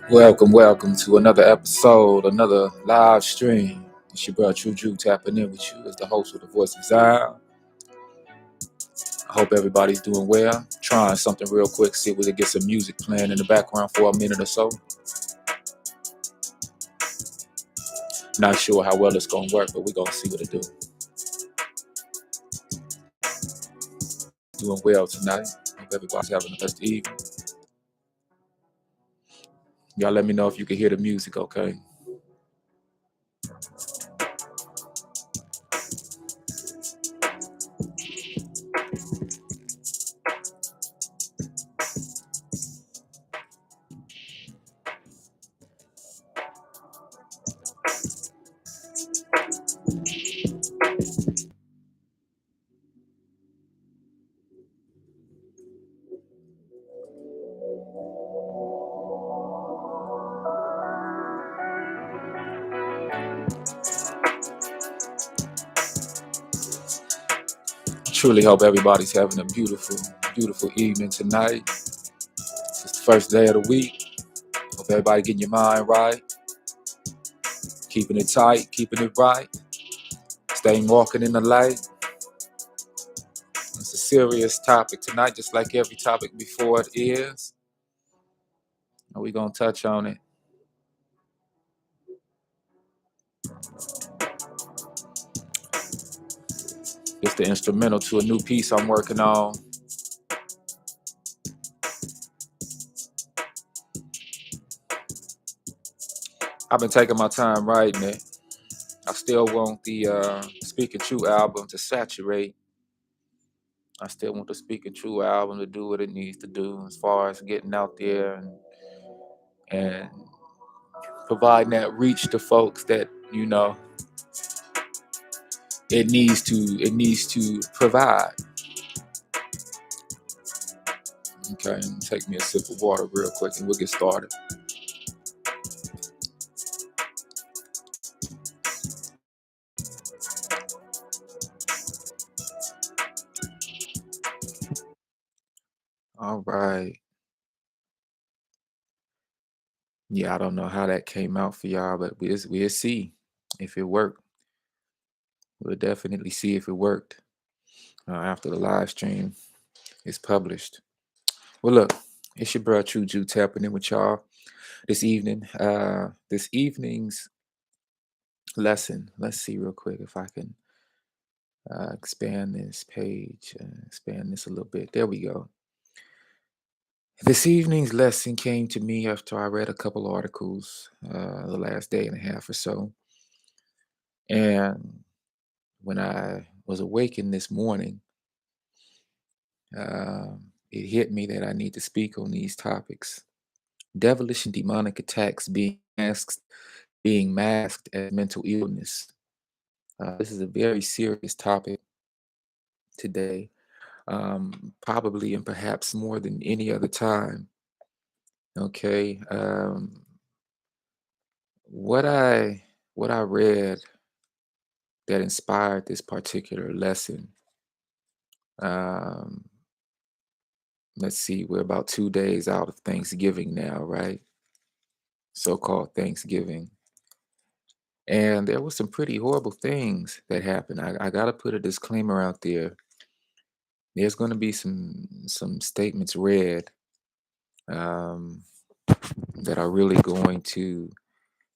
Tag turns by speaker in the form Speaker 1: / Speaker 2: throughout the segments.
Speaker 1: Welcome to another episode, another live stream. It's your brother True Jew tapping in with you as the host of the Voice of Zion. I hope everybody's doing well. Trying something real quick, see if we can get some music playing in the background for a minute or so. Not sure how well it's gonna work, but we're gonna see what it do. Doing well tonight. Hope everybody's having the best evening. Y'all let me know if you can hear the music, okay? Truly hope everybody's having a beautiful evening tonight. It's the first day of the week. Hope everybody getting your mind right, keeping it tight, keeping it right, staying walking in the light. It's a serious topic tonight, just like every topic before it is. And we're going to touch on it. It's the instrumental to a new piece I'm working on. I've been taking my time writing it. I still want the Speak and True album to saturate. I still want the Speak and True album to do what it needs to do as far as getting out there and providing that reach to folks that, it needs to provide. Okay, take me a sip of water real quick and we'll get started. All right. Yeah, I don't know how that came out for y'all, but we'll see if it worked. We'll definitely see if it worked after the live stream is published. Well, look, it's your bro True Jew tapping in with y'all this evening. This evening's lesson. Let's see real quick if I can expand this page, expand this a little bit. There we go. This evening's lesson came to me after I read a couple articles the last day and a half or so. And when I was awakened this morning, it hit me that I need to speak on these topics. Devilish and demonic attacks being masked as mental illness. This is a very serious topic today, probably and perhaps more than any other time. Okay, what I read that inspired this particular lesson. Um, let's see, we're about 2 days out of Thanksgiving now, right? So-called Thanksgiving. And there were some pretty horrible things that happened. I got to put a disclaimer out there. There's going to be some statements read um, that are really going to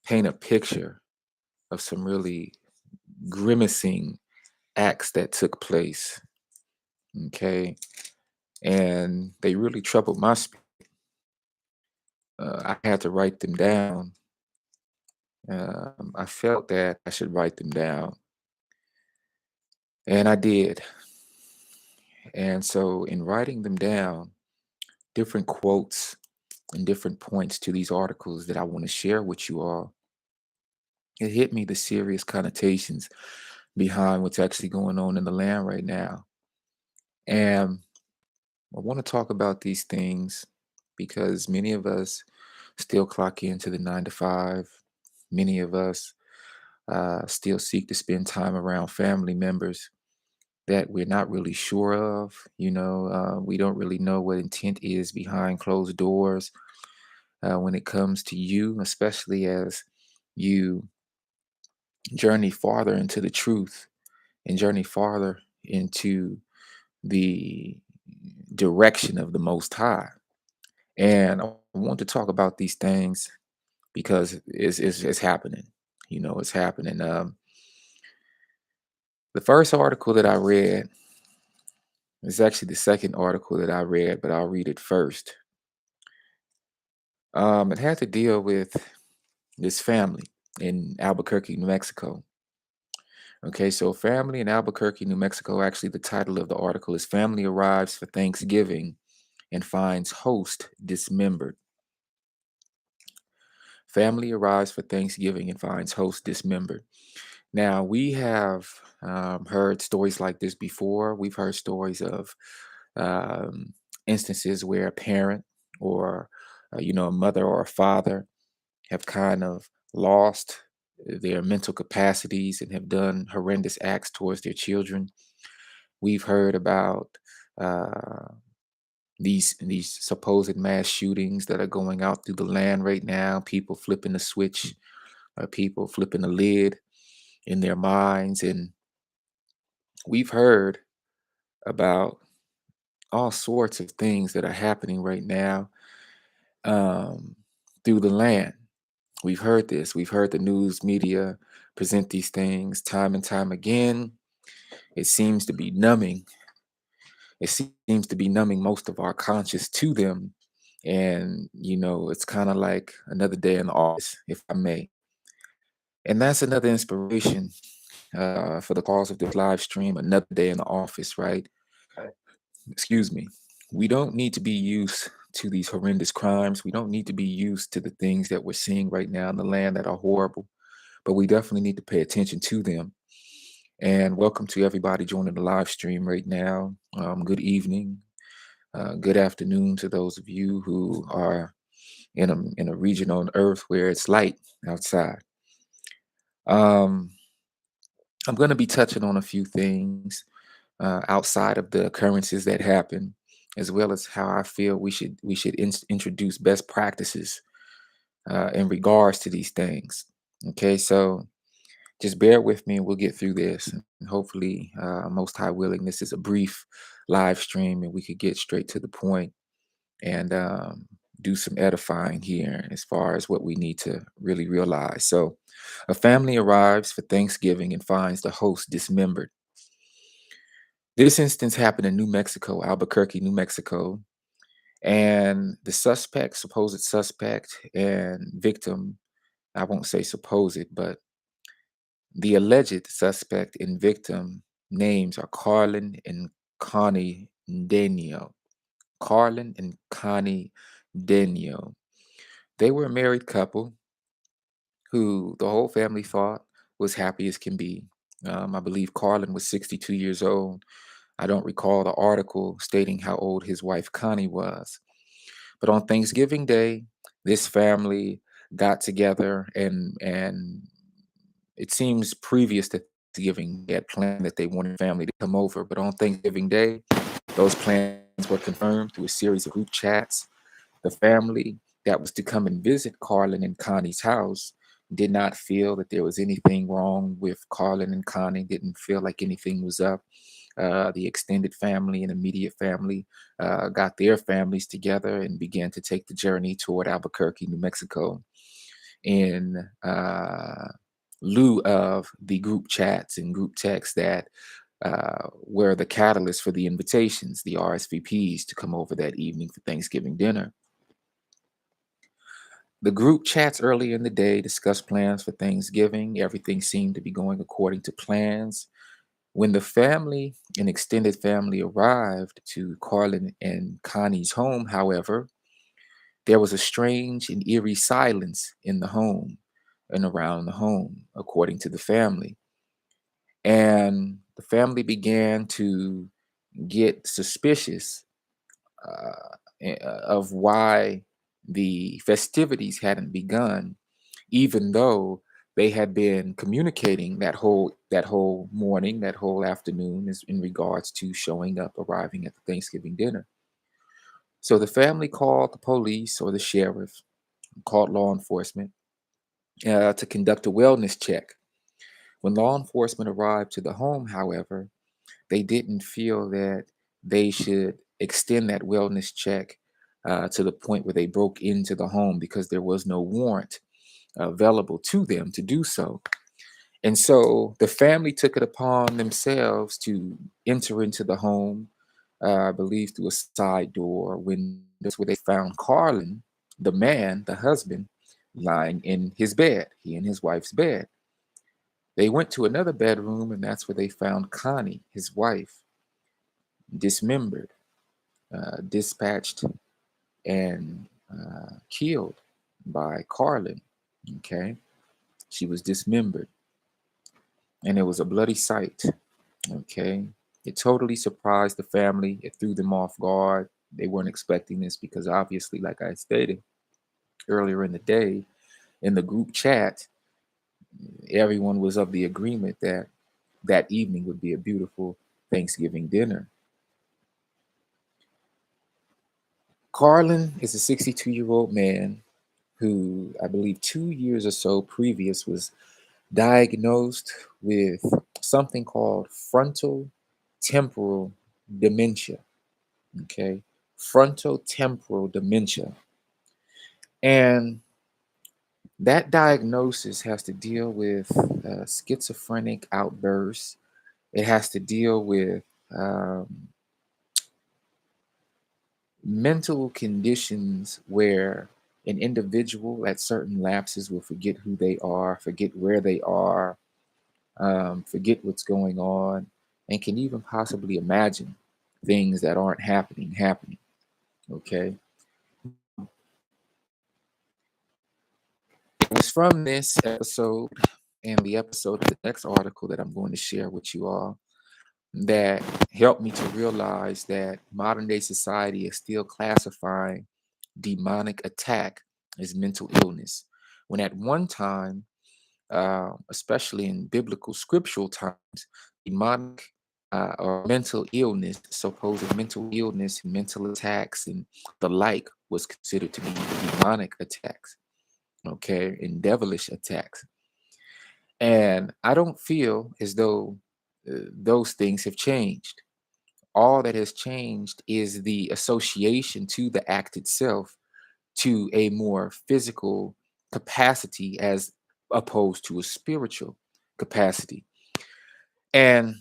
Speaker 1: paint a picture of some really grimacing acts that took place. Okay. And they really troubled my spirit. I had to write them down. I felt that I should write them down. And I did. And so, in writing them down, different quotes and different points to these articles that I want to share with you all, it hit me the serious connotations behind what's actually going on in the land right now. And I want to talk about these things because many of us still clock into the 9 to 5. Many of us still seek to spend time around family members that we're not really sure of. We don't really know what intent is behind closed doors. when it comes to you, especially as you journey farther into the truth and journey farther into the direction of the Most High. And I want to talk about these things because it's happening. It's happening. The first article that I read is actually the second article that I read, but I'll read it first. It had to deal with this family in Albuquerque, New Mexico. Okay, so family in Albuquerque, New Mexico. Actually, the title of the article is "Family Arrives for Thanksgiving and Finds Host Dismembered." Family arrives for Thanksgiving and finds host dismembered. Now, we have heard stories like this before. We've heard stories of um, instances where a parent or, a mother or a father have kind of lost their mental capacities and have done horrendous acts towards their children. We've heard about uh, these supposed mass shootings that are going out through the land right now. People flipping the switch, people flipping the lid in their minds, and we've heard about all sorts of things that are happening right now um, through the land. We've heard this. We've heard the news media present these things time and time again. It seems to be numbing. It seems to be numbing most of our conscious to them. And, it's kind of like another day in the office, if I may. And that's another inspiration for the cause of this live stream, another day in the office, right? Excuse me. We don't need to be used to these horrendous crimes. We don't need to be used to the things that we're seeing right now in the land that are horrible, but we definitely need to pay attention to them. And welcome to everybody joining the live stream right now. Good evening, good afternoon to those of you who are in a region on Earth where it's light outside. Um, I'm going to be touching on a few things outside of the occurrences that happen, as well as how I feel we should introduce best practices in regards to these things. Okay, so just bear with me and we'll get through this. And hopefully, most high willing, this is a brief live stream and we could get straight to the point and do some edifying here as far as what we need to really realize. So, a family arrives for Thanksgiving and finds the host dismembered. This instance happened in New Mexico, Albuquerque, New Mexico, and the supposed suspect and victim, I won't say supposed, but the alleged suspect and victim names are Carlin and Connie Denio. Carlin and Connie Denio. They were a married couple who the whole family thought was happy as can be. I believe Carlin was 62 years old. I don't recall the article stating how old his wife Connie was. But on Thanksgiving Day, this family got together and it seems previous to Thanksgiving, they had planned that they wanted family to come over. But on Thanksgiving Day, those plans were confirmed through a series of group chats. The family that was to come and visit Carlin and Connie's house did not feel that there was anything wrong with Carlin and Connie, didn't feel like anything was up. The extended family and immediate family got their families together and began to take the journey toward Albuquerque, New Mexico, in lieu of the group chats and group texts that were the catalyst for the invitations, the RSVPs to come over that evening for Thanksgiving dinner. The group chats earlier in the day discussed plans for Thanksgiving. Everything seemed to be going according to plans. When the family and extended family arrived to Carlin and Connie's home, however, there was a strange and eerie silence in the home and around the home, according to the family. And the family began to get suspicious of why the festivities hadn't begun, even though they had been communicating that whole morning, that whole afternoon, is in regards to showing up, arriving at the Thanksgiving dinner. So the family called the police or the sheriff, called law enforcement to conduct a wellness check. When law enforcement arrived to the home, however, they didn't feel that they should extend that wellness check to the point where they broke into the home because there was no warrant available to them to do so. And so the family took it upon themselves to enter into the home, I believe through a side door window, where they found Carlin, the man, the husband, lying in his bed, he and his wife's bed. They went to another bedroom, and that's where they found Connie, his wife, dismembered, dispatched, and killed by Carlin. Okay. She was dismembered, and it was a bloody sight. Okay. It totally surprised the family. It threw them off guard. They weren't expecting this because, obviously, like I stated earlier in the day, in the group chat, everyone was of the agreement that that evening would be a beautiful Thanksgiving dinner. Carlin is a 62-year-old man who, I believe 2 years or so previous, was diagnosed with something called frontal temporal dementia. Okay. Frontal temporal dementia. And that diagnosis has to deal with schizophrenic outbursts. It has to deal with mental conditions where an individual at certain lapses will forget who they are, forget where they are, forget what's going on, and can even possibly imagine things that aren't happening. Okay. It was from this episode and the episode of the next article that I'm going to share with you all that helped me to realize that modern day society is still classifying demonic attack as mental illness. When at one time, especially in biblical scriptural times, demonic or mental illness, supposed mental illness, mental attacks, and the like was considered to be demonic attacks, okay, and devilish attacks. And I don't feel as though those things have changed. All that has changed is the association to the act itself to a more physical capacity as opposed to a spiritual capacity. And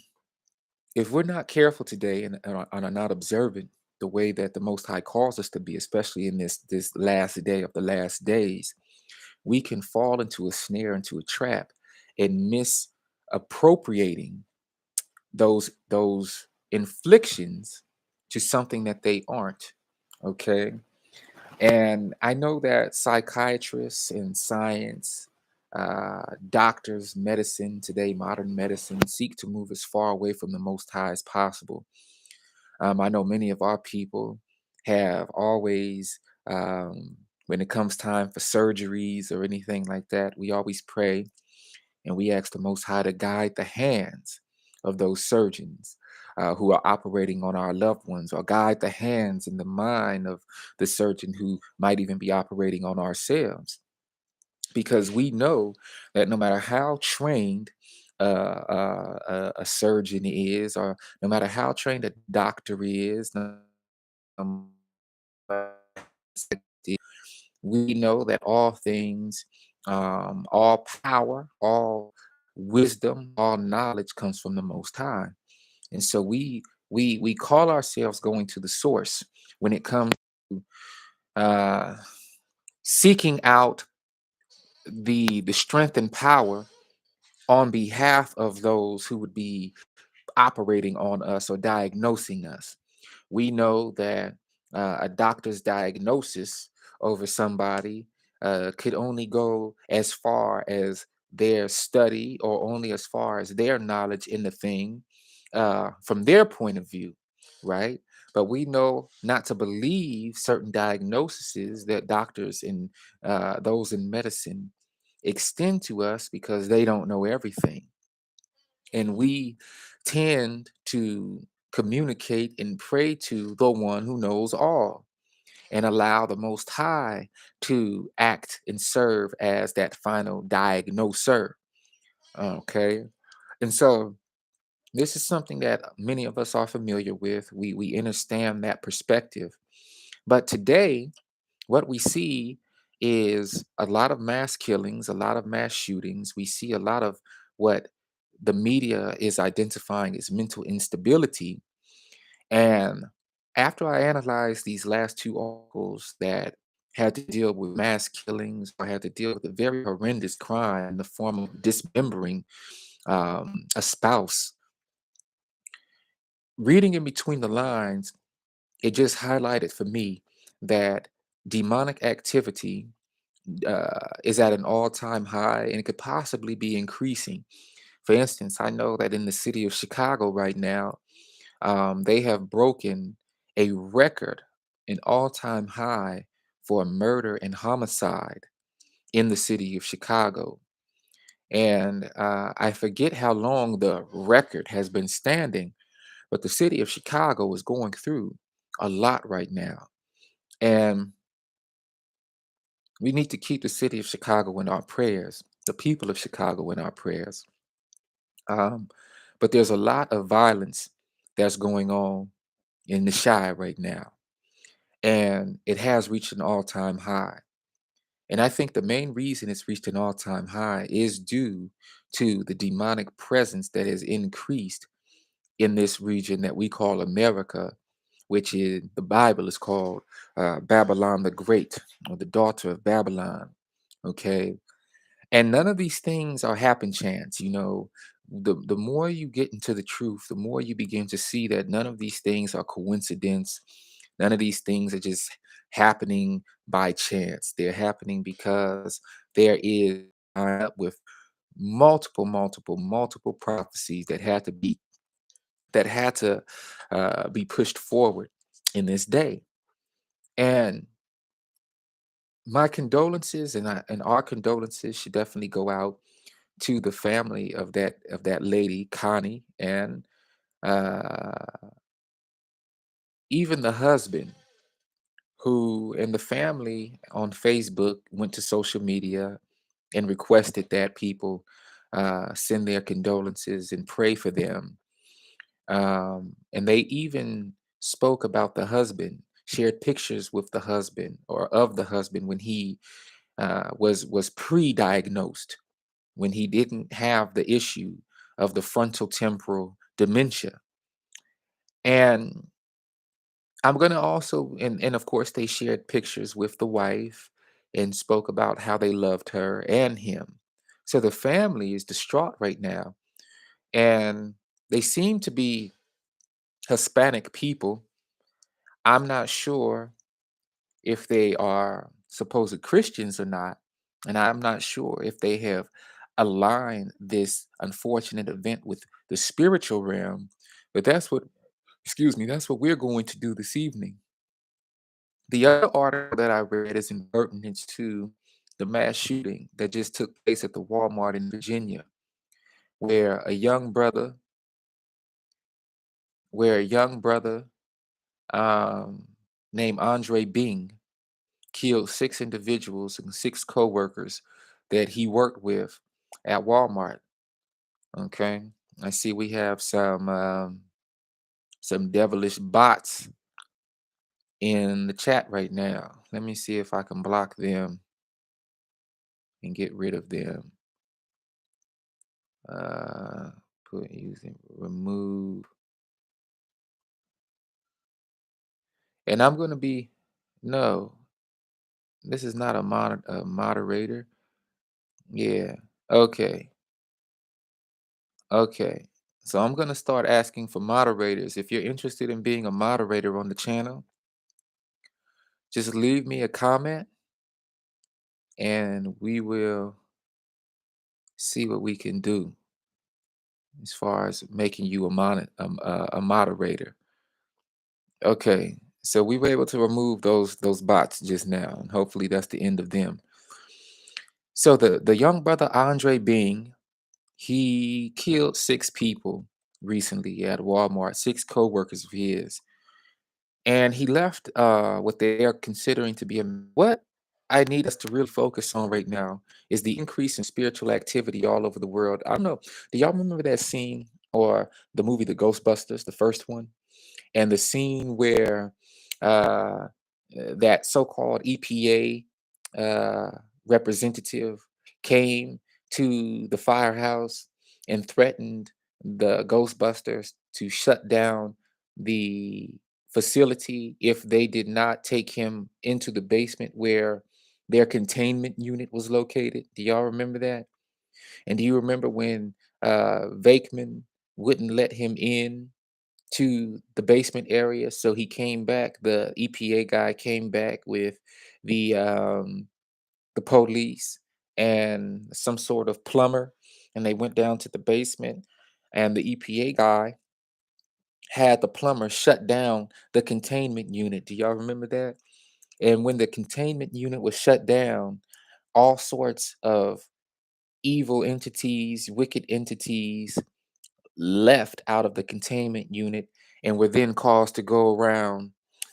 Speaker 1: if we're not careful today and are not observant the way that the Most High calls us to be, especially in this last day of the last days, we can fall into a snare, into a trap, and misappropriating those inflictions to something that they aren't. Okay. And I know that psychiatrists and science, doctors, medicine today, modern medicine, seek to move as far away from the Most High as possible. I know many of our people have always, when it comes time for surgeries or anything like that, we always pray and we ask the Most High to guide the hands of those surgeons who are operating on our loved ones, or guide the hands and the mind of the surgeon who might even be operating on ourselves. Because we know that no matter how trained a surgeon is, or no matter how trained a doctor is, no we know that all things, all power, all wisdom, all knowledge comes from the Most High. And so we call ourselves going to the source when it comes to uh, seeking out the strength and power on behalf of those who would be operating on us or diagnosing us. We know that a doctor's diagnosis over somebody could only go as far as their study, or only as far as their knowledge in the thing from their point of view, right? But we know not to believe certain diagnoses that doctors and those in medicine extend to us, because they don't know everything. And we tend to communicate and pray to the one who knows all. and allow the Most High to act and serve as that final diagnoser. Okay. And so this is something that many of us are familiar with. We understand that perspective. But today, what we see is a lot of mass killings, a lot of mass shootings. We see a lot of what the media is identifying as mental instability. And after I analyzed these last two articles that had to deal with mass killings or had to deal with a very horrendous crime in the form of dismembering a spouse, reading in between the lines, it just highlighted for me that demonic activity is at an all-time high and it could possibly be increasing. For instance, I know that in the city of Chicago right now, they have broken a record, an all-time high for murder and homicide in the city of Chicago. And I forget how long the record has been standing, but the city of Chicago is going through a lot right now. And we need to keep the city of Chicago in our prayers, the people of Chicago in our prayers. Um, but there's a lot of violence that's going on in the Shy right now, and it has reached an all-time high. And I think the main reason it's reached an all-time high is due to the demonic presence that has increased in this region that we call America, which is the Bible is called Babylon the Great, or the daughter of Babylon. Okay. And none of these things are happen chance. The more you get into the truth, the more you begin to see that none of these things are coincidence. None of these things are just happening by chance. They're happening because there is lined up with multiple prophecies that had to be pushed forward in this day. And my condolences and our condolences should definitely go out to the family of that lady Connie, and uh, even the husband who and the family on Facebook went to social media and requested that people send their condolences and pray for them. And they even spoke about the husband, shared pictures with the husband or of the husband when he was pre-diagnosed, when he didn't have the issue of the frontal temporal dementia. And I'm going to also, and of course, they shared pictures with the wife and spoke about how they loved her and him. So the family is distraught right now. And they seem to be Hispanic people. I'm not sure if they are supposed Christians or not. And I'm not sure if they have aligned this unfortunate event with the spiritual realm. But that's what we're going to do this evening. The other article that I read is in pertinence to the mass shooting that just took place at the Walmart in Virginia, where a young brother, where a young brother um, named Andre Bing killed six individuals and six co-workers that he worked with at Walmart. Okay, I see we have some devilish bots in the chat right now. Let me see if I can block them and get rid of them. Uh, put using remove, and I'm gonna be no. This is not a moderator. Yeah. Okay. Okay. So I'm gonna start asking for moderators. If you're interested in being a moderator on the channel, just leave me a comment and we will see what we can do as far as making you a moderator. Okay. So we were able to remove those bots just now, and hopefully that's the end of them. So the young brother Andre Bing, he killed six people recently at Walmart, six co-workers of his. And he left what they are considering to be a what I need us to really focus on right now is the increase in spiritual activity all over the world. I don't know. Do y'all remember that scene or the movie The Ghostbusters, the first one? And the scene where uh, that so-called EPA representative came to the firehouse and threatened the Ghostbusters to shut down the facility if they did not take him into the basement where their containment unit was located. Do y'all remember that? And do you remember when Vakeman wouldn't let him in to the basement area? So he came back. The EPA guy came back with the police and some sort of plumber, and they went down to the basement. And the EPA guy had the plumber shut down the containment unit. Do y'all remember that? And when the containment unit was shut down, all sorts of evil entities, wicked entities left out of the containment unit and were then caused to go around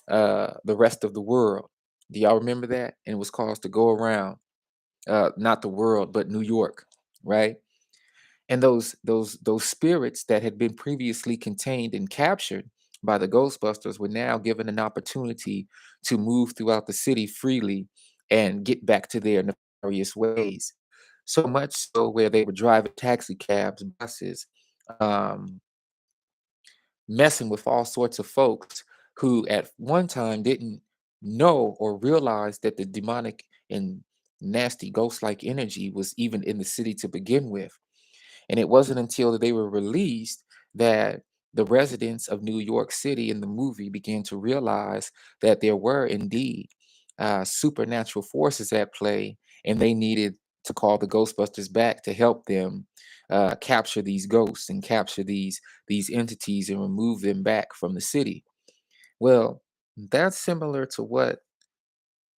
Speaker 1: the rest of the world. Do y'all remember that? And it was caused to go around not the world, but New York, right? And those spirits that had been previously contained and captured by the Ghostbusters were now given an opportunity to move throughout the city freely and get back to their nefarious ways. So much so where they were driving taxi cabs, buses, um, messing with all sorts of folks who at one time didn't know or realize that the demonic and nasty ghost-like energy was even in the city to begin with. And it wasn't until they were released that the residents of New York City in the movie began to realize that there were indeed supernatural forces at play, and they needed to call the Ghostbusters back to help them capture these ghosts and capture these entities and remove them back from the city. Well, that's similar to what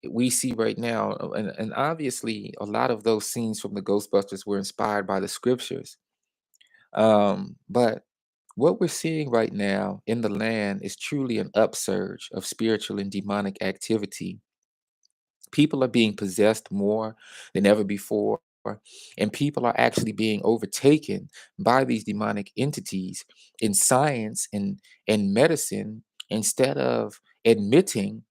Speaker 1: we see right now, and obviously a lot of those scenes from the Ghostbusters were inspired by the scriptures, but what we're seeing right now in the land is truly an upsurge of spiritual and demonic activity. People are being possessed more than ever before, and people are actually being overtaken by these demonic entities in science and medicine. Instead of admitting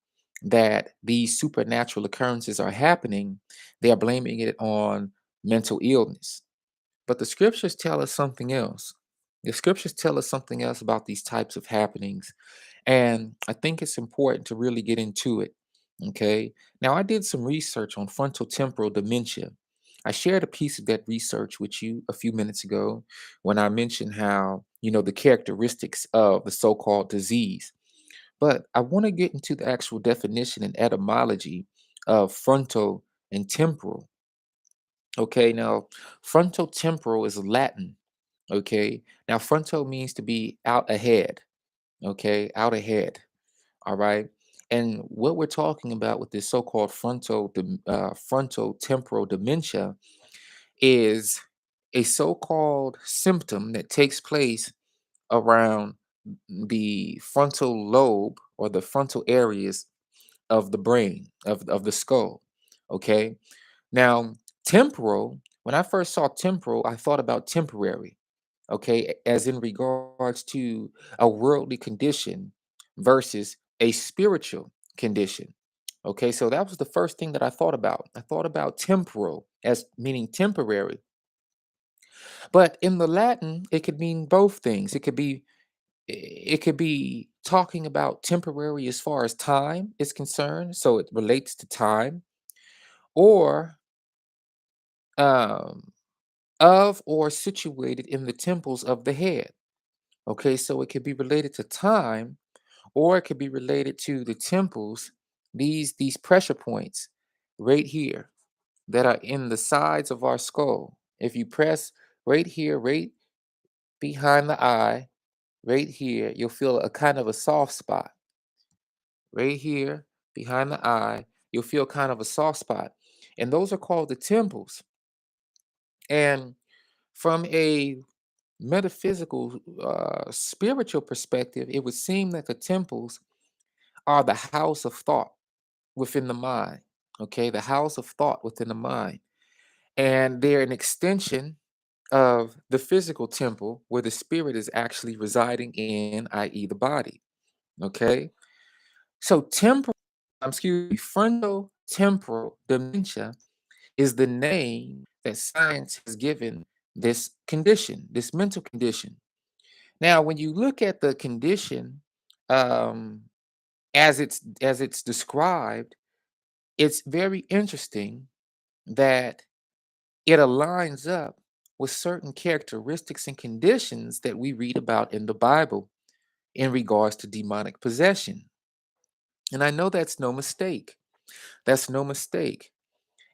Speaker 1: that these supernatural occurrences are happening, they are blaming it on mental illness. But the scriptures tell us something else. The scriptures tell us something else about these types of happenings. And I think it's important to really get into it. Okay. Now, I did some research on frontal temporal dementia. I shared a piece of that research with you a few minutes ago when I mentioned how, the characteristics of the so called disease. But I want to get into the actual definition and etymology of frontal and temporal. Okay. Now, frontal temporal is Latin. Okay. Now, frontal means to be out ahead. Okay. Out ahead. All right. And what we're talking about with this so-called frontal temporal dementia is a so-called symptom that takes place around the frontal lobe or the frontal areas of the brain of the skull. Okay. Now, temporal, when I first saw temporal, I thought about temporary, okay, as in regards to a worldly condition versus a spiritual condition. Okay, so that was the first thing that I thought about. I thought about temporal as meaning temporary, but in the Latin, it could mean both things. It could be talking about temporary as far as time is concerned, so it relates to time, or um, of or situated in the temples of the head. Okay, so it could be related to time, or it could be related to the temples, these pressure points right here that are in the sides of our skull. If you press right here, right behind the eye, right here, you'll feel a kind of a soft spot. Right here behind the eye, you'll feel kind of a soft spot. And those are called the temples. And from a metaphysical, spiritual perspective, it would seem that the temples are the house of thought within the mind. Okay, the house of thought within the mind. And they're an extension of the physical temple where the spirit is actually residing in, i.e., the body. Okay, so frontal temporal dementia is the name that science has given this condition, this mental condition. Now, when you look at the condition um, as it's described, it's very interesting that it aligns up with certain characteristics and conditions that we read about in the Bible in regards to demonic possession. And I know that's no mistake. That's no mistake.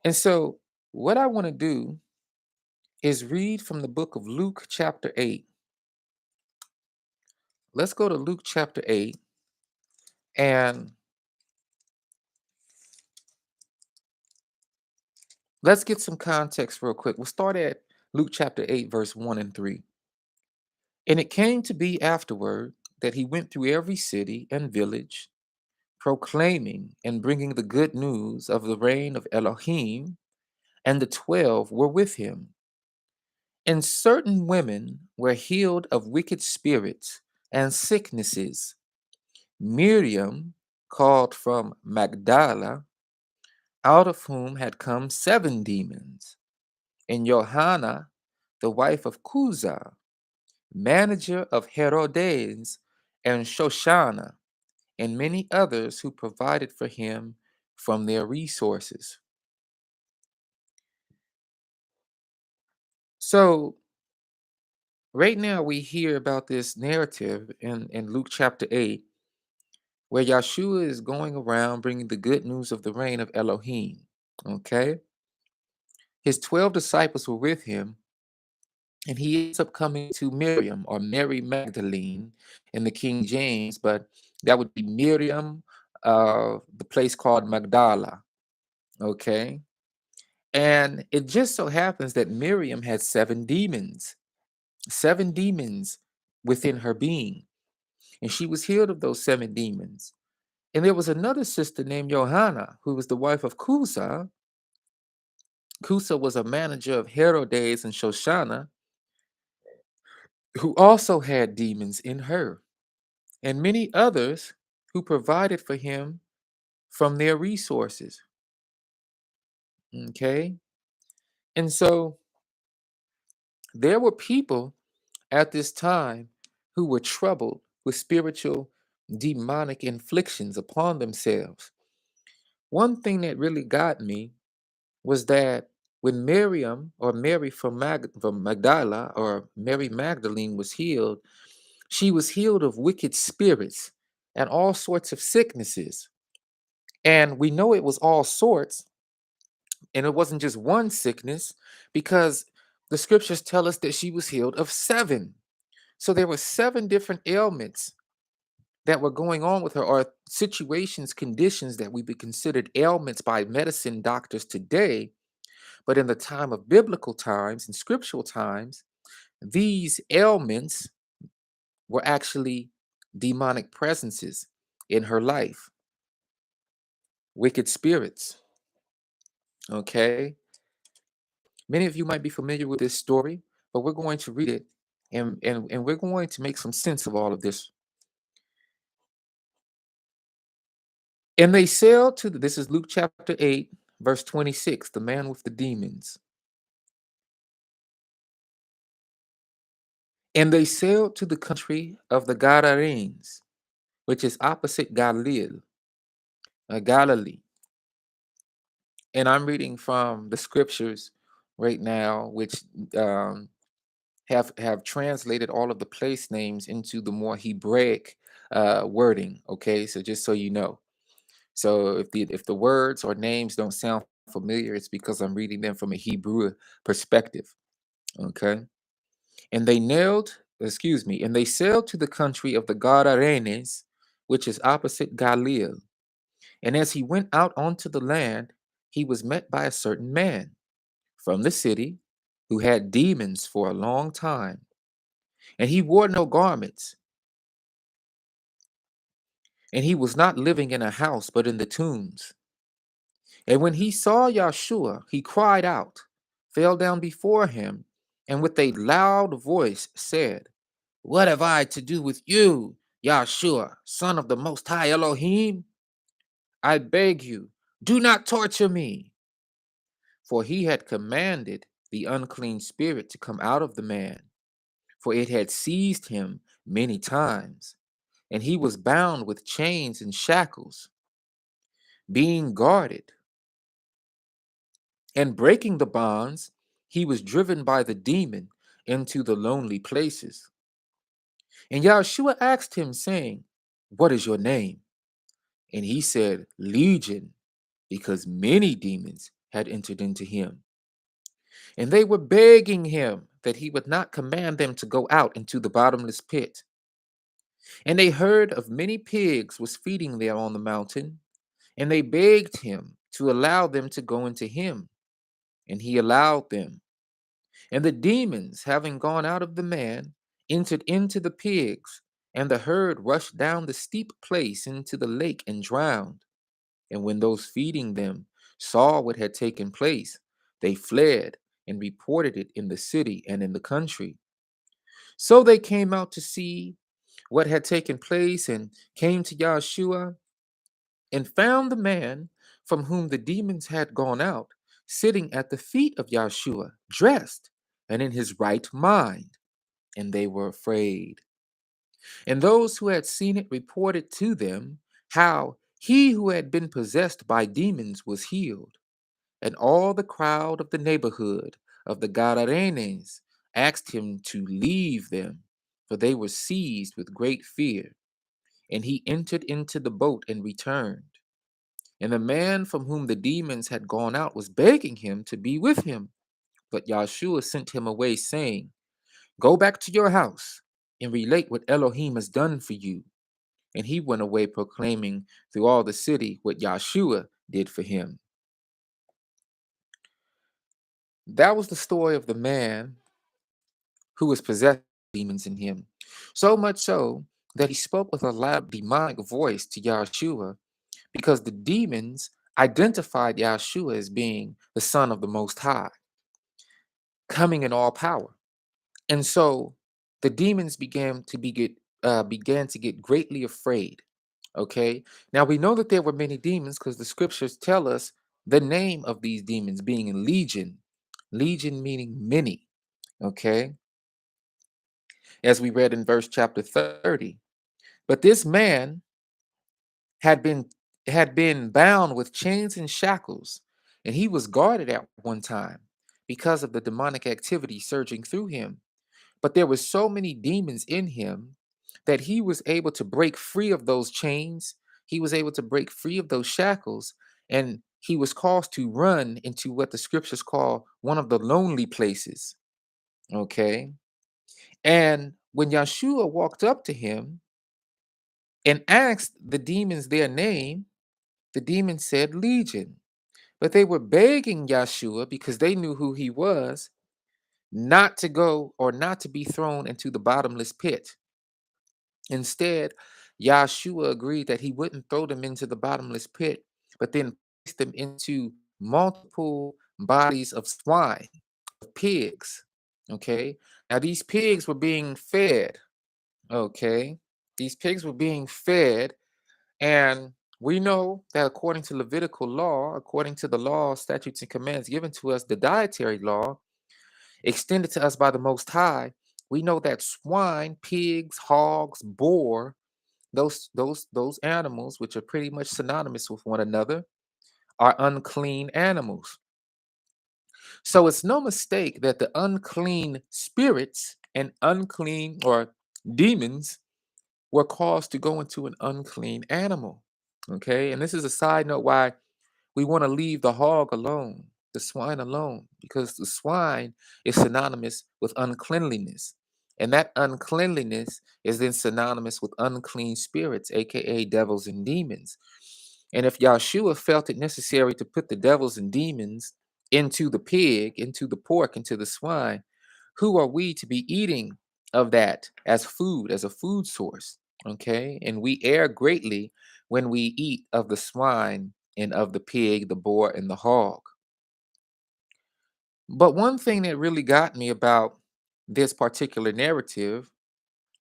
Speaker 1: And so, what I want to do is read from the book of Luke, chapter 8. Let's go to Luke, chapter 8, and let's get some context real quick. We'll start at Luke, chapter 8, verse 1 and 3. And it came to be afterward that he went through every city and village, proclaiming and bringing the good news of the reign of Elohim, and the 12 were with him. And certain women were healed of wicked spirits and sicknesses. Miriam, called from Magdala, out of whom had come 7 demons, and Johanna, the wife of Cuza, manager of Herodes and Shoshana, and many others who provided for him from their resources. So, right now we hear about this narrative in Luke chapter 8, where Yahshua is going around bringing the good news of the reign of Elohim. Okay? His 12 disciples were with him, and he ends up coming to Miriam or Mary Magdalene in the King James, but that would be Miriam, the place called Magdala. Okay? And it just so happens that Miriam had 7 demons within her being. And she was healed of those 7 demons. And there was another sister named Johanna, who was the wife of Cusa. Cusa was a manager of Herodes and Shoshana, who also had demons in her, and many others who provided for him from their resources. Okay? And so there were people at this time who were troubled with spiritual demonic inflictions upon themselves. One thing that really got me was that when Miriam or Mary from Magdala or Mary Magdalene was healed, she was healed of wicked spirits and all sorts of sicknesses. And we know it was all sorts, and it wasn't just one sickness, because the scriptures tell us that she was healed of 7. So there were 7 different ailments that were going on with her, or situations, conditions that would be considered ailments by medicine doctors today. But in the time of biblical times and scriptural times, these ailments were actually demonic presences in her life, wicked spirits. Okay. Many of you might be familiar with this story, but we're going to read it, and we're going to make some sense of all of this. And they sailed to this is Luke chapter 8, verse 26, the man with the demons. And they sailed to the country of the Gadarenes, which is opposite Galilee. And I'm reading from the scriptures right now, which um, have translated all of the place names into the more Hebraic wording. Okay, so just so you know, so if the words or names don't sound familiar, it's because I'm reading them from a Hebrew perspective. Okay, and and they sailed to the country of the Gadarenes, which is opposite Galilee. And as he went out onto the land, he was met by a certain man from the city who had demons for a long time. And he wore no garments, and he was not living in a house, but in the tombs. And when he saw Yahshua, he cried out, fell down before him, and with a loud voice said, "What have I to do with you, Yahshua, son of the Most High Elohim? I beg you, do not torture me." For he had commanded the unclean spirit to come out of the man, for it had seized him many times, and he was bound with chains and shackles, being guarded. And breaking the bonds, he was driven by the demon into the lonely places. And Yahshua asked him, saying, "What is your name?" And he said, "Legion," because many demons had entered into him. And they were begging him that he would not command them to go out into the bottomless pit. And they heard of many pigs was feeding there on the mountain, and they begged him to allow them to go into him. And he allowed them. And the demons, having gone out of the man, entered into the pigs, and the herd rushed down the steep place into the lake and drowned. And when those feeding them saw what had taken place, they fled and reported it in the city and in the country. So they came out to see what had taken place and came to Yahshua and found the man from whom the demons had gone out sitting at the feet of Yahshua, dressed and in his right mind, and they were afraid. And those who had seen it reported to them how he who had been possessed by demons was healed. And all the crowd of the neighborhood of the Gadarenes asked him to leave them, for they were seized with great fear. And he entered into the boat and returned. And the man from whom the demons had gone out was begging him to be with him. But Yahshua sent him away, saying, "Go back to your house and relate what Elohim has done for you." And he went away proclaiming through all the city what Yahshua did for him. That was the story of the man who was possessed by demons in him. So much so that he spoke with a loud demonic voice to Yahshua because the demons identified Yahshua as being the Son of the Most High, coming in all power. And so the demons began to get greatly afraid. Okay. Now we know that there were many demons because the scriptures tell us the name of these demons being legion. Legion meaning many. Okay. As we read in verse chapter 30. But this man had been had been bound with chains and shackles, and he was guarded at one time because of the demonic activity surging through him. But there were so many demons in him that he was able to break free of those chains. He was able to break free of those shackles, and he was caused to run into what the scriptures call one of the lonely places. Okay. And when Yeshua walked up to him and asked the demons their name, the demons said Legion. But they were begging Yeshua because they knew who he was not to go or not to be thrown into the bottomless pit. Instead, Yahshua agreed that he wouldn't throw them into the bottomless pit, but then place them into multiple bodies of swine, of pigs. Okay. Now, these pigs were being fed. Okay. These pigs were being fed. And we know that according to Levitical law, according to the law, statutes, and commands given to us, the dietary law extended to us by the Most High, we know that swine, pigs, hogs, boar, those animals, which are pretty much synonymous with one another, are unclean animals. So it's no mistake that the unclean spirits and unclean or demons were caused to go into an unclean animal. Okay, and this is a side note why we want to leave the hog alone, the swine alone, because the swine is synonymous with uncleanliness. And that uncleanliness is then synonymous with unclean spirits, aka devils and demons. And if Yahshua felt it necessary to put the devils and demons into the pig, into the pork, into the swine, who are we to be eating of that as food, as a food source? Okay. And we err greatly when we eat of the swine and of the pig, the boar, and the hog. But one thing that really got me about this particular narrative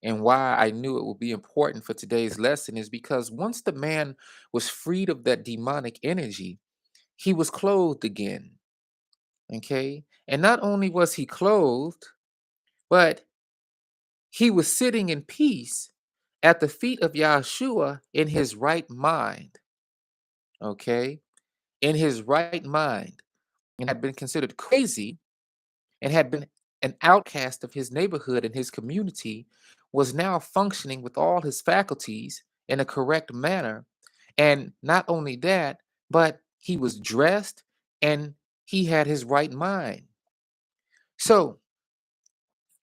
Speaker 1: and why I knew it would be important for today's lesson is because once the man was freed of that demonic energy, he was clothed again. Okay. And not only was he clothed, but he was sitting in peace at the feet of Yahshua in his right mind. Okay. In his right mind, and had been considered crazy and had been an outcast of his neighborhood and his community, was now functioning with all his faculties in a correct manner. And not only that, but he was dressed and he had his right mind. So,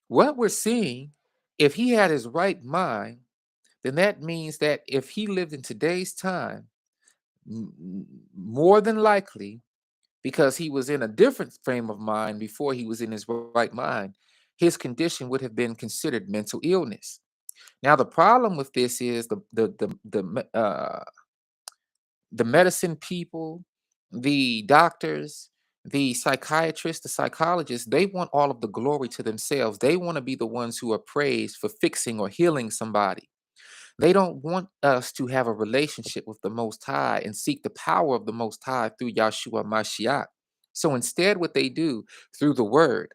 Speaker 1: what we're seeing, if he had his right mind, then that means that if he lived in today's time, more than likely, because he was in a different frame of mind before he was in his right mind, his condition would have been considered mental illness. Now, the problem with this is the medicine people, the doctors, the psychiatrists, the psychologists, they want all of the glory to themselves. They want to be the ones who are praised for fixing or healing somebody. They don't want us to have a relationship with the Most High and seek the power of the Most High through Yahshua Mashiach. So instead, what they do through the word,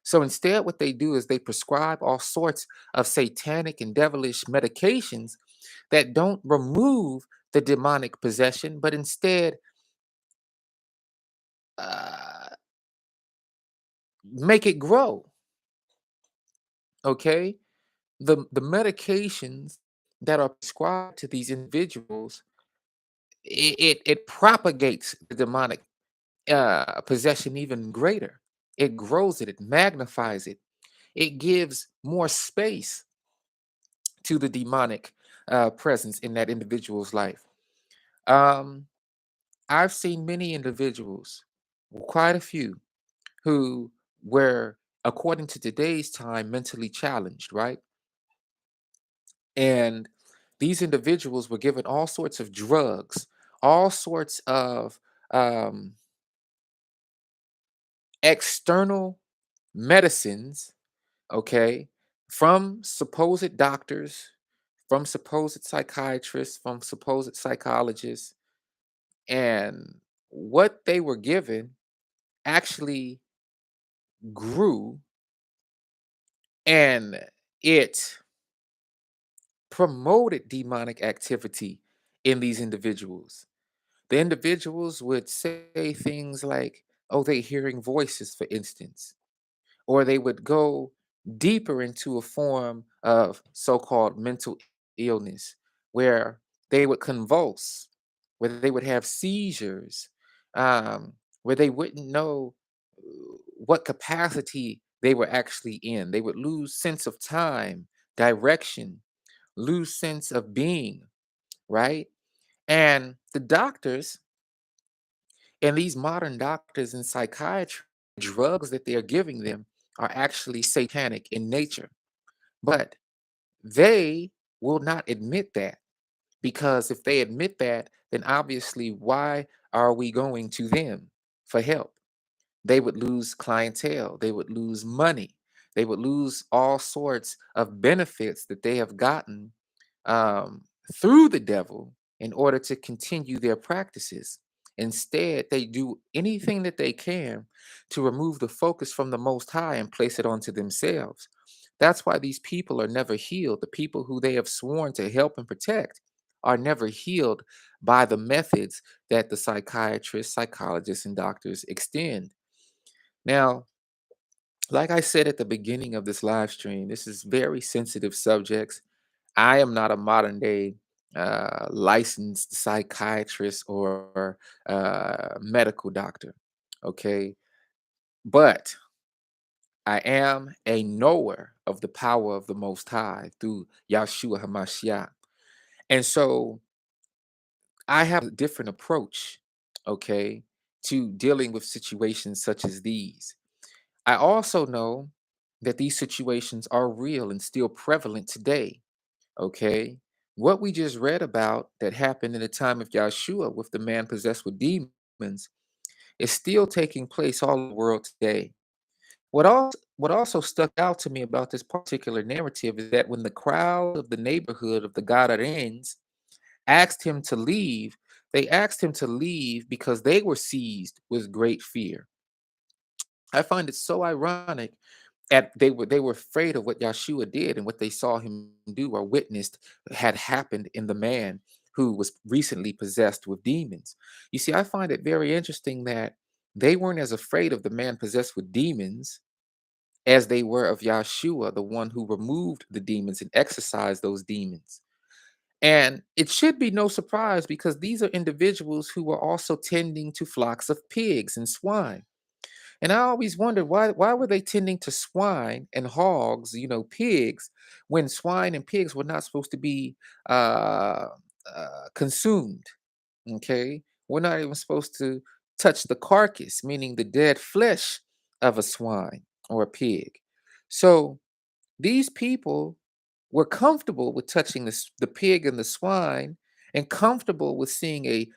Speaker 1: so instead, what they do is they prescribe all sorts of satanic and devilish medications that don't remove the demonic possession, but instead uh, make it grow. Okay, the medications that are prescribed to these individuals, it propagates the demonic possession even greater. It grows it, it magnifies it, it gives more space to the demonic presence in that individual's life. Um, I've seen many individuals, quite a few, who were, according to today's time, mentally challenged, right? And these individuals were given all sorts of drugs, all sorts of um, external medicines, okay, from supposed doctors, from supposed psychiatrists, from supposed psychologists. And what they were given actually grew, and it promoted demonic activity in these individuals. The individuals would say things like, oh, they're hearing voices, for instance, or they would go deeper into a form of so-called mental illness where they would convulse, where they would have seizures, where they wouldn't know what capacity they were actually in. They would lose sense of time, direction, lose sense of being, right? And the doctors and these modern doctors in psychiatry, drugs that they're giving them are actually satanic in nature. But they will not admit that, because if they admit that, then obviously, why are we going to them for help? They would lose clientele, they would lose money, they would lose all sorts of benefits that they have gotten um, through the devil in order to continue their practices. Instead, they do anything that they can to remove the focus from the Most High and place it onto themselves. That's why these people are never healed. The people who they have sworn to help and protect are never healed by the methods that the psychiatrists, psychologists, and doctors extend. Now, like I said at the beginning of this live stream, this is very sensitive subjects. I am not a modern day licensed psychiatrist or medical doctor, okay? But I am a knower of the power of the Most High through Yahshua HaMashiach. And so I have a different approach, okay, to dealing with situations such as these. I also know that these situations are real and still prevalent today, okay? What we just read about that happened in the time of Yahshua with the man possessed with demons is still taking place all over the world today. What also stuck out to me about this particular narrative is that when the crowd of the neighborhood of the Gadarenes asked him to leave, they asked him to leave because they were seized with great fear. I find it so ironic at they were afraid of what Yahshua did and what they saw him do or witnessed had happened in the man who was recently possessed with demons. You see, I find it very interesting that they weren't as afraid of the man possessed with demons as they were of Yahshua, the one who removed the demons and exorcised those demons. And it should be no surprise because these are individuals who were also tending to flocks of pigs and swine. And I always wondered why were they tending to swine and hogs, pigs, when swine and pigs were not supposed to be uh, consumed. Okay, we're not even supposed to touch the carcass, meaning the dead flesh of a swine or a pig. So these people were comfortable with touching the pig and the swine and comfortable with seeing a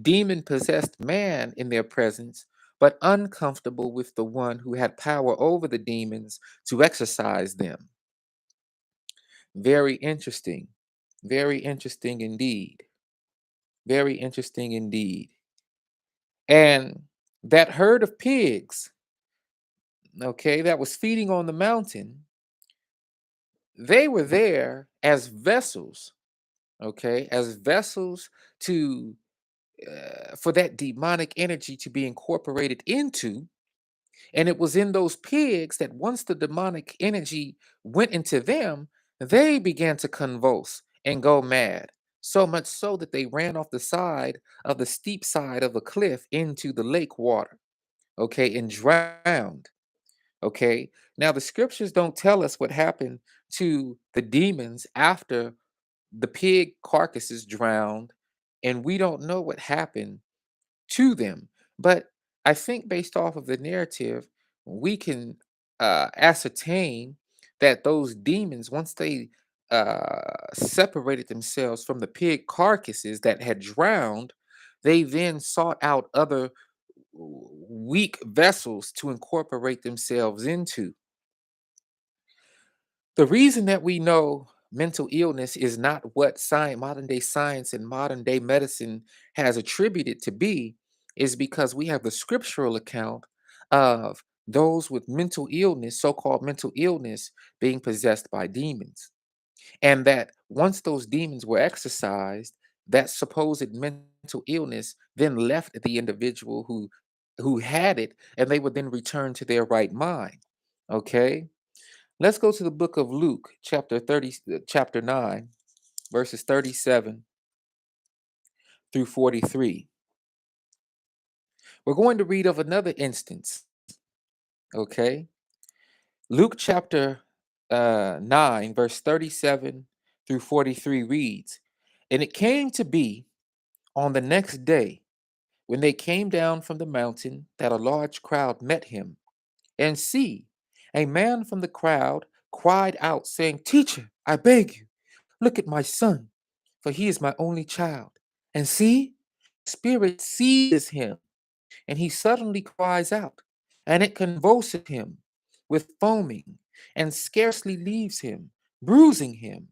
Speaker 1: demon possessed man in their presence, but uncomfortable with the one who had power over the demons to exorcise them. Very interesting. Very interesting indeed. Very interesting indeed. And that herd of pigs, okay, that was feeding on the mountain, they were there as vessels, okay, as vessels to for that demonic energy to be incorporated into. And it was in those pigs that once the demonic energy went into them, they began to convulse and go mad. So much so that they ran off the side of the steep side of a cliff into the lake water, okay, and drowned. Okay. Now, the scriptures don't tell us what happened to the demons after the pig carcasses drowned, and we don't know what happened to them. But I think based off of the narrative, we can ascertain that those demons, once they separated themselves from the pig carcasses that had drowned, they then sought out other weak vessels to incorporate themselves into. The reason that we know mental illness is not what modern day science and modern day medicine has attributed to be is because we have the scriptural account of those with mental illness, so-called mental illness, being possessed by demons. And that once those demons were exorcised, that supposed mental illness then left the individual who had it, and they would then return to their right mind. Okay? Let's go to the book of Luke, chapter 9, verses 37 through 43. We're going to read of another instance, okay? Luke chapter 9, verse 37 through 43 reads, "And it came to be on the next day when they came down from the mountain that a large crowd met him. And see, a man from the crowd cried out, saying, 'Teacher, I beg you, look at my son, for he is my only child. And see, spirit seizes him, and he suddenly cries out, and it convulseth him with foaming, and scarcely leaves him, bruising him.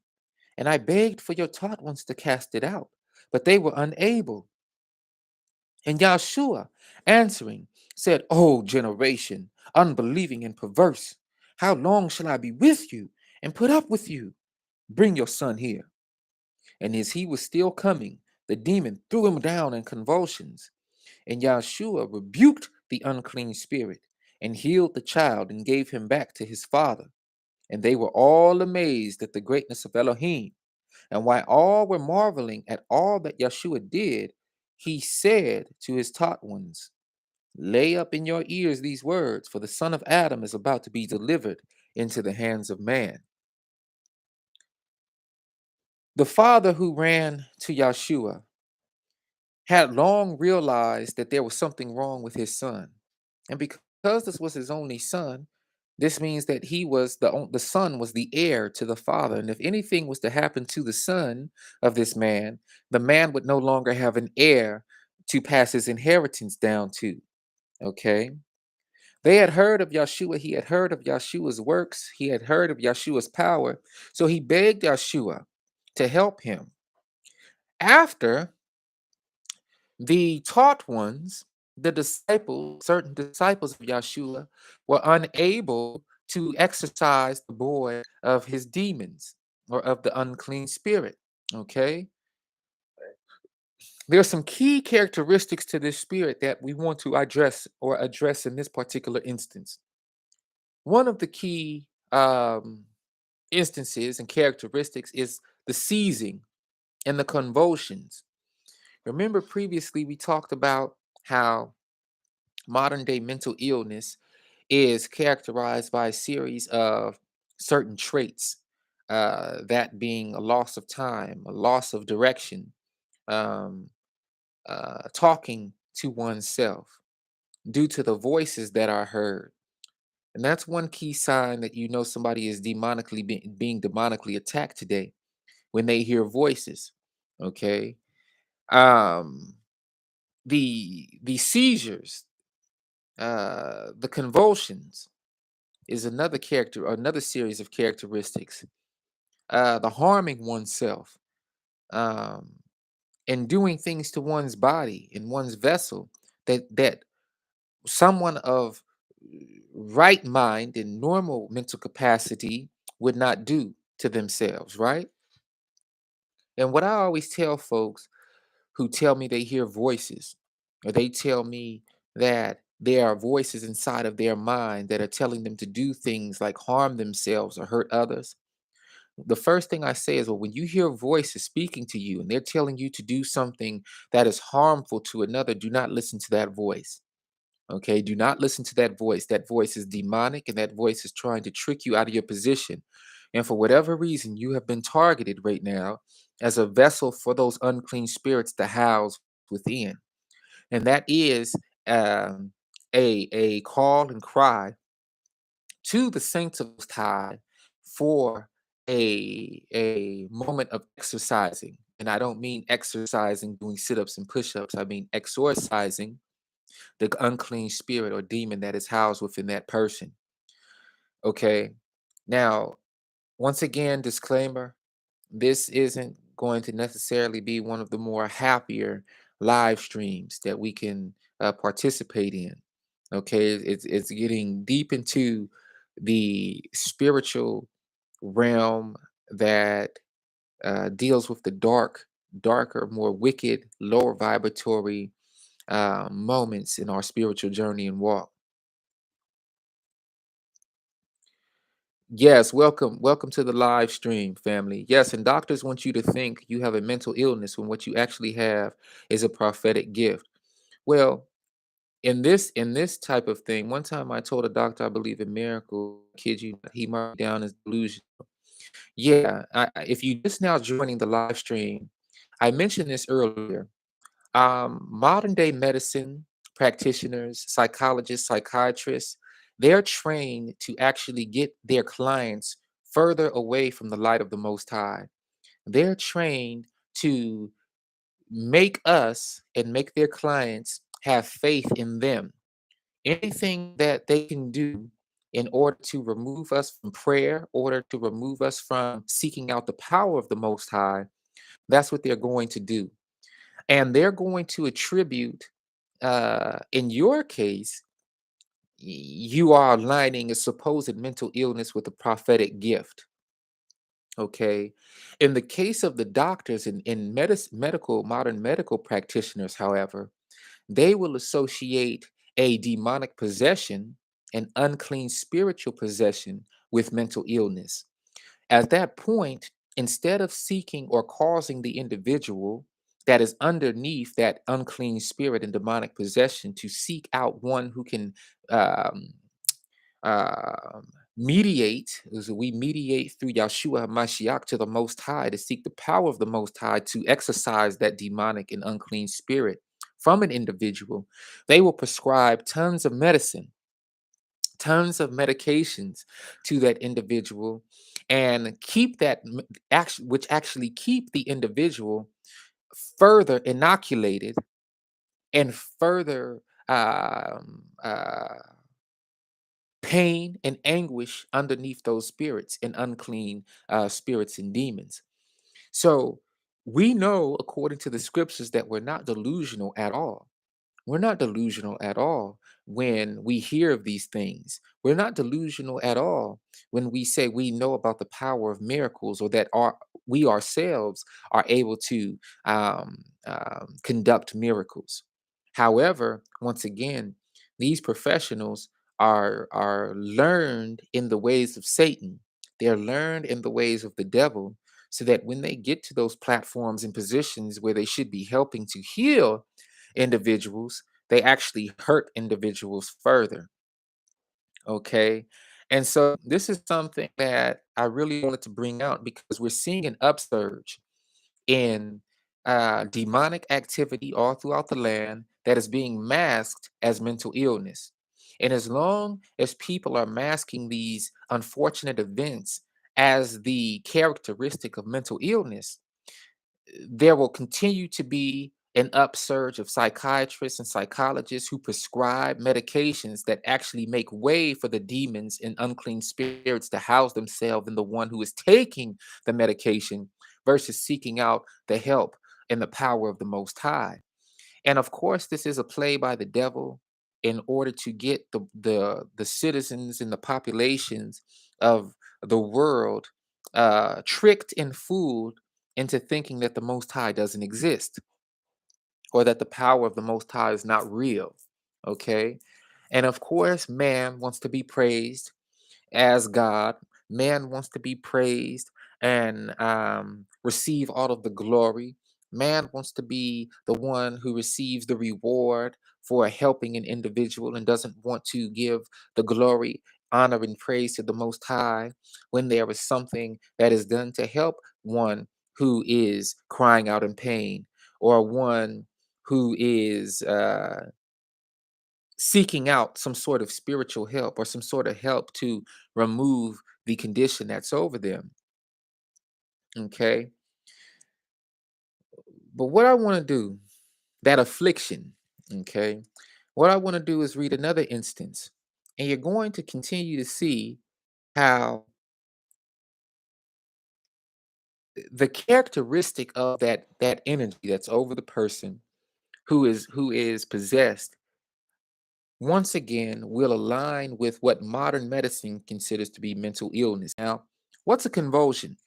Speaker 1: And I begged for your taught ones to cast it out, but they were unable.' And Yahshua answering said, 'O generation, unbelieving and perverse, how long shall I be with you and put up with you? Bring your son here.' And as he was still coming, the demon threw him down in convulsions. And Yahshua rebuked the unclean spirit and healed the child and gave him back to his father. And they were all amazed at the greatness of Elohim. And while all were marveling at all that Yeshua did, he said to his taught ones, 'Lay up in your ears these words, for the Son of Adam is about to be delivered into the hands of man.'" The father who ran to Yeshua had long realized that there was something wrong with his son. And because this was his only son, This means that the son was the heir to the father, and if anything was to happen to the son of this man, the man would no longer have an heir to pass his inheritance down to. Okay, they had heard of Yeshua. He had heard of Yeshua's works. He had heard of Yeshua's power. So he begged Yeshua to help him. After the taught ones, the disciples, certain disciples of Yeshua, were unable to exorcise the boy of his demons or of the unclean spirit. Okay. There are some key characteristics to this spirit that we want to address in this particular instance. One of the key instances and characteristics is the seizing and the convulsions. Remember, previously we talked about how modern day mental illness is characterized by a series of certain traits, that being a loss of time, a loss of direction, um, talking to oneself due to the voices that are heard. And that's one key sign that you know somebody is being demonically attacked today when they hear voices. Okay. Um, the seizures, the convulsions is another series of characteristics. The harming oneself, um, and doing things to one's body and one's vessel that someone of right mind and normal mental capacity would not do to themselves, right? And what I always tell folks who tell me they hear voices, or they tell me that there are voices inside of their mind that are telling them to do things like harm themselves or hurt others. The first thing I say is, well, when you hear voices speaking to you and they're telling you to do something that is harmful to another, do not listen to that voice. Okay, do not listen to that voice. That voice is demonic and that voice is trying to trick you out of your position. And for whatever reason, you have been targeted right now as a vessel for those unclean spirits to house within. And that is um, a call and cry to the saints of Most High for a moment of exercising. And I don't mean exercising doing sit-ups and push-ups. I mean exorcising the unclean spirit or demon that is housed within that person. Okay. Now, once again, disclaimer, this isn't going to necessarily be one of the more happier live streams that we can participate in. Okay. It's getting deep into the spiritual realm that deals with the darker, more wicked, lower vibratory moments in our spiritual journey and walk. Yes, welcome to the live stream, family. Yes, and doctors want you to think you have a mental illness when what you actually have is a prophetic gift. Well, in this type of thing, one time I told a doctor I believe in miracles. Kid you, not, he marked me down as delusion. Yeah, if you just now joining the live stream, I mentioned this earlier. Modern day medicine practitioners, psychologists, psychiatrists, they're trained to actually get their clients further away from the light of the Most High. They're trained to make us and make their clients have faith in them. Anything that they can do in order to remove us from prayer, order to remove us from seeking out the power of the Most High, that's what they're going to do. And they're going to attribute, in your case, you are aligning a supposed mental illness with a prophetic gift. Okay. In the case of the doctors and in modern medical practitioners, however, they will associate a demonic possession, an unclean spiritual possession with mental illness. At that point, instead of seeking or causing the individual that is underneath that unclean spirit and demonic possession to seek out one who can um, um, mediate, as we mediate through Yahshua HaMashiach to the Most High to seek the power of the Most High to exorcise that demonic and unclean spirit from an individual, they will prescribe tons of medicine tons of medications to that individual and keep actually, which actually keep the individual further inoculated and further pain and anguish underneath those spirits and unclean spirits and demons. So we know, according to the scriptures, that we're not delusional at all. We're not delusional at all when we hear of these things. We're not delusional at all when we say we know about the power of miracles, or that we ourselves are able to conduct miracles. However, once again, these professionals are learned in the ways of Satan. They're learned in the ways of the devil, so that when they get to those platforms and positions where they should be helping to heal individuals, they actually hurt individuals further. Okay. And so this is something that I really wanted to bring out, because we're seeing an upsurge in demonic activity all throughout the land that is being masked as mental illness. And as long as people are masking these unfortunate events as the characteristic of mental illness, there will continue to be an upsurge of psychiatrists and psychologists who prescribe medications that actually make way for the demons and unclean spirits to house themselves in the one who is taking the medication, versus seeking out the help and the power of the Most High. And of course, this is a play by the devil in order to get the citizens and the populations of the world tricked and fooled into thinking that the Most High doesn't exist, or that the power of the Most High is not real. Okay. And of course, man wants to be praised as God. Man wants to be praised and receive all of the glory. Man wants to be the one who receives the reward for helping an individual, and doesn't want to give the glory, honor, and praise to the Most High when there is something that is done to help one who is crying out in pain, or one who is seeking out some sort of spiritual help, or some sort of help to remove the condition that's over them. Okay. But what I want to do, that affliction, okay, what I want to do is read another instance. And you're going to continue to see how the characteristic of that energy that's over the person who is possessed, once again, will align with what modern medicine considers to be mental illness. Now, what's a convulsion?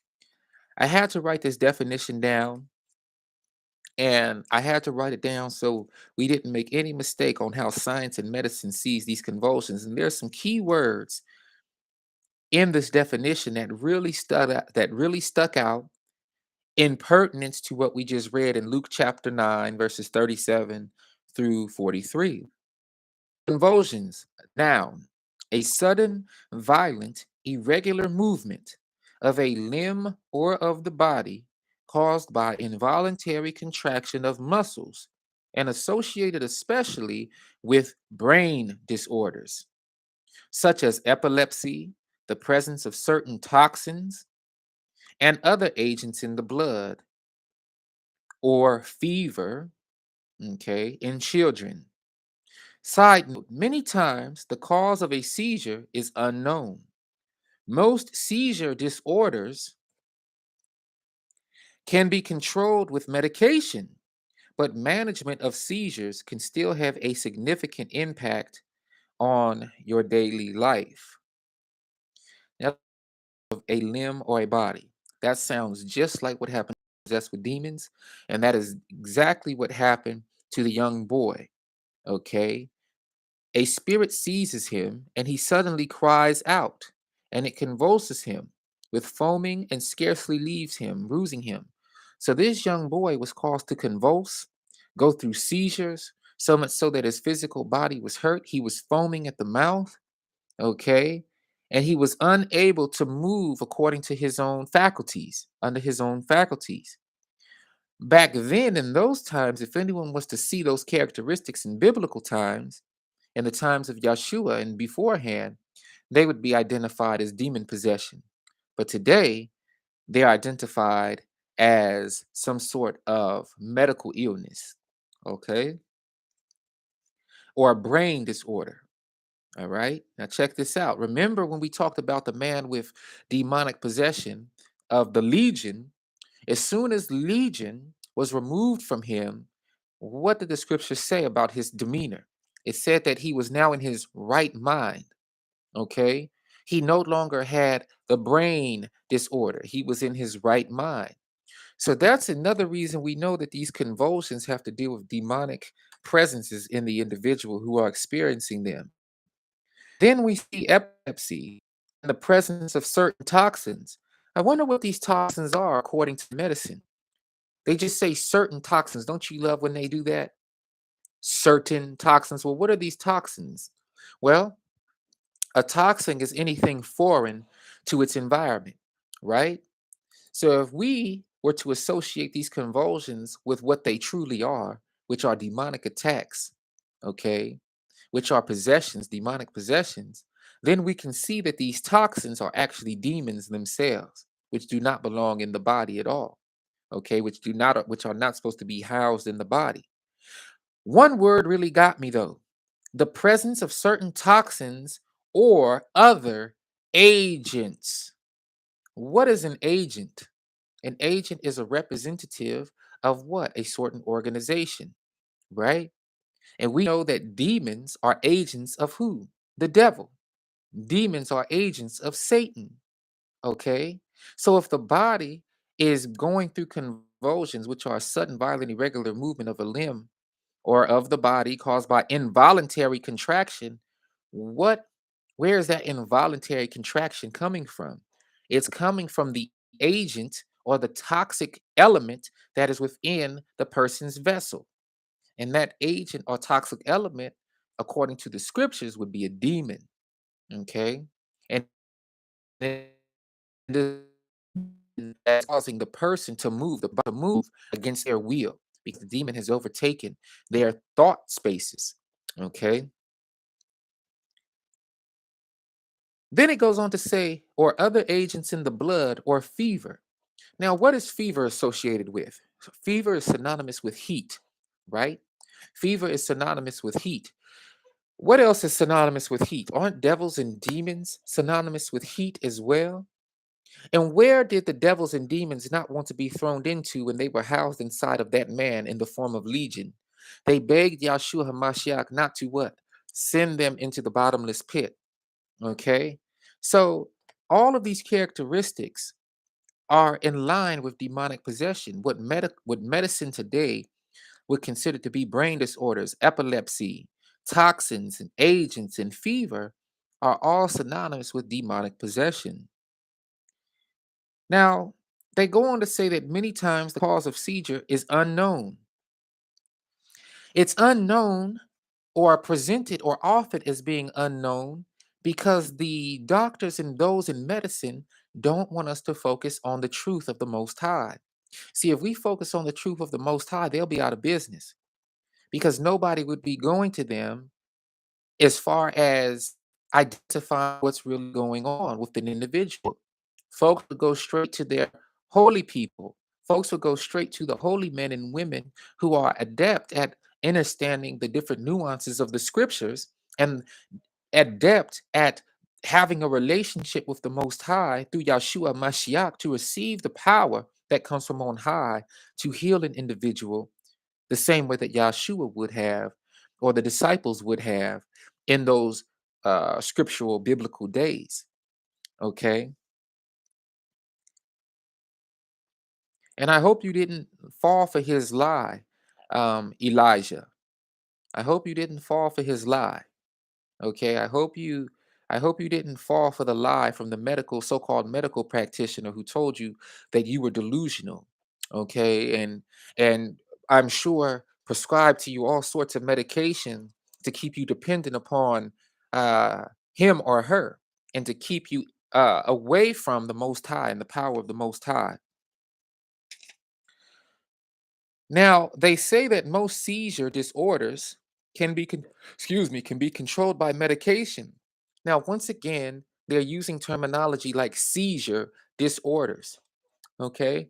Speaker 1: I had to write this definition down, and I had to write it down so we didn't make any mistake on how science and medicine sees these convulsions. And there's some key words in this definition that really stuck out in pertinence to what we just read in Luke chapter 9, verses 37 through 43. Convulsions, noun, a sudden, violent, irregular movement of a limb or of the body caused by involuntary contraction of muscles, and associated especially with brain disorders, such as epilepsy, the presence of certain toxins, and other agents in the blood, or fever, okay, in children. Side note, many times the cause of a seizure is unknown. Most seizure disorders can be controlled with medication, but management of seizures can still have a significant impact on your daily life. Now, of a limb or a body. That sounds just like what happened to possessed with demons, and that is exactly what happened to the young boy. Okay, a spirit seizes him, and he suddenly cries out, and it convulses him with foaming and scarcely leaves him, bruising him. So this young boy was caused to convulse, go through seizures, so much so that his physical body was hurt. He was foaming at the mouth, okay? And he was unable to move according to his own faculties, under his own faculties. Back then, in those times, if anyone was to see those characteristics in biblical times, in the times of Yeshua and beforehand, they would be identified as demon possession. But today, they're identified as some sort of medical illness, okay, or a brain disorder. All right. Now, check this out. Remember when we talked about the man with demonic possession of the legion? As soon as legion was removed from him, what did the scripture say about his demeanor? It said that he was now in his right mind. Okay. He no longer had the brain disorder, he was in his right mind. So that's another reason we know that these convulsions have to deal with demonic presences in the individual who are experiencing them. Then we see epilepsy and the presence of certain toxins. I wonder what these toxins are according to medicine. They just say certain toxins. Don't you love when they do that? Certain toxins. Well, what are these toxins? Well, a toxin is anything foreign to its environment, right? So if we were to associate these convulsions with what they truly are, which are demonic attacks, okay, which are possessions, demonic possessions, then we can see that these toxins are actually demons themselves, which do not belong in the body at all, okay, which are not supposed to be housed in the body. One word really got me though: the presence of certain toxins or other agents. What is an agent? An agent is a representative of what? A certain organization, right? And we know that demons are agents of who? The devil. Demons are agents of Satan. Okay. So if the body is going through convulsions, which are a sudden, violent, irregular movement of a limb or of the body caused by involuntary contraction, what where is that involuntary contraction coming from? It's coming from the agent or the toxic element that is within the person's vessel. And that agent or toxic element, according to the scriptures, would be a demon. Okay. And that's causing the person to move, the body to move against their will because the demon has overtaken their thought spaces. Okay. Then it goes on to say, or other agents in the blood or fever. Now, what is fever associated with? Fever is synonymous with heat, right? Fever is synonymous with heat. What else is synonymous with heat? Aren't devils and demons synonymous with heat as well? And where did the devils and demons not want to be thrown into when they were housed inside of that man in the form of legion? They begged Yahshua HaMashiach not to what? Send them into the bottomless pit. Okay? So all of these characteristics are in line with demonic possession. What medicine today would consider to be brain disorders, epilepsy, toxins, and agents, and fever are all synonymous with demonic possession. Now, they go on to say that many times the cause of seizure is unknown. It's unknown or presented or offered as being unknown because the doctors and those in medicine don't want us to focus on the truth of the Most High. See, if we focus on the truth of the Most High, they'll be out of business because nobody would be going to them as far as identifying what's really going on with an individual. Folks would go straight to their holy people. Folks would go straight to the holy men and women who are adept at understanding the different nuances of the scriptures and adept at having a relationship with the Most High through Yahshua Mashiach to receive the power that comes from on high to heal an individual the same way that Yahshua would have, or the disciples would have in those scriptural biblical days. Okay. And I hope you didn't fall for his lie, Elijah. I hope you didn't fall for his lie. Okay. I hope you didn't fall for the lie from the so-called medical practitioner who told you that you were delusional. Okay. And I'm sure prescribed to you all sorts of medication to keep you dependent upon uh him or her and to keep you away from the most high and the power of the most high. Now, they say that most seizure disorders can be, excuse me, can be controlled by medication. Now, once again, they're using terminology like seizure disorders. Okay.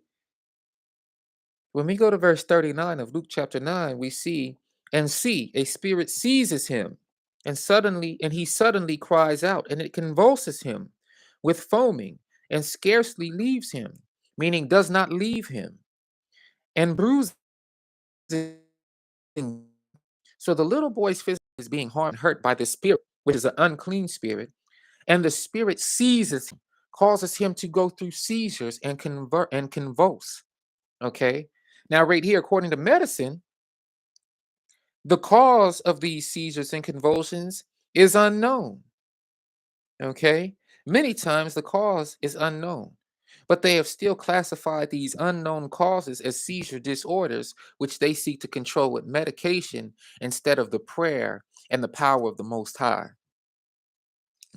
Speaker 1: When we go to verse 39 of Luke chapter 9, we see, and see, a spirit seizes him, and he suddenly cries out, and it convulses him with foaming, and scarcely leaves him, meaning does not leave him, and bruises him. So the little boy's physique is being harmed, hurt by the spirit, which is an unclean spirit, and the spirit seizes him, causes him to go through seizures and convert and convulse. Okay. Now, right here, according to medicine, the cause of these seizures and convulsions is unknown. Okay. Many times the cause is unknown, but they have still classified these unknown causes as seizure disorders, which they seek to control with medication instead of the prayer and the power of the Most High.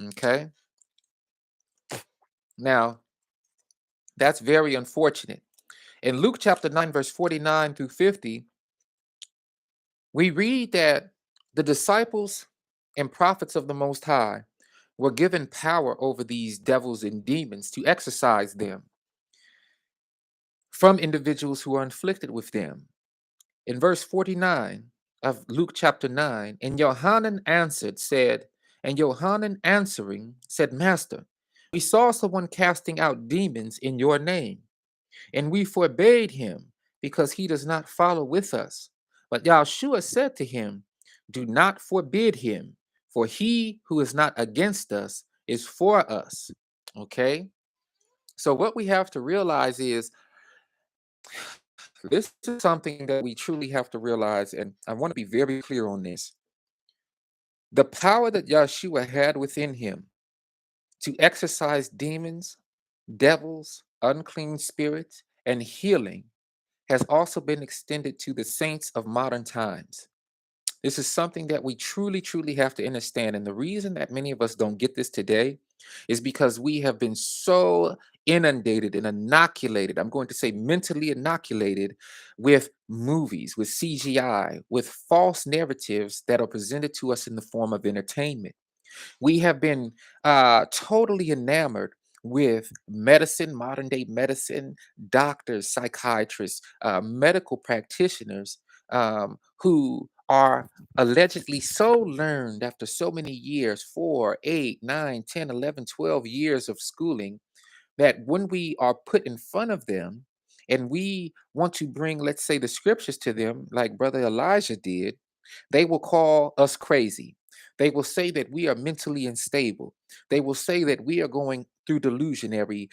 Speaker 1: Okay. Now, that's very unfortunate. In Luke chapter 9, verse 49 through 50, we read that the disciples and prophets of the Most High were given power over these devils and demons to exorcise them from individuals who are inflicted with them. In verse 49 of Luke chapter 9, and Johanan answering said, Master, we saw someone casting out demons in your name, and we forbade him because he does not follow with us. But Yahshua said to him, do not forbid him, for he who is not against us is for us. Okay? So what we have to realize is this is something that we truly have to realize, and I want to be very clear on this. The power that Yahshua had within him to exorcise demons, devils, unclean spirits, and healing has also been extended to the saints of modern times. This is something that we truly, truly have to understand. And the reason that many of us don't get this today is because we have been so inundated and inoculated. I'm going to say mentally inoculated with movies, with CGI, with false narratives that are presented to us in the form of entertainment. We have been totally enamored with medicine, modern day medicine, doctors, psychiatrists, medical practitioners who are allegedly so learned after so many years 4, 8, 9, 10, 11, 12 years of schooling that when we are put in front of them and we want to bring, let's say, the scriptures to them, like Brother Elijah did, they will call us crazy. They will say that we are mentally unstable. They will say that we are going through delusionary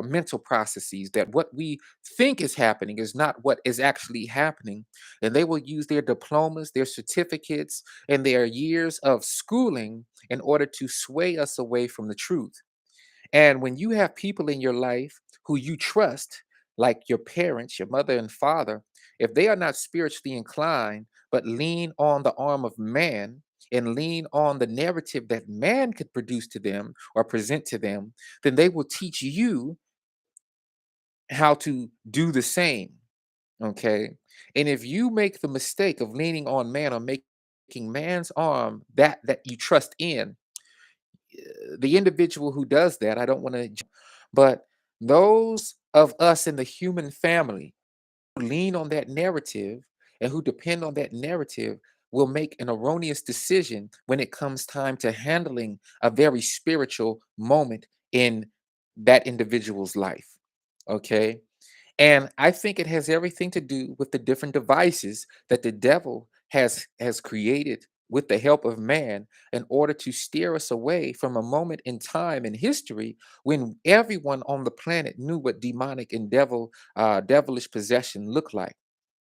Speaker 1: mental processes, that what we think is happening is not what is actually happening. And they will use their diplomas, their certificates, and their years of schooling in order to sway us away from the truth. And when you have people in your life who you trust, like your parents, your mother and father, if they are not spiritually inclined, but lean on the arm of man and lean on the narrative that man could produce to them or present to them, then they will teach you how to do the same. Okay. And if you make the mistake of leaning on man or making man's arm that you trust in, the individual who does that, I don't want to, but those of us in the human family who lean on that narrative and who depend on that narrative will make an erroneous decision when it comes time to handling a very spiritual moment in that individual's life. Okay. And I think it has everything to do with the different devices that the devil has created with the help of man in order to steer us away from a moment in time in history when everyone on the planet knew what demonic and devilish possession looked like.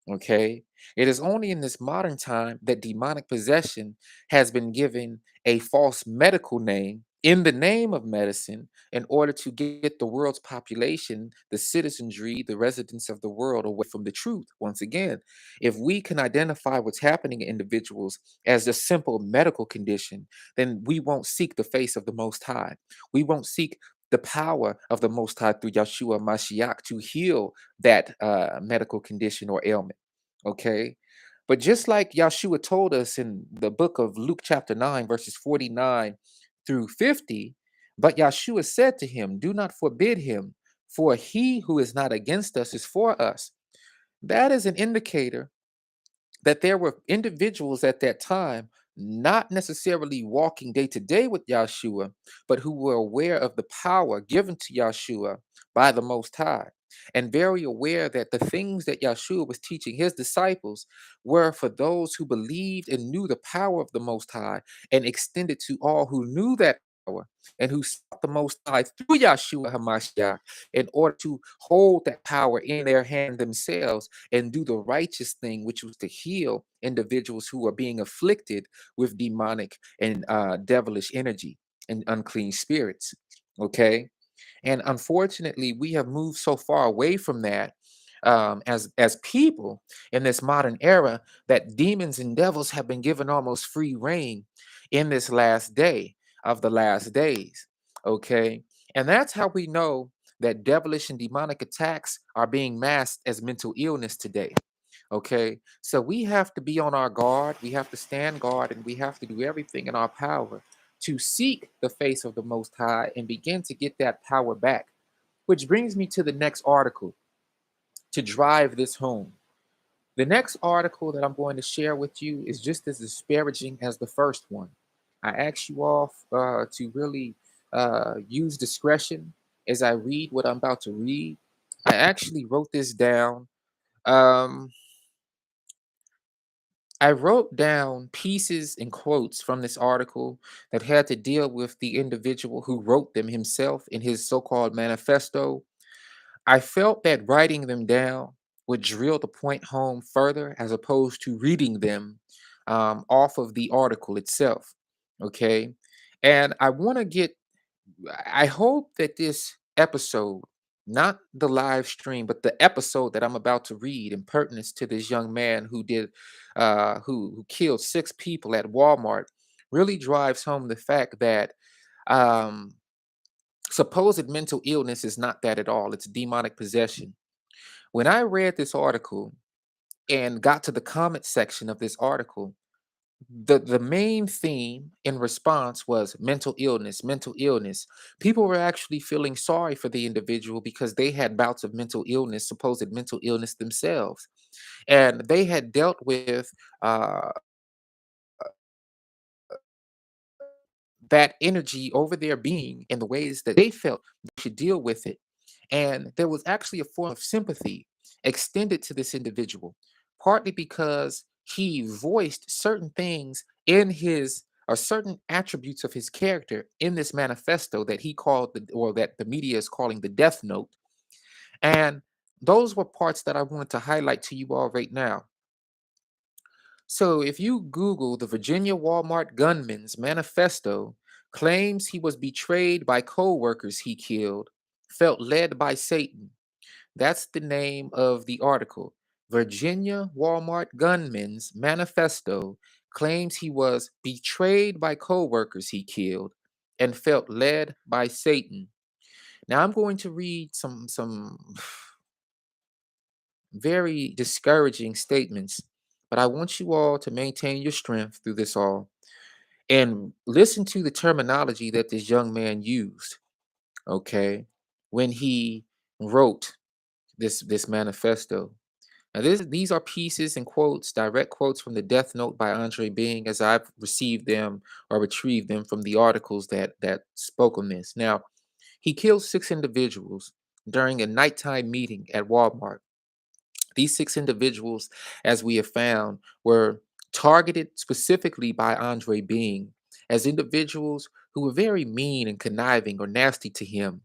Speaker 1: Okay. It is only in this modern time that demonic possession has been given a false medical name in the name of medicine in order to get the world's population, the citizenry, the residents of the world away from the truth. Once again, if we can identify what's happening in individuals as a simple medical condition, then we won't seek the face of the Most High. We won't seek the power of the Most High through Yahshua Mashiach to heal that medical condition or ailment. Okay. But just like Yahshua told us in the book of Luke, chapter 9, verses 49 through 50, but Yahshua said to him, "Do not forbid him, for he who is not against us is for us." That is an indicator that there were individuals at that time not necessarily walking day to day with Yahshua, but who were aware of the power given to Yahshua by the Most High, and very aware that the things that Yahshua was teaching his disciples were for those who believed and knew the power of the Most High, and extended to all who knew that power and who sought the Most High through Yahshua HaMashiach in order to hold that power in their hand themselves and do the righteous thing, which was to heal individuals who are being afflicted with demonic and devilish energy and unclean spirits. Okay. And unfortunately, we have moved so far away from that, as people in this modern era, that demons and devils have been given almost free reign in this last day of the last days. Okay. And that's how we know that devilish and demonic attacks are being masked as mental illness today. Okay. So we have to be on our guard. We have to stand guard, and we have to do everything in our power to seek the face of the Most High and begin to get that power back. Which brings me to the next article to drive this home. The next article that I'm going to share with you is just as disparaging as the first one. I ask you all to really use discretion as I read what I'm about to read. I actually wrote this down. Um, I wrote down pieces and quotes from this article that had to deal with the individual who wrote them himself in his so called manifesto. I felt that writing them down would drill the point home further as opposed to reading them off of the article itself. Okay. And I want to get I hope that this episode, not the live stream, but the episode that I'm about to read in pertinence to this young man who did, who killed 6 people at Walmart, really drives home the fact that um, supposed mental illness is not that at all. It's demonic possession. When I read this article and got to the comment section of this article, the main theme in response was mental illness, mental illness. People were actually feeling sorry for the individual because they had bouts of mental illness, supposed mental illness themselves, and they had dealt with uh, that energy over their being in the ways that they felt they should deal with it. And there was actually a form of sympathy extended to this individual, partly because he voiced certain things in his or certain attributes of his character in this manifesto that he called or that the media is calling the death note. And those were parts that I wanted to highlight to you all right now. So if you Google the Virginia Walmart gunman's manifesto, claims he was betrayed by co-workers he killed, felt led by Satan. That's the name of the article. Virginia Walmart gunman's manifesto claims he was betrayed by co-workers he killed and felt led by Satan. Now I'm going to read some very discouraging statements, but I want you all to maintain your strength through this all and listen to the terminology that this young man used, okay, when he wrote this manifesto. Now, these are pieces and quotes, direct quotes from the Death Note by Andre Bing, as I've received them or retrieved them from the articles that spoke on this. Now, he killed 6 individuals during a nighttime meeting at Walmart. These 6 individuals, as we have found, were targeted specifically by Andre Bing as individuals who were very mean and conniving or nasty to him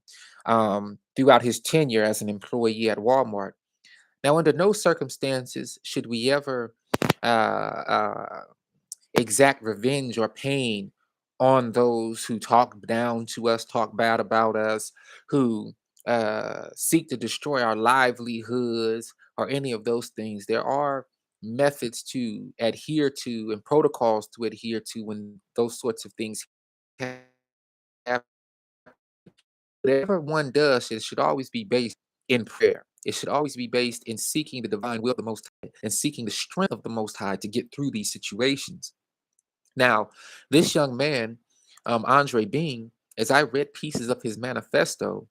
Speaker 1: throughout his tenure as an employee at Walmart. Now, under no circumstances should we ever uh, uh, exact revenge or pain on those who talk down to us, talk bad about us, who seek to destroy our livelihoods or any of those things. There are methods to adhere to and protocols to adhere to when those sorts of things happen. Whatever one does, it should always be based in prayer. It should always be based in seeking the divine will of the Most High and seeking the strength of the Most High to get through these situations. Now, this young man, Andre Bean, as I read pieces of his manifesto,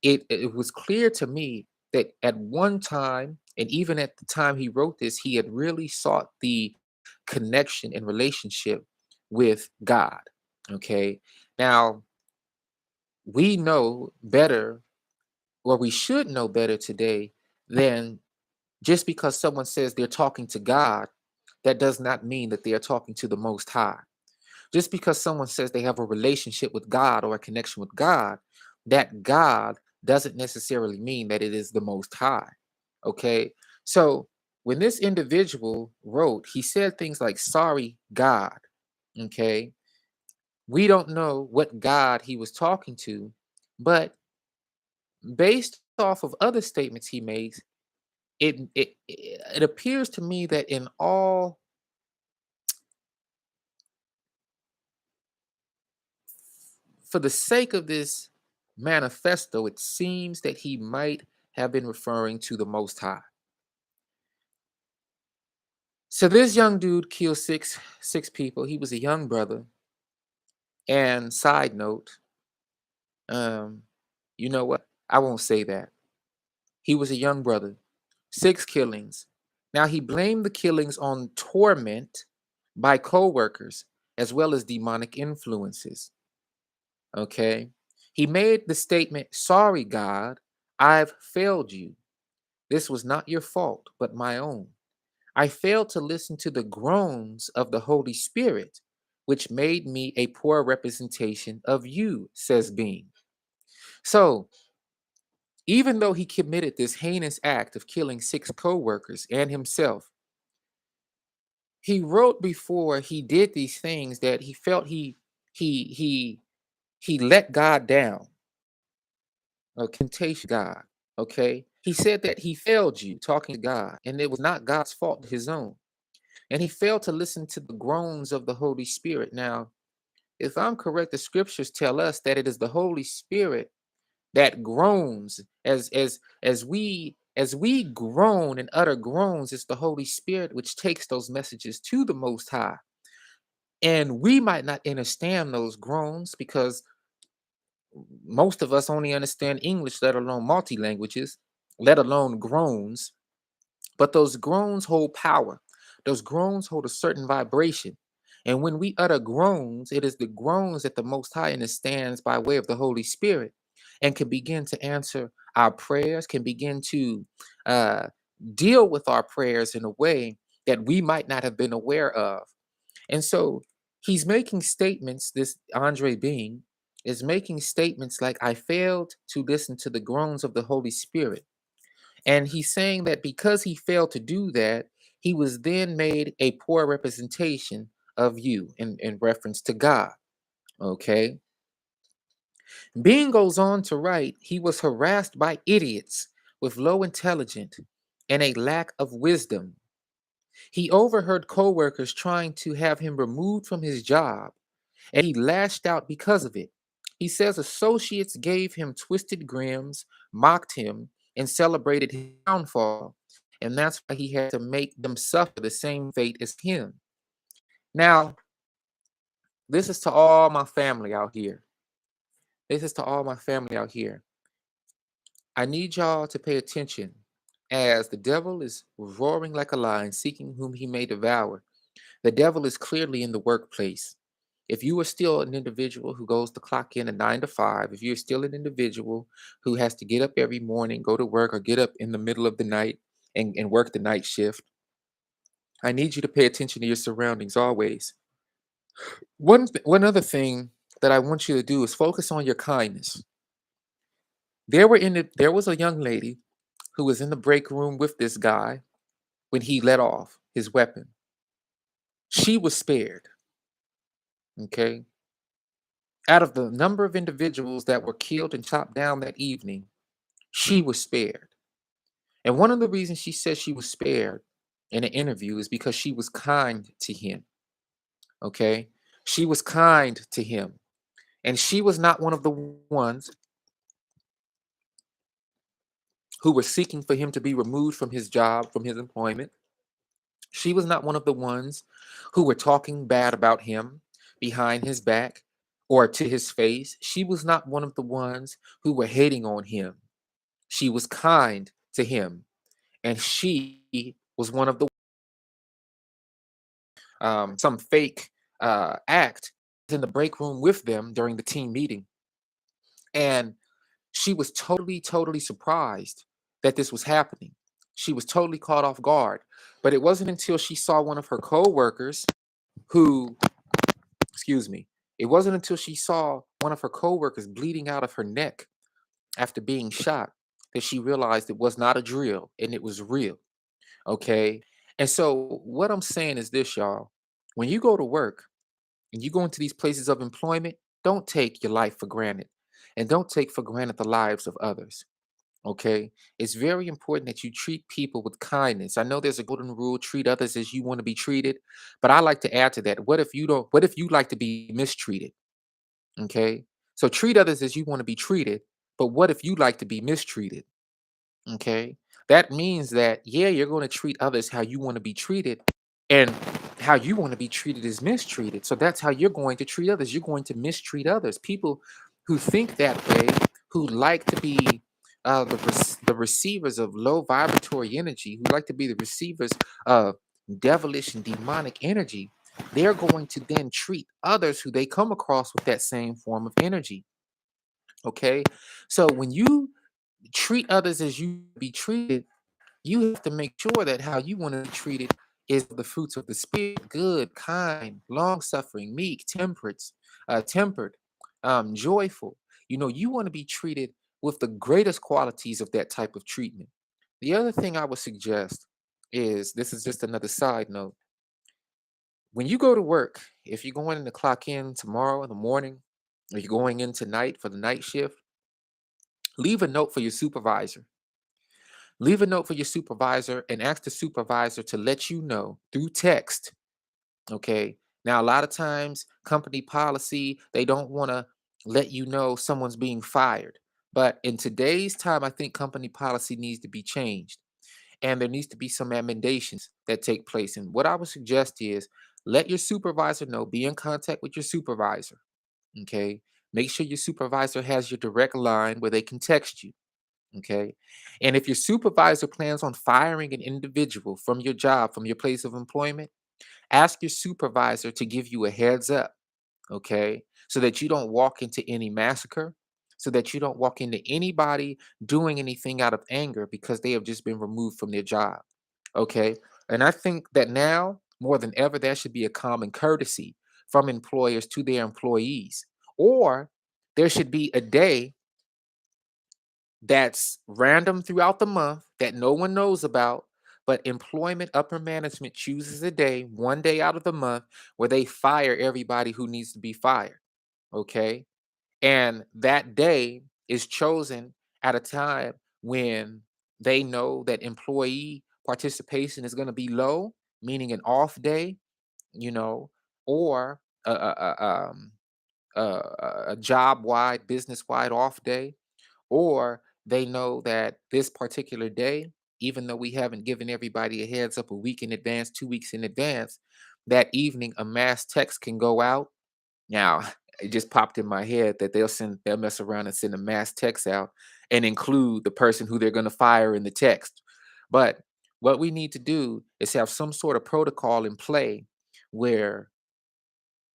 Speaker 1: it was clear to me that at one time, and even at the time he wrote this, he had really sought the connection and relationship with God. Okay. Now, we know better, or we should know better today, than just because someone says they're talking to God, that does not mean that they are talking to the Most High. Just because someone says they have a relationship with God or a connection with God, that God doesn't necessarily mean that it is the Most High. Okay. So when this individual wrote, he said things like, sorry, God. Okay. We don't know what God he was talking to, but based off of other statements he makes, it appears to me that in all, for the sake of this manifesto, it seems that he might have been referring to the Most High. So this young dude killed six people. He was a young brother. And side note, um, you know what? I won't say that. He was a young brother. Six killings. Now he blamed the killings on torment by co-workers as well as demonic influences. Okay. He made the statement, sorry, God, I've failed you. This was not your fault, but my own. I failed to listen to the groans of the Holy Spirit, which made me a poor representation of you, says Bean. So, even though he committed this heinous act of killing six co workers and himself, he wrote before he did these things that he felt he he he let God down. Temptation God. Okay. He said that he failed you talking to God, and it was not God's fault, his own. And he failed to listen to the groans of the Holy Spirit. Now, if I'm correct, the scriptures tell us that it is the Holy Spirit that groans as we groan and utter groans. It's the Holy Spirit which takes those messages to the Most High. And we might not understand those groans because most of us only understand English, let alone multi languages, let alone groans. But those groans hold power. Those groans hold a certain vibration. And when we utter groans, it is the groans that the Most High understands by way of the Holy Spirit and can begin to answer our prayers, can begin to uh, deal with our prayers in a way that we might not have been aware of. And so he's making statements, this Andre Being is making statements like, I failed to listen to the groans of the Holy Spirit. And he's saying that because he failed to do that, he was then made a poor representation of you in reference to God. Okay. Being goes on to write, he was harassed by idiots with low intelligence and a lack of wisdom. He overheard coworkers trying to have him removed from his job, and he lashed out because of it. He says associates gave him twisted grins, mocked him, and celebrated his downfall, and that's why he had to make them suffer the same fate as him. Now, this is to all my family out here. This is to all my family out here. I need y'all to pay attention as the devil is roaring like a lion, seeking whom he may devour. The devil is clearly in the workplace. If you are still an individual who goes to clock in at 9 to 5, if you're still an individual who has to get up every morning, go to work, or get up in the middle of the night and work the night shift, I need you to pay attention to your surroundings always. One other thing that I want you to do is focus on your kindness. There was a young lady who was in the break room with this guy when he let off his weapon. She was spared. Okay. Out of the number of individuals that were killed and chopped down that evening, she was spared. And one of the reasons she said she was spared in an interview is because she was kind to him. Okay. She was kind to him. And she was not one of the ones who were seeking for him to be removed from his job, from his employment. She was not one of the ones who were talking bad about him behind his back or to his face. She was not one of the ones who were hating on him. She was kind to him, and she was one of the some fake act in the break room with them during the team meeting, and she was totally surprised that this was happening. She was totally caught off guard, but it wasn't until she saw one of her coworkers who, excuse me, it wasn't until she saw one of her coworkers bleeding out of her neck after being shot that she realized it was not a drill and it was real. Okay. And so, what I'm saying is this, y'all. When you go to work and you go into these places of employment, don't take your life for granted and don't take for granted the lives of others. Okay. It's very important that you treat people with kindness. I know there's a golden rule, treat others as you want to be treated. But I like to add to that. What if you like to be mistreated? Okay. So treat others as you want to be treated. But what if you like to be mistreated? Okay. That means that, yeah, you're going to treat others how you want to be treated, and how you want to be treated is mistreated. So that's how you're going to treat others. You're going to mistreat others. People who think that way, who like to be the receivers of low vibratory energy, who like to be the receivers of devilish and demonic energy, they're going to then treat others who they come across with that same form of energy. Okay. So when you treat others as you be treated, you have to make sure that how you want to be treated is the fruits of the spirit: good, kind, long suffering, meek, tempered, joyful. You want to be treated with the greatest qualities of that type of treatment. The other thing I would suggest is, this is just another side note. When you go to work, if you're going to clock in tomorrow in the morning, or you're going in tonight for the night shift, leave a note for your supervisor. Leave a note for your supervisor and ask the supervisor to let you know through text. Okay. Now, a lot of times, company policy, they don't want to let you know someone's being fired. But in today's time, I think company policy needs to be changed. And there needs to be some amendations that take place. And what I would suggest is, let your supervisor know, be in contact with your supervisor. Okay. Make sure your supervisor has your direct line where they can text you. Okay. And if your supervisor plans on firing an individual from your job, from your place of employment, ask your supervisor to give you a heads up. Okay. So that you don't walk into any massacre, so that you don't walk into anybody doing anything out of anger because they have just been removed from their job. Okay. And I think that now more than ever, that should be a common courtesy from employers to their employees. Or there should be a day that's random throughout the month that no one knows about, but employment upper management chooses a day, one day out of the month, where they fire everybody who needs to be fired. Okay. And that day is chosen at a time when they know that employee participation is going to be low, meaning an off day, you know, or a job wide, business wide off day, or they know that this particular day, even though we haven't given everybody a heads up a week in advance, 2 weeks in advance, that evening a mass text can go out. Now, it just popped in my head that they'll mess around and send a mass text out and include the person who they're going to fire in the text. But what we need to do is have some sort of protocol in play where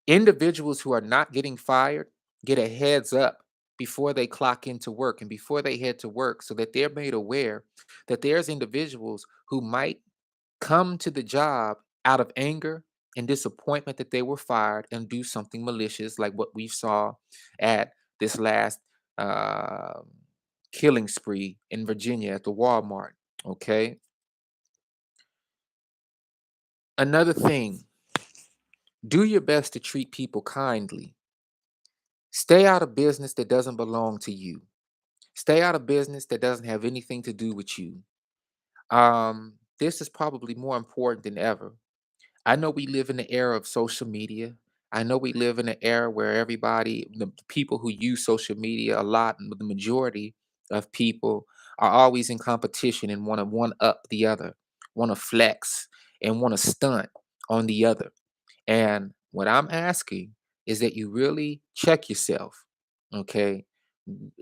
Speaker 1: individuals who are not getting fired get a heads up before they clock into work and before they head to work, so that they're made aware that there's individuals who might come to the job out of anger and disappointment that they were fired and do something malicious like what we saw at this last uh, killing spree in Virginia at the Walmart. Okay. Another thing, do your best to treat people kindly. Stay out of business that doesn't belong to you. Stay out of business that doesn't have anything to do with you. This is probably more important than ever. I know we live in the era of social media. I know we live in an era where the people who use social media a lot, and the majority of people are always in competition and want to one up the other, want to flex and want to stunt on the other. And what I'm asking is that you really check yourself. Okay.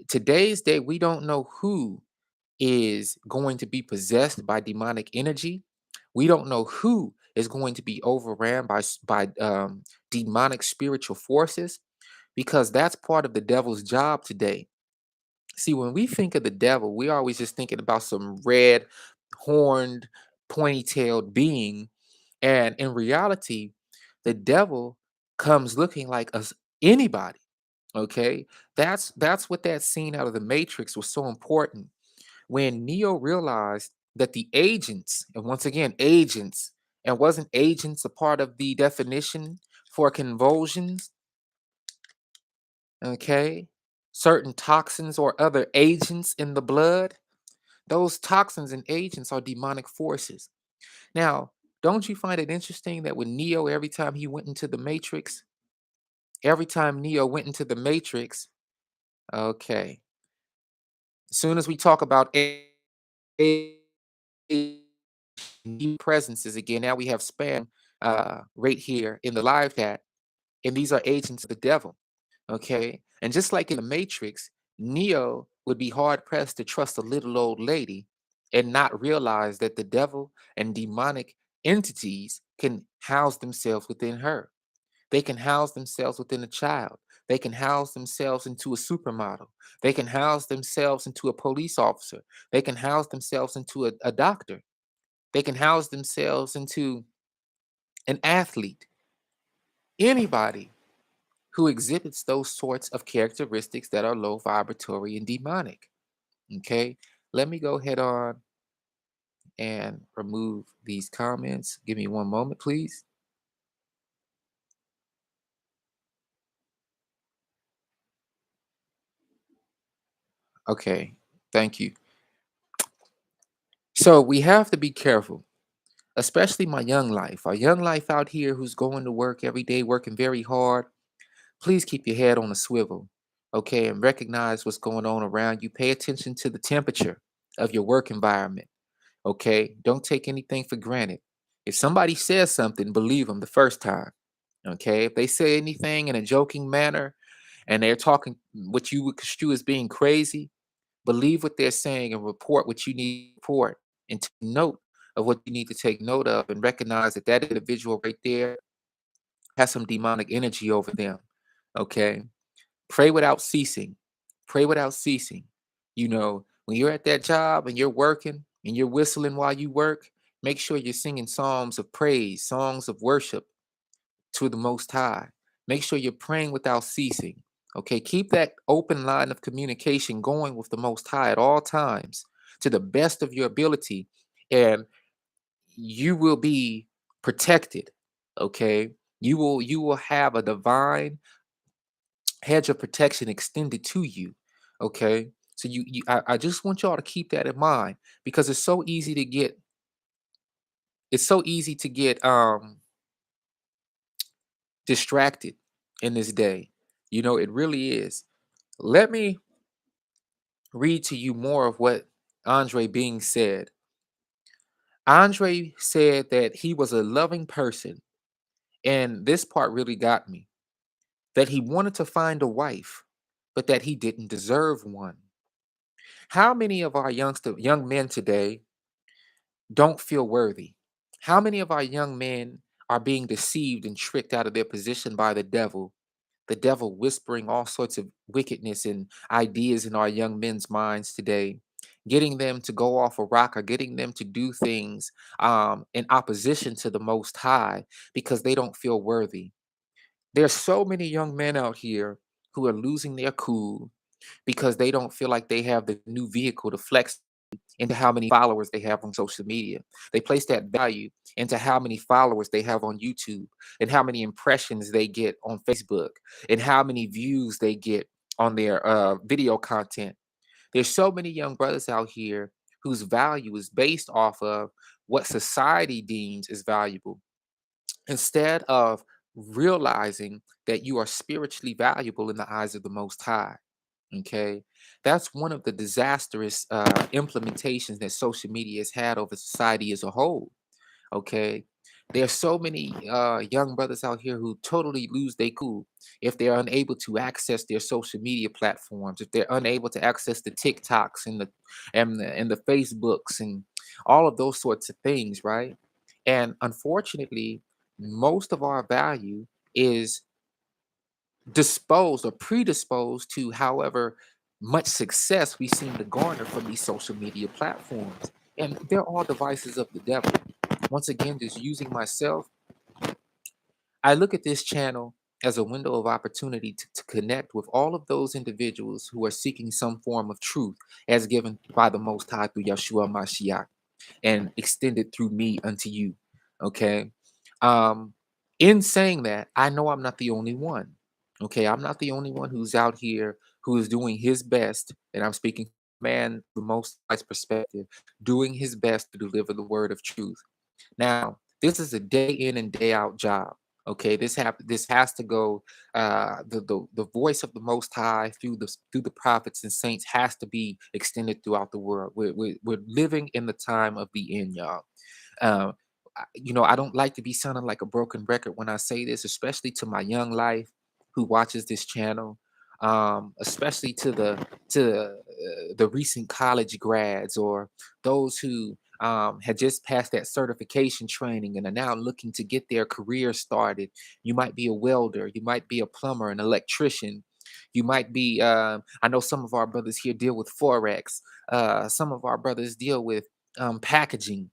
Speaker 1: Today's day, we don't know who is going to be possessed by demonic energy. We don't know who is going to be overran by demonic spiritual forces, because that's part of the devil's job today. See, when we think of the devil, we always just thinking about some red, horned, pointy-tailed being, and in reality, the devil comes looking like us anybody. Okay, that's what that scene out of the Matrix was so important, when Neo realized that the agents, and once again, agents, and wasn't agents a part of the definition for convulsions? Okay, certain toxins or other agents in the blood, those toxins and agents are demonic forces. Now, don't you find it interesting that with Neo, every time he went into the Matrix, every time Neo went into the Matrix, okay, as soon as we talk about new presences again. Now we have spam right here in the live chat, and these are agents of the devil. Okay, and just like in the Matrix, Neo would be hard pressed to trust a little old lady and not realize that the devil and demonic entities can house themselves within her. They can house themselves within a child. They can house themselves into a supermodel. They can house themselves into a police officer. They can house themselves into a doctor. They can house themselves into an athlete. Anybody who exhibits those sorts of characteristics that are low vibratory and demonic. Okay, let me go ahead on and remove these comments. Give me one moment, please. Okay, thank you. So we have to be careful, especially my young life. Our young life out here who's going to work every day, working very hard. Please keep your head on a swivel, okay, and recognize what's going on around you. Pay attention to the temperature of your work environment, okay? Don't take anything for granted. If somebody says something, believe them the first time, okay? If they say anything in a joking manner and they're talking what you would construe as being crazy, believe what they're saying and report what you need to report, and take note of what you need to take note of, and recognize that that individual right there has some demonic energy over them, okay? Pray without ceasing. Pray without ceasing. You know, when you're at that job and you're working and you're whistling while you work, make sure you're singing psalms of praise, songs of worship to the Most High. Make sure you're praying without ceasing. Okay, keep that open line of communication going with the Most High at all times to the best of your ability, and you will be protected. Okay, you will have a divine hedge of protection extended to you. Okay. So I just want y'all to keep that in mind, because it's so easy to get distracted in this day. You know, it really is. Let me read to you more of what Andre Bing said. Andre said that he was a loving person, and this part really got me. That he wanted to find a wife, but that he didn't deserve one. How many of our young men today don't feel worthy? How many of our young men are being deceived and tricked out of their position by the devil whispering all sorts of wickedness and ideas in our young men's minds today, getting them to go off a rock or getting them to do things in opposition to the Most High because they don't feel worthy. There's so many young men out here who are losing their cool because they don't feel like they have the new vehicle to flex into how many followers they have on social media. They place that value into how many followers they have on YouTube, and how many impressions they get on Facebook, and how many views they get on their video content. There's so many young brothers out here whose value is based off of what society deems as valuable, instead of realizing that you are spiritually valuable in the eyes of the Most High. Okay, that's one of the disastrous implementations that social media has had over society as a whole. Okay, there's so many young brothers out here who totally lose their cool if they're unable to access their social media platforms, if they're unable to access the TikToks and the Facebooks and all of those sorts of things, right? And unfortunately, most of our value is disposed or predisposed to however much success we seem to garner from these social media platforms. And they're all devices of the devil. Once again, just using myself, I look at this channel as a window of opportunity to connect with all of those individuals who are seeking some form of truth as given by the Most High through Yeshua Mashiach and extended through me unto you. Okay. Um, in saying that, I know I'm not the only one. Okay. I'm not the only one who's out here who is doing his best. And I'm speaking from man, the most high's perspective, doing his best to deliver the word of truth. Now, this is a day in and day out job. Okay, this has to go. The voice of the Most High through the prophets and saints has to be extended throughout the world. We're living in the time of the end, y'all. Um, I don't like to be sounding like a broken record when I say this, especially to my young life who watches this channel, especially to the recent college grads or those who had just passed that certification training and are now looking to get their career started. You might be a welder, you might be a plumber, an electrician. You might be, I know some of our brothers here deal with Forex. Some of our brothers deal with packaging.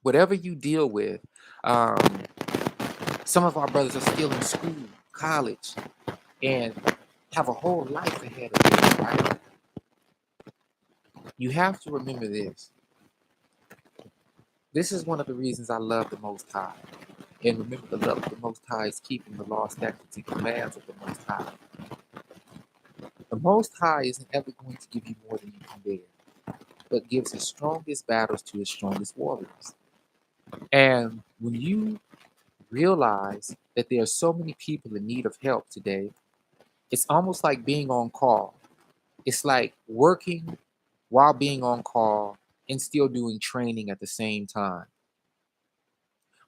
Speaker 1: Whatever you deal with, um, some of our brothers are still in school, college, and have a whole life ahead of them, right? You have to remember this. This is one of the reasons I love the Most High. And remember, the love of the Most High is keeping the law, statutes, and commands of the Most High. The Most High isn't ever going to give you more than you can bear, but gives his strongest battles to his strongest warriors. And when you realize that there are so many people in need of help today, it's almost like being on call. It's like working while being on call and still doing training at the same time.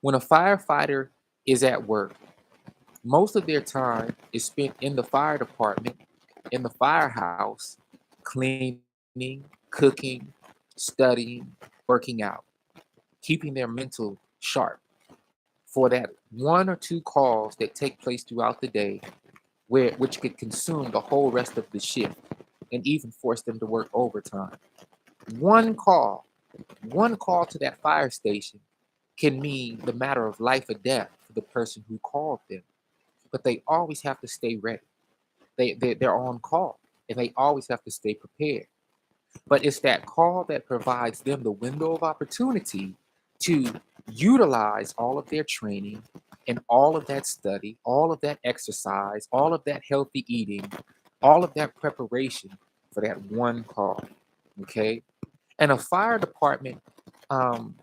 Speaker 1: When a firefighter is at work, most of their time is spent in the fire department, in the firehouse, cleaning, cooking, studying, working out, keeping their mental sharp for that one or two calls that take place throughout the day, which could consume the whole rest of the shift and even force them to work overtime. One call, one call to that fire station can mean the matter of life or death for the person who called them. But they always have to stay ready. They're on call and they always have to stay prepared. But it's that call that provides them the window of opportunity to utilize all of their training and all of that study, all of that exercise, all of that healthy eating, all of that preparation for that one call. Okay. And a fire department, um,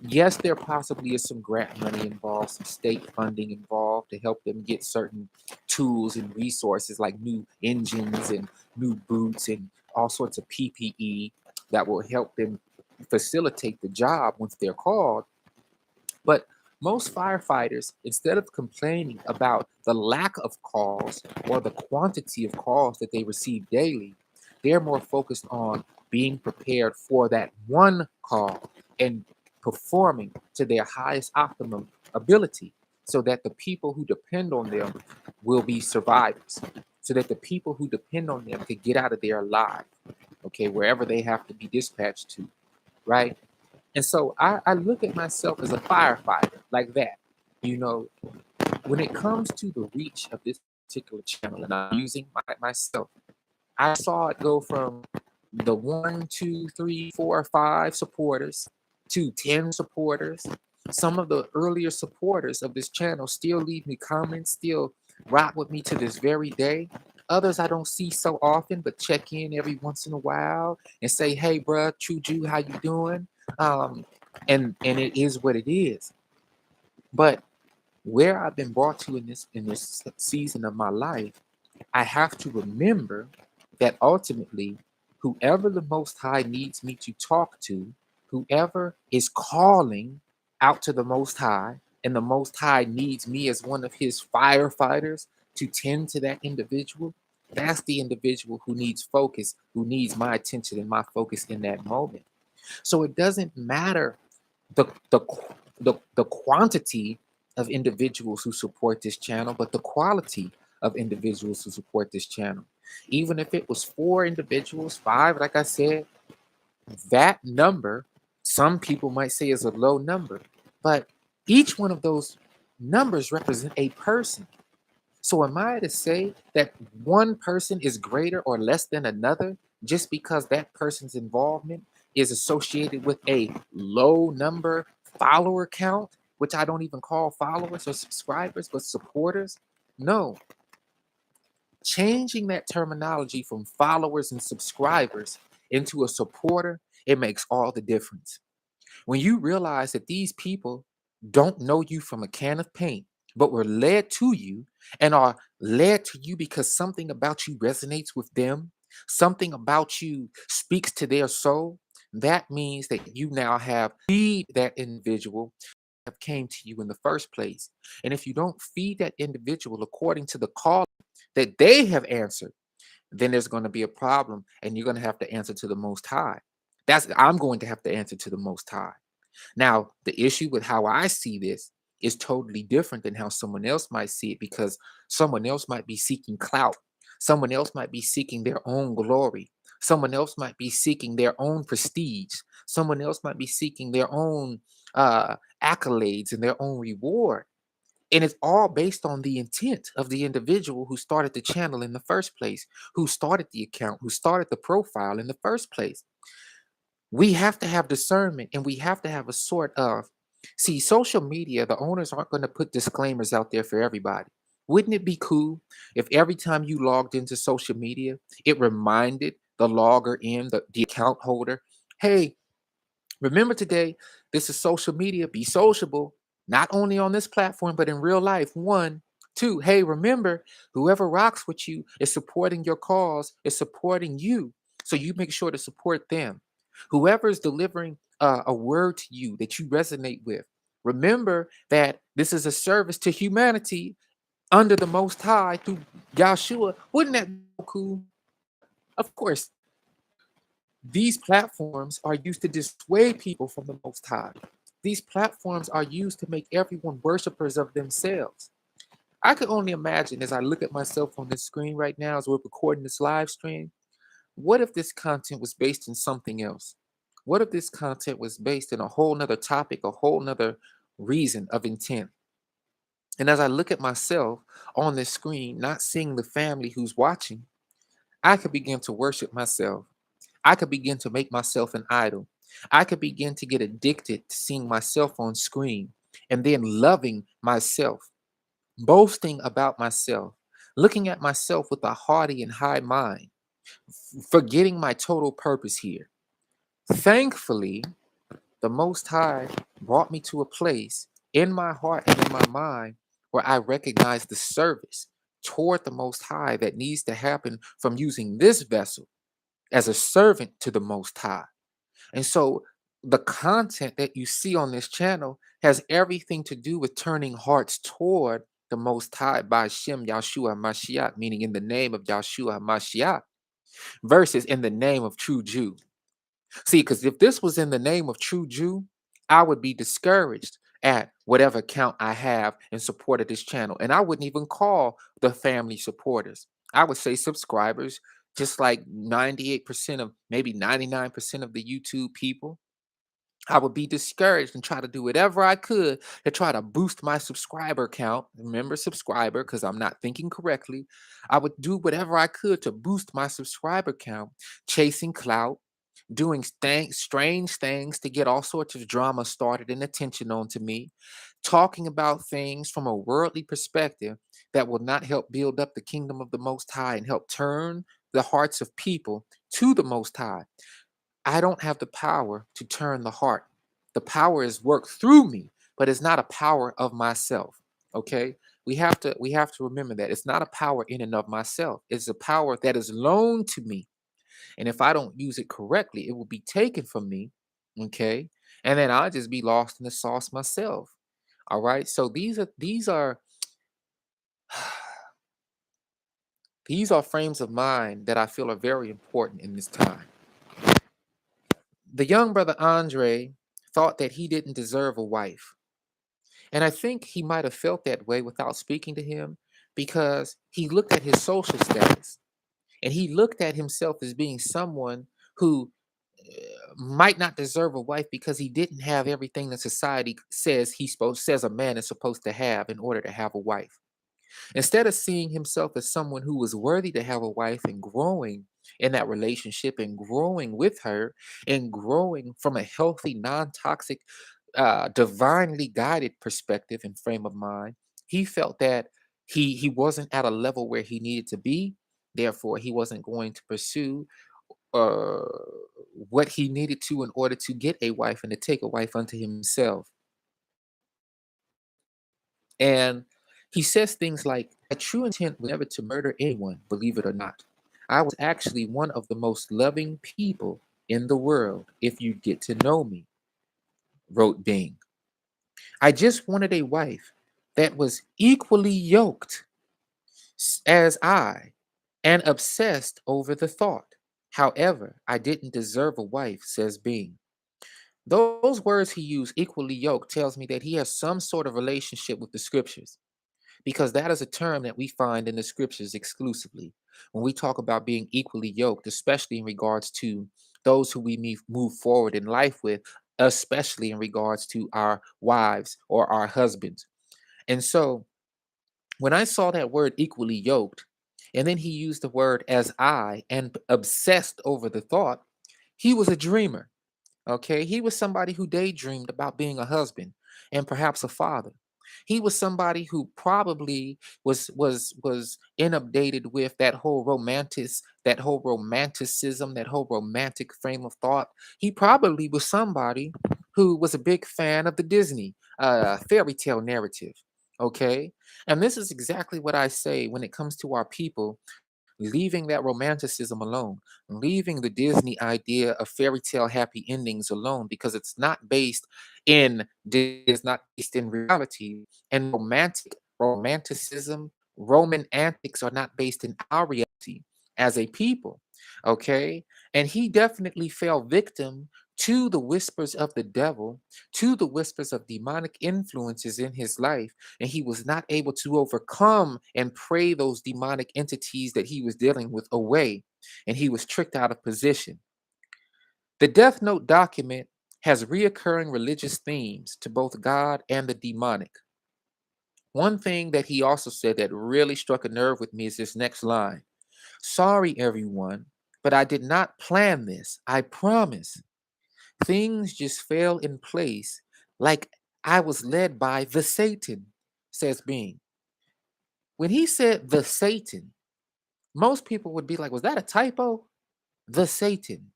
Speaker 1: yes, there possibly is some grant money involved, some state funding involved to help them get certain tools and resources like new engines and new boots and all sorts of PPE that will help them facilitate the job once they're called. But most firefighters, instead of complaining about the lack of calls or the quantity of calls that they receive daily, they're more focused on being prepared for that one call and performing to their highest optimum ability so that the people who depend on them will be survivors, so that the people who depend on them can get out of there alive, okay, wherever they have to be dispatched to, right? And so I look at myself as a firefighter like that. You know, when it comes to the reach of this particular channel, and I'm using myself, I saw it go from the one, two, three, four, five supporters to 10 supporters. Some of the earlier supporters of this channel still leave me comments, still rock with me to this very day. Others I don't see so often, but check in every once in a while and say, "Hey, bruh, True Jew, how you doing?" Um, and it is what it is. But where I've been brought to in this season of my life, I have to remember that ultimately, whoever the Most High needs me to talk to, whoever is calling out to the Most High, and the Most High needs me as one of his firefighters to tend to that individual, that's the individual who needs focus, who needs my attention and my focus in that moment. So it doesn't matter the the the quantity of individuals who support this channel, but the quality of individuals who support this channel. Even if it was 4 individuals, 5, like I said, that number, some people might say is a low number, but each one of those numbers represent a person. So am I to say that one person is greater or less than another just because that person's involvement is associated with a low number follower count, which I don't even call followers or subscribers, but supporters? No. Changing that terminology from followers and subscribers into a supporter, it makes all the difference. When you realize that these people don't know you from a can of paint, but were led to you and are led to you because something about you resonates with them, something about you speaks to their soul, that means that you now have feed that individual have came to you in the first place. And if you don't feed that individual according to the call that they have answered, then there's going to be a problem and you're going to have to answer to the Most High. I'm going to have to answer to the Most High. Now, the issue with how I see this is totally different than how someone else might see it, because someone else might be seeking clout. Someone else might be seeking their own glory. Someone else might be seeking their own prestige. Someone else might be seeking their own accolades and their own reward. And it's all based on the intent of the individual who started the channel in the first place, who started the account, who started the profile in the first place. We have to have discernment, and we have to have a sort of, see, social media, the owners aren't going to put disclaimers out there for everybody. Wouldn't it be cool if every time you logged into social media, it reminded the logger in, the account holder, hey, remember today, this is social media. Be sociable, not only on this platform, but in real life. One, two, hey, remember, whoever rocks with you is supporting your cause, is supporting you. So you make sure to support them. Whoever is delivering a word to you that you resonate with, remember that this is a service to humanity under the Most High through Yahshua. Wouldn't that be cool? But of course, these platforms are used to dissuade people from the Most High. These platforms are used to make everyone worshipers of themselves. I could only imagine as I look at myself on this screen right now as we're recording this live stream, what if this content was based in something else? What if this content was based in a whole nother topic, a whole nother reason of intent? And as I look at myself on this screen, not seeing the family who's watching, I could begin to worship myself. I could begin to make myself an idol. I could begin to get addicted to seeing myself on screen and then loving myself, boasting about myself, looking at myself with a haughty and high mind, forgetting my total purpose here. Thankfully, the Most High brought me to a place in my heart and in my mind where I recognize the service toward the Most High that needs to happen from using this vessel as a servant to the Most High. And so the content that you see on this channel has everything to do with turning hearts toward the Most High by Shem Yahshua Mashiach, meaning in the name of Yahshua Mashiach, versus in the name of true Jew. See, because if this was in the name of true Jew, I would be discouraged at whatever account I have in support of this channel. And I wouldn't even call the family supporters. I would say subscribers, just like 98% of maybe 99% of the YouTube people. I would be discouraged and try to do whatever I could to try to boost my subscriber count. Remember, subscriber, because I'm not thinking correctly. I would do whatever I could to boost my subscriber count, chasing clout, doing strange things to get all sorts of drama started and attention onto me, talking about things from a worldly perspective that will not help build up the kingdom of the Most High and help turn the hearts of people to the Most High. I don't have the power to turn the heart. The power is worked through me, but it's not a power of myself. Okay. We have to remember that it's not a power in and of myself. It's a power that is loaned to me. And if I don't use it correctly, it will be taken from me. Okay. And then I'll just be lost in the sauce myself. All right. So these are frames of mind that I feel are very important in this time. The young brother Andre thought that he didn't deserve a wife. And I think he might have felt that way without speaking to him because he looked at his social status and he looked at himself as being someone who might not deserve a wife because he didn't have everything that society says a man is supposed to have in order to have a wife. Instead of seeing himself as someone who was worthy to have a wife and growing in that relationship and growing with her and growing from a healthy, non-toxic, divinely guided perspective and frame of mind, he felt that he wasn't at a level where he needed to be. Therefore, he wasn't going to pursue uh, what he needed to in order to get a wife and to take a wife unto himself. And he says things like, my true intent was never to murder anyone, believe it or not. I was actually one of the most loving people in the world, if you get to know me, wrote Bing. I just wanted a wife that was equally yoked as I and obsessed over the thought. However, I didn't deserve a wife, says Bing. Those words he used, equally yoked, tells me that he has some sort of relationship with the scriptures, because that is a term that we find in the scriptures exclusively. When we talk about being equally yoked, especially in regards to those who we move forward in life with, especially in regards to our wives or our husbands. And so when I saw that word equally yoked, and then he used the word as I and obsessed over the thought, he was a dreamer. Okay, he was somebody who daydreamed about being a husband and perhaps a father. He was somebody who probably was inundated with that whole romanticism, that whole romantic frame of thought. He probably was somebody who was a big fan of the Disney fairy tale narrative. Okay, and this is exactly what I say when it comes to our people leaving that romanticism alone, leaving the Disney idea of fairy tale happy endings alone, because it's not based it's not based in reality, and romanticism, Roman antics are not based in our reality as a people. Okay, and he definitely fell victim to the whispers of the devil, to the whispers of demonic influences in his life, and he was not able to overcome and pray those demonic entities that he was dealing with away, and he was tricked out of position. The Death Note document has reoccurring religious themes to both God and the demonic. One thing that he also said that really struck a nerve with me is this next line. Sorry, everyone, but I did not plan this. I promise. Things just fell in place like I was led by the Satan, says Being. When he said the Satan, most people would be like, was that a typo? The Satan.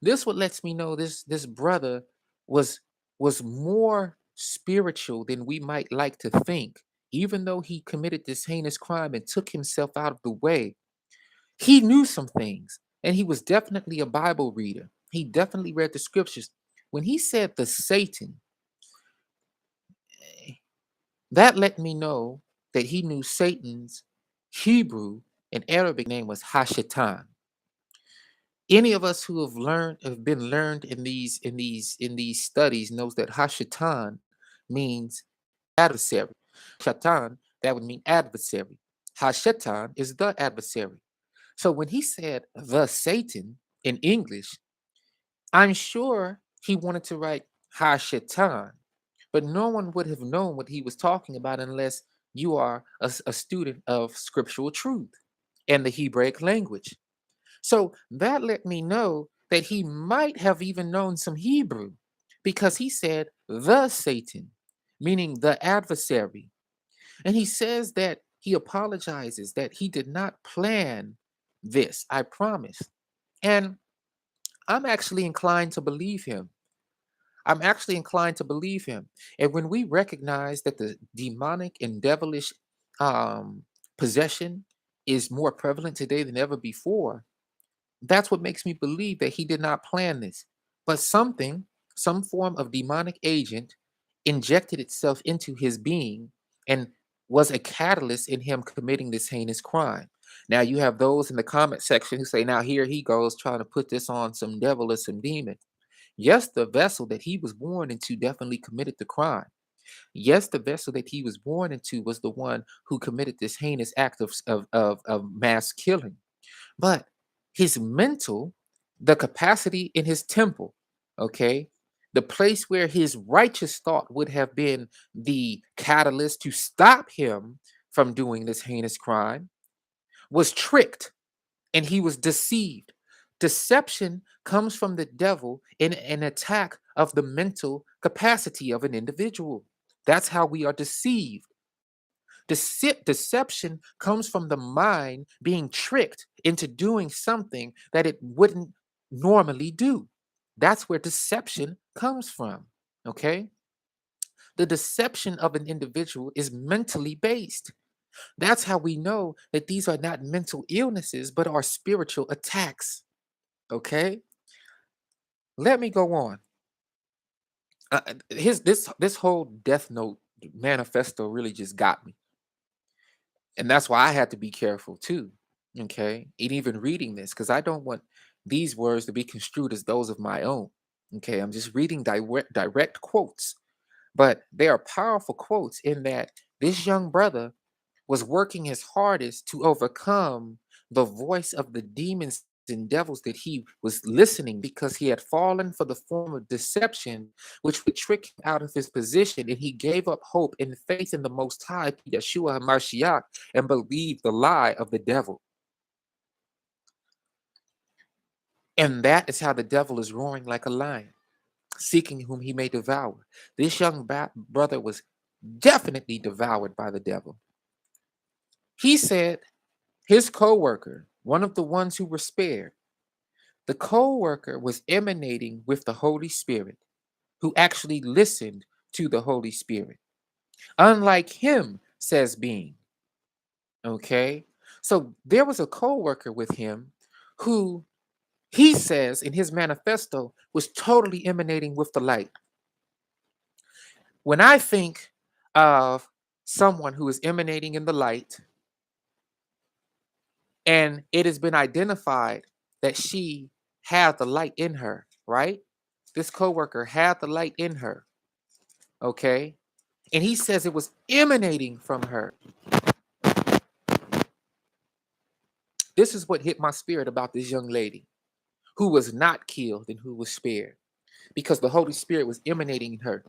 Speaker 1: This what lets me know this brother was was more spiritual than we might like to think. Even though he committed this heinous crime and took himself out of the way, he knew some things, and he was definitely a Bible reader. He definitely read the scriptures. When he said the Satan, that let me know that he knew Satan's Hebrew and Arabic name was Hashatan. Any of us who have been learned in these studies knows that Hashatan means adversary. Shatan, that would mean adversary. Hashatan is the adversary. So when he said the Satan in English, I'm sure he wanted to write Hashatan, but no one would have known what he was talking about unless you are a student of scriptural truth and the Hebraic language. So that let me know that he might have even known some Hebrew, because he said the Satan, meaning the adversary. And he says that he apologizes that he did not plan this, I promise. And I'm actually inclined to believe him. I'm actually inclined to believe him. And when we recognize that the demonic and devilish um, possession is more prevalent today than ever before, that's what makes me believe that he did not plan this. But something, some form of demonic agent, injected itself into his being and was a catalyst in him committing this heinous crime. Now, you have those in the comment section who say, now here he goes trying to put this on some devil or some demon. Yes, the vessel that he was born into definitely committed the crime. Yes, the vessel that he was born into was the one who committed this heinous act of mass killing. But his mental, the capacity in his temple, okay, the place where his righteous thought would have been the catalyst to stop him from doing this heinous crime, was tricked and he was deceived. Deception comes from the devil in an attack of the mental capacity of an individual. That's how we are deceived. Deception comes from the mind being tricked into doing something that it wouldn't normally do. That's where deception comes from. Okay? The deception of an individual is mentally based. That's how we know that these are not mental illnesses, but are spiritual attacks. Okay? Let me go on. This whole Death Note manifesto really just got me. And that's why I had to be careful too. Okay. And even reading this, because I don't want these words to be construed as those of my own. Okay. I'm just reading direct quotes, but they are powerful quotes in that this young brother was working his hardest to overcome the voice of the demons and devils that he was listening because he had fallen for the form of deception, which would trick him out of his position. And he gave up hope and faith in the Most High, Yeshua HaMashiach, and believed the lie of the devil. And that is how the devil is roaring like a lion, seeking whom he may devour. This young brother was definitely devoured by the devil. He said his co-worker, one of the ones who were spared, the co-worker was emanating with the Holy Spirit, who actually listened to the Holy Spirit. Unlike him, says Being. Okay? So there was a co-worker with him who he says in his manifesto was totally emanating with the light. When I think of someone who is emanating in the light, and it has been identified that she had the light in her, right? This coworker had the light in her, okay? And he says it was emanating from her. This is what hit my spirit about this young lady who was not killed and who was spared because the Holy Spirit was emanating in her.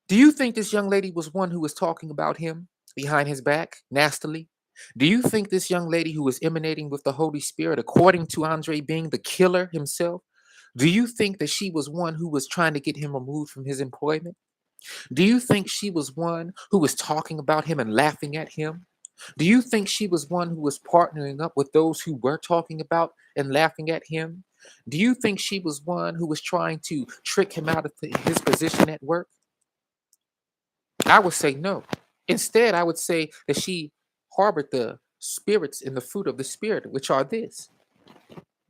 Speaker 1: Do you think this young lady was one who was talking about him behind his back nastily? Do you think this young lady who was emanating with the Holy Spirit, according to Andre being the killer himself, do you think that she was one who was trying to get him removed from his employment? Do you think she was one who was talking about him and laughing at him? Do you think she was one who was partnering up with those who were talking about and laughing at him? Do you think she was one who was trying to trick him out of his position at work? I would say no. Instead, I would say that she harbored the spirits and the fruit of the Spirit, which are this.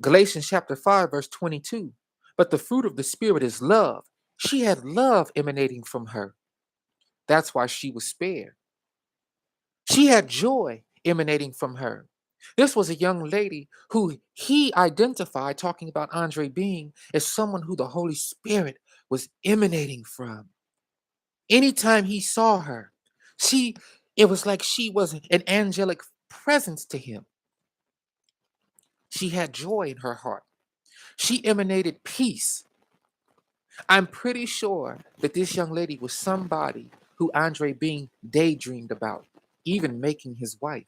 Speaker 1: Galatians chapter 5, verse 22. But the fruit of the Spirit is love. She had love emanating from her. That's why she was spared. She had joy emanating from her. This was a young lady who he identified, talking about Andre being, as someone who the Holy Spirit was emanating from. Anytime he saw her, it was like she was an angelic presence to him. She had joy in her heart. She emanated peace. I'm pretty sure that this young lady was somebody who Andre Being daydreamed about, even making his wife.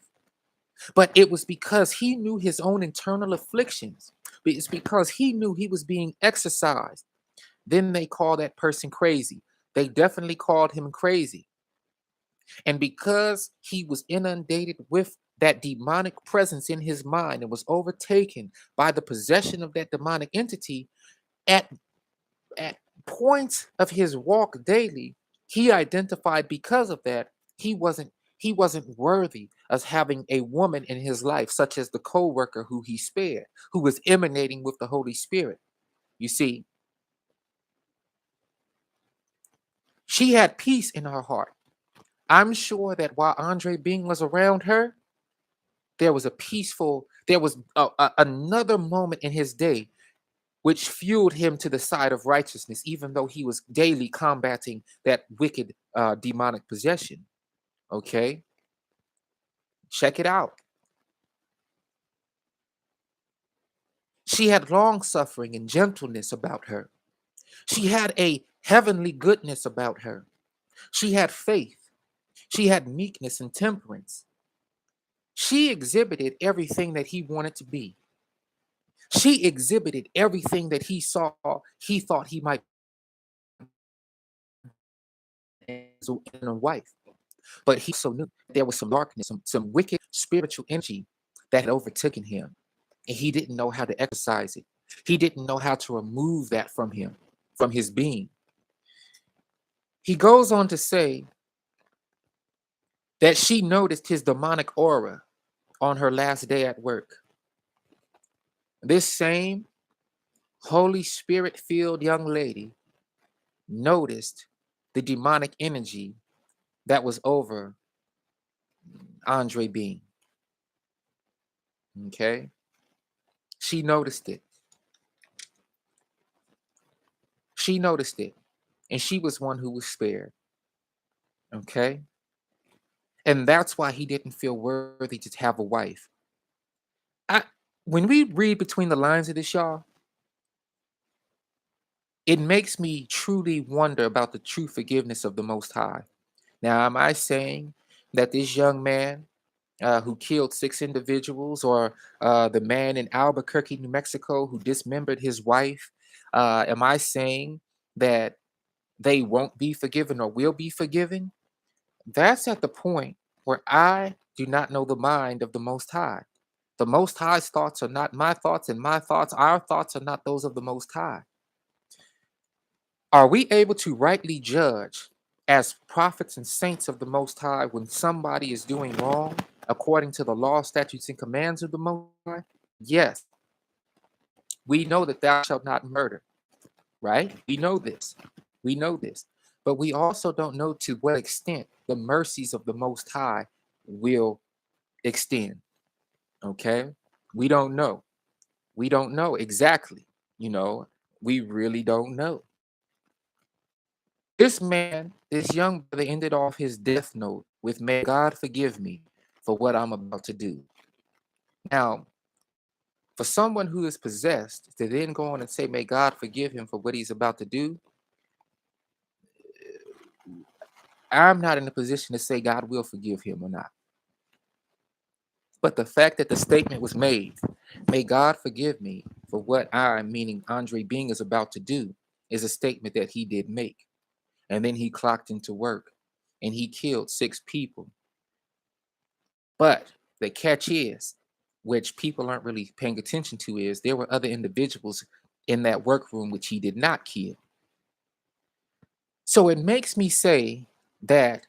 Speaker 1: But it was because he knew his own internal afflictions. It's because he knew he was being exercised. Then they call that person crazy. They definitely called him crazy. And because he was inundated with that demonic presence in his mind and was overtaken by the possession of that demonic entity, at, at points of his walk daily, he identified because of that, He wasn't worthy of having a woman in his life, such as the co-worker who he spared, who was emanating with the Holy Spirit. You see, she had peace in her heart. I'm sure that while Andre Bing was around her, there was another moment in his day which fueled him to the side of righteousness, even though he was daily combating that wicked demonic possession. Okay, check it out. She had long suffering and gentleness about her. She had a heavenly goodness about her. She had faith. She had meekness and temperance. She exhibited everything that he wanted to be. She exhibited everything that he thought he might be in a wife. But he also knew there was some darkness, some wicked spiritual energy that had overtaken him. And he didn't know how to exercise it. He didn't know how to remove that from him, from his being. He goes on to say that she noticed his demonic aura on her last day at work. This same Holy Spirit filled young lady noticed the demonic energy that was over Andre Bean. Okay. She noticed it. She noticed it. And she was one who was spared. Okay. And that's why he didn't feel worthy to have a wife. I, when we read between the lines of this, y'all, it makes me truly wonder about the true forgiveness of the Most High. Now, am I saying that this young man who killed 6 individuals, or the man in Albuquerque, New Mexico, who dismembered his wife, am I saying that they won't be forgiven or will be forgiven? That's at the point where I do not know the mind of the Most High. The Most High's thoughts are not my thoughts, and our thoughts are not those of the Most High. Are we able to rightly judge as prophets and saints of the Most High when somebody is doing wrong according to the law, statutes, and commands of the Most High? Yes, we know that thou shalt not murder, right? We know this. We know this. But we also don't know to what extent the mercies of the Most High will extend, okay? We don't know. We don't know exactly, you know, we really don't know. This man, this young brother ended off his death note with, "May God forgive me for what I'm about to do." Now, for someone who is possessed to then go on and say, "May God forgive him for what he's about to do," I'm not in a position to say God will forgive him or not. But the fact that the statement was made, "May God forgive me for what I, meaning Andre Bing, is about to do," is a statement that he did make. And then he clocked into work and he killed 6 people. But the catch is, which people aren't really paying attention to, is there were other individuals in that workroom which he did not kill. So it makes me say that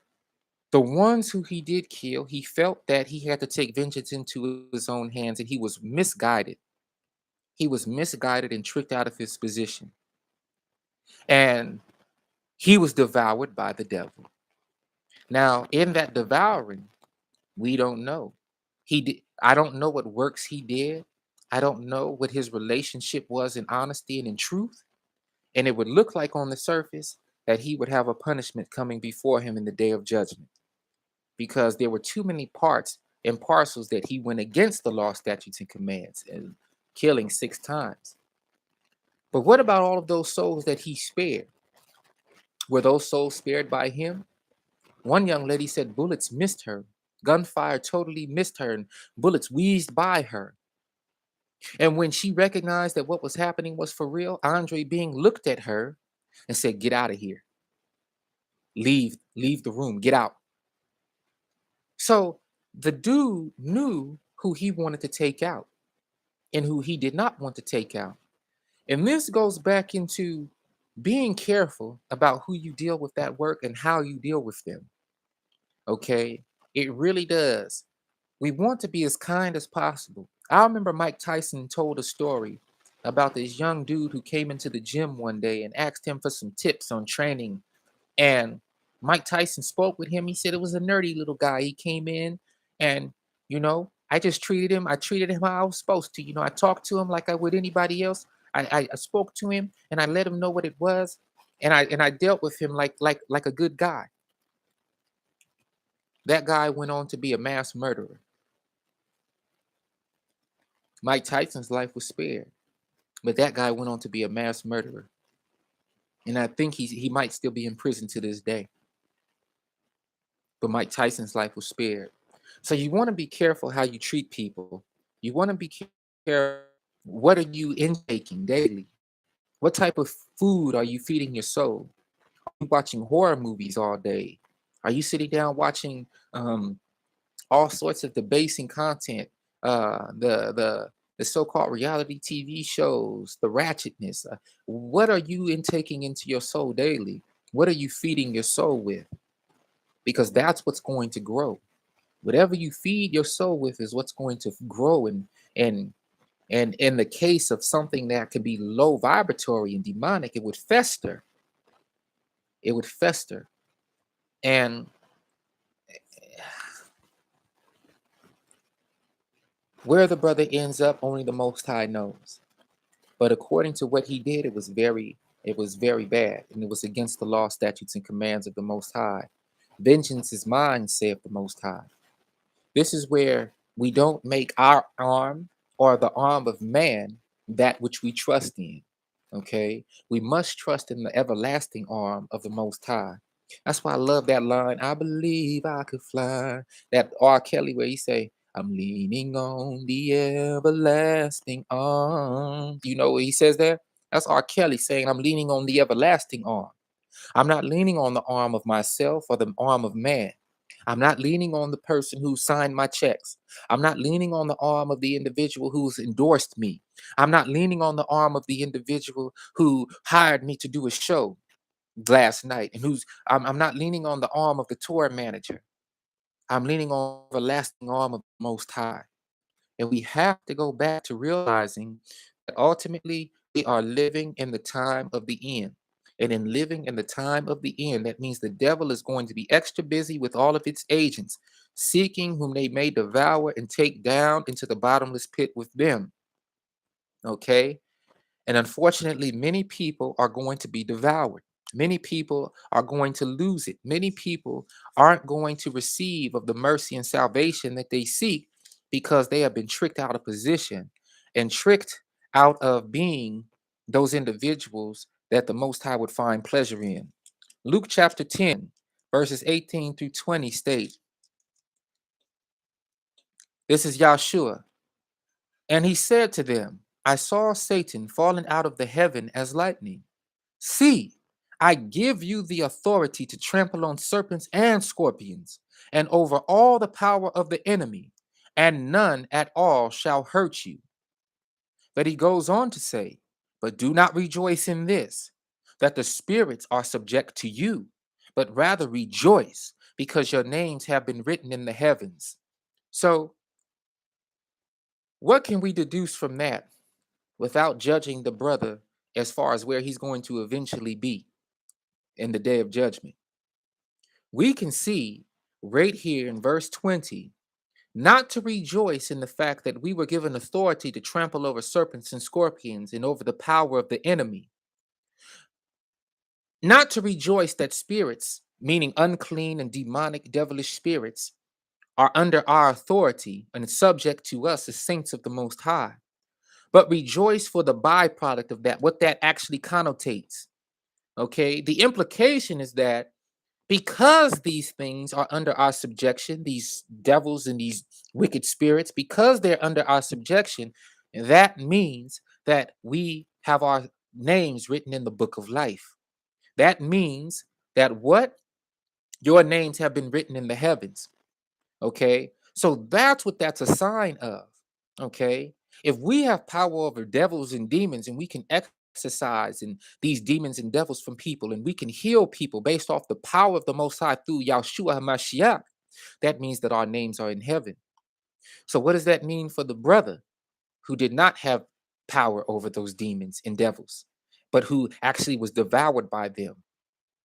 Speaker 1: the ones who he did kill, he felt that he had to take vengeance into his own hands, and he was misguided. He was misguided and tricked out of his position. And he was devoured by the devil. Now, in that devouring, we don't know. I don't know what works he did. I don't know what his relationship was in honesty and in truth. And it would look like on the surface that he would have a punishment coming before him in the day of judgment, because there were too many parts and parcels that he went against the law, statutes, and commands, and killing 6 times. But what about all of those souls that he spared? Were those souls spared by him? One young lady said bullets missed her. Gunfire totally missed her, and bullets wheezed by her. And when she recognized that what was happening was for real, Andre Bing looked at her and said, "Get out of here. Leave the room. Get out." So the dude knew who he wanted to take out and who he did not want to take out. And this goes back into being careful about who you deal with at work and how you deal with them. Okay. It really does. We want to be as kind as possible. I remember Mike Tyson told a story about this young dude who came into the gym one day and asked him for some tips on training. And Mike Tyson spoke with him. He said it was a nerdy little guy. He came in and, I just treated him. I treated him how I was supposed to. I talked to him like I would anybody else. I spoke to him and I let him know what it was. And I dealt with him like a good guy. That guy went on to be a mass murderer. Mike Tyson's life was spared, but that guy went on to be a mass murderer. And I think he might still be in prison to this day. But Mike Tyson's life was spared. So you want to be careful how you treat people. You want to be careful. What are you intaking daily? What type of food are you feeding your soul? Are you watching horror movies all day? Are you sitting down watching all sorts of debasing content? The so-called reality TV shows, the ratchetness. What are you intaking into your soul daily? What are you feeding your soul with? Because that's what's going to grow. Whatever you feed your soul with is what's going to grow. And in the case of something that can be low vibratory and demonic, it would fester. It would fester. And where the brother ends up, only the Most High knows. But according to what he did, it was very bad, and it was against the law, statutes, and commands of the Most High. Vengeance is mine, saith the Most High. This is where we don't make our arm or the arm of man that which we trust in. Okay? We must trust in the everlasting arm of the Most High. That's why I love that line, I believe I could fly. That R. Kelly where he say, I'm leaning on the everlasting arm. You know what he says there? That's R. Kelly saying, I'm leaning on the everlasting arm. I'm not leaning on the arm of myself or the arm of man. I'm not leaning on the person who signed my checks. I'm not leaning on the arm of the individual who's endorsed me. I'm not leaning on the arm of the individual who hired me to do a show last night and I'm not leaning on the arm of the tour manager. I'm leaning on the everlasting arm of the Most High. And we have to go back to realizing that ultimately we are living in the time of the end. And in living in the time of the end, that means the devil is going to be extra busy with all of its agents, seeking whom they may devour and take down into the bottomless pit with them. Okay? And unfortunately, many people are going to be devoured. Many people are going to lose it. Many people aren't going to receive of the mercy and salvation that they seek because they have been tricked out of position and tricked out of being those individuals that the Most High would find pleasure in. Luke chapter 10, verses 18 through 20 state, this is Yahshua. And he said to them, I saw Satan falling out of the heaven as lightning. See, I give you the authority to trample on serpents and scorpions, and over all the power of the enemy, and none at all shall hurt you. But he goes on to say, but do not rejoice in this, that the spirits are subject to you, but rather rejoice, because your names have been written in the heavens. So, what can we deduce from that without judging the brother as far as where he's going to eventually be in the day of judgment? We can see right here in verse 20, not to rejoice in the fact that we were given authority to trample over serpents and scorpions and over the power of the enemy. Not to rejoice that spirits, meaning unclean and demonic devilish spirits, are under our authority and subject to us as saints of the Most High, but rejoice for the byproduct of that, what that actually connotates. Okay, the implication is that because these things are under our subjection, these devils and these wicked spirits, because they're under our subjection, that means that we have our names written in the book of life. That means that what? Your names have been written in the heavens. Okay, so that's what that's a sign of. Okay, if we have power over devils and demons and we can exorcise and these demons and devils from people and we can heal people based off the power of the Most High through Yahshua HaMashiach, That means that our names are in heaven. So, what does that mean for the brother who did not have power over those demons and devils, but who actually was devoured by them?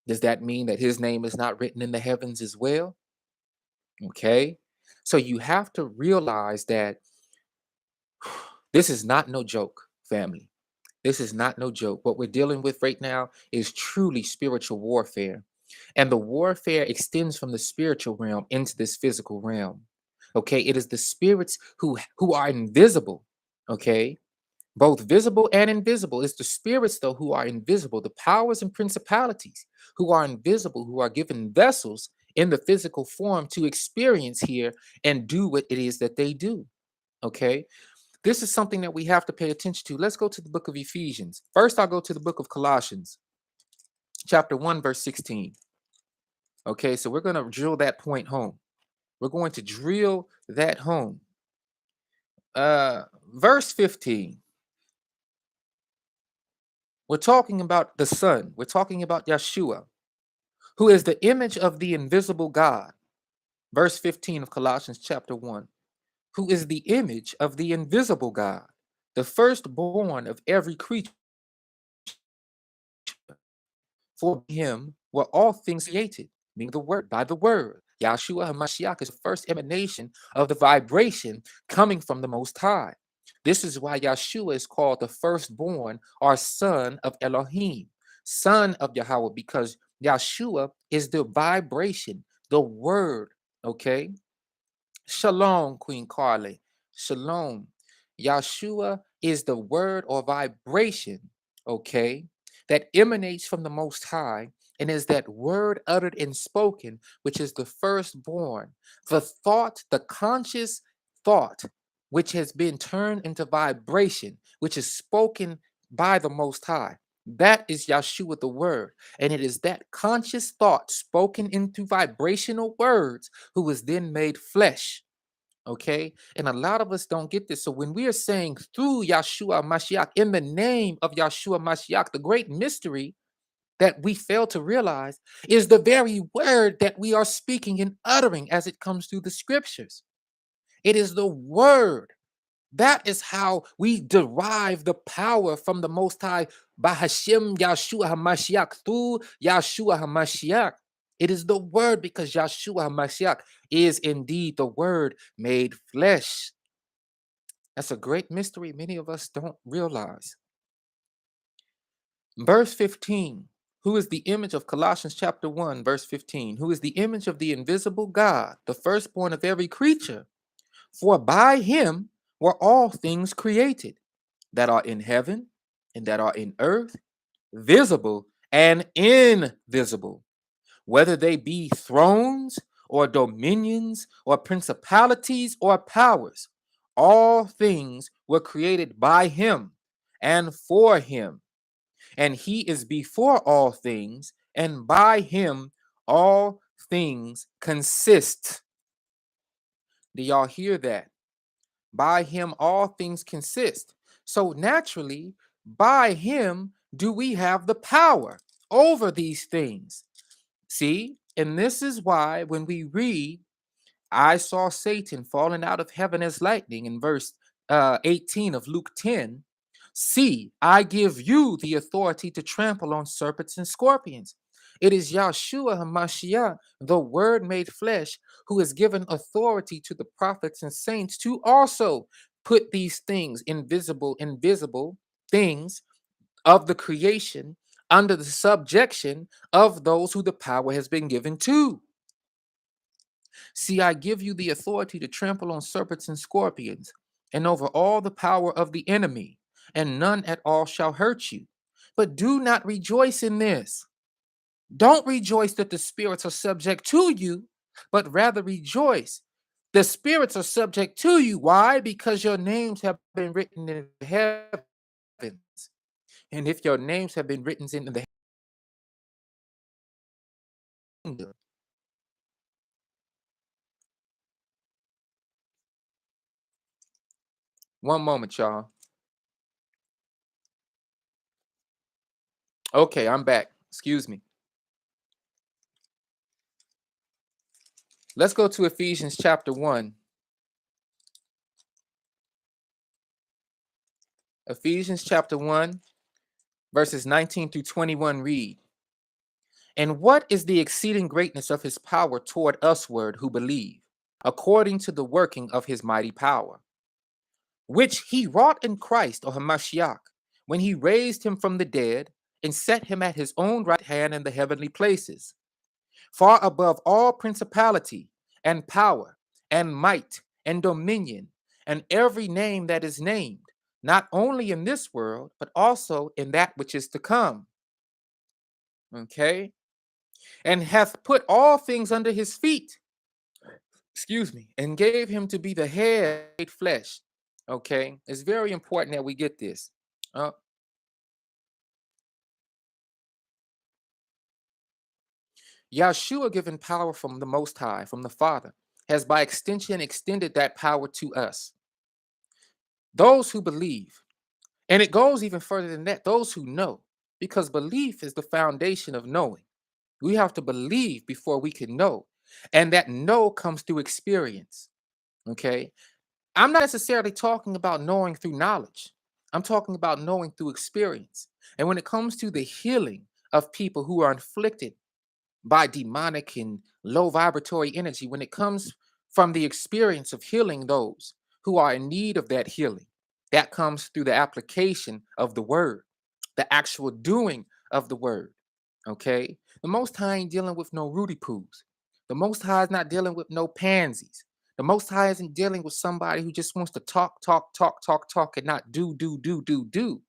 Speaker 1: Does that mean that his name is not written in the heavens as well? Okay. So, you have to realize that this is not no joke, family. This is not no joke. What we're dealing with right now is truly spiritual warfare. And the warfare extends from the spiritual realm into this physical realm. Okay, it is the spirits who are invisible. Okay, both visible and invisible. It's the spirits though who are invisible, the powers and principalities who are invisible, who are given vessels in the physical form to experience here and do what it is that they do. Okay, this is something that we have to pay attention to. Let's go to the book of Ephesians. First, I'll go to the book of Colossians, chapter 1, verse 16. Okay, so we're going to drill that point home. We're going to drill that home. Verse 15. We're talking about the Son. We're talking about Yeshua, who is the image of the invisible God. Verse 15 of Colossians chapter 1. Who is the image of the invisible God, the firstborn of every creature. For him were all things created, meaning the word, by the word. Yahshua HaMashiach is the first emanation of the vibration coming from the Most High. This is why Yahshua is called the firstborn or son of Elohim, son of Yahweh, because Yahshua is the vibration, the word, okay? Shalom, Queen Carly. Shalom. Yahshua is the word or vibration, okay, that emanates from the Most High and is that word uttered and spoken, which is the firstborn, the thought, the conscious thought, which has been turned into vibration, which is spoken by the Most High. That is Yahshua the word. And it is that conscious thought spoken into vibrational words who was then made flesh. Okay. And a lot of us don't get this. So when we are saying through Yahshua Mashiach, in the name of Yahshua Mashiach, the great mystery that we fail to realize is the very word that we are speaking and uttering as it comes through the scriptures. It is the word. That is how we derive the power from the Most High by Hashem Yahshua HaMashiach, through Yahshua HaMashiach. It is the word because Yahshua HaMashiach is indeed the word made flesh. That's a great mystery many of us don't realize. Verse 15, who is the image of Colossians chapter 1, verse 15, who is the image of the invisible God, the firstborn of every creature. For by him were all things created that are in heaven and that are in earth, visible and invisible, whether they be thrones or dominions or principalities or powers. All things were created by him and for him. And he is before all things, and by him all things consist. Do y'all hear that? By him all things consist. So naturally, by him do we have the power over these things. See? And this is why when we read, I saw Satan falling out of heaven as lightning in verse 18 of Luke 10. See, I give you the authority to trample on serpents and scorpions. It is Yahshua HaMashiach, the Word made flesh, who has given authority to the prophets and saints to also put these things, invisible things of the creation, under the subjection of those who the power has been given to. See, I give you the authority to trample on serpents and scorpions, and over all the power of the enemy, and none at all shall hurt you. But do not rejoice in this. Don't rejoice that the spirits are subject to you, but rather rejoice. The spirits are subject to you. Why? Because your names have been written in the heavens. And if your names have been written in the kingdom, one moment, y'all. Okay, I'm back. Excuse me. Let's go to Ephesians chapter 1. Ephesians chapter 1, verses 19 through 21 read, "And what is the exceeding greatness of his power toward usward who believe, according to the working of his mighty power, which he wrought in Christ or Hamashiach, when he raised him from the dead and set him at his own right hand in the heavenly places, far above all principality and power and might and dominion and every name that is named, not only in this world, but also in that which is to come." Okay? "And hath put all things under his feet," excuse me, "and gave him to be the head of flesh." Okay? It's very important that we get this. Uh, Yahshua, given power from the Most High, from the Father, has by extension extended that power to us, those who believe. And it goes even further than that, those who know, because belief is the foundation of knowing. We have to believe before we can know. And that know comes through experience. Okay. I'm not necessarily talking about knowing through knowledge. I'm talking about knowing through experience. And when it comes to the healing of people who are inflicted by demonic and low vibratory energy, when it comes from the experience of healing those who are in need of that healing, that comes through the application of the word, the actual doing of the word. Okay. The Most High ain't dealing with no Rudy Poos. The Most High is not dealing with no pansies. The Most High isn't dealing with somebody who just wants to talk, talk, talk, talk, talk, and not do, do, do, do, do.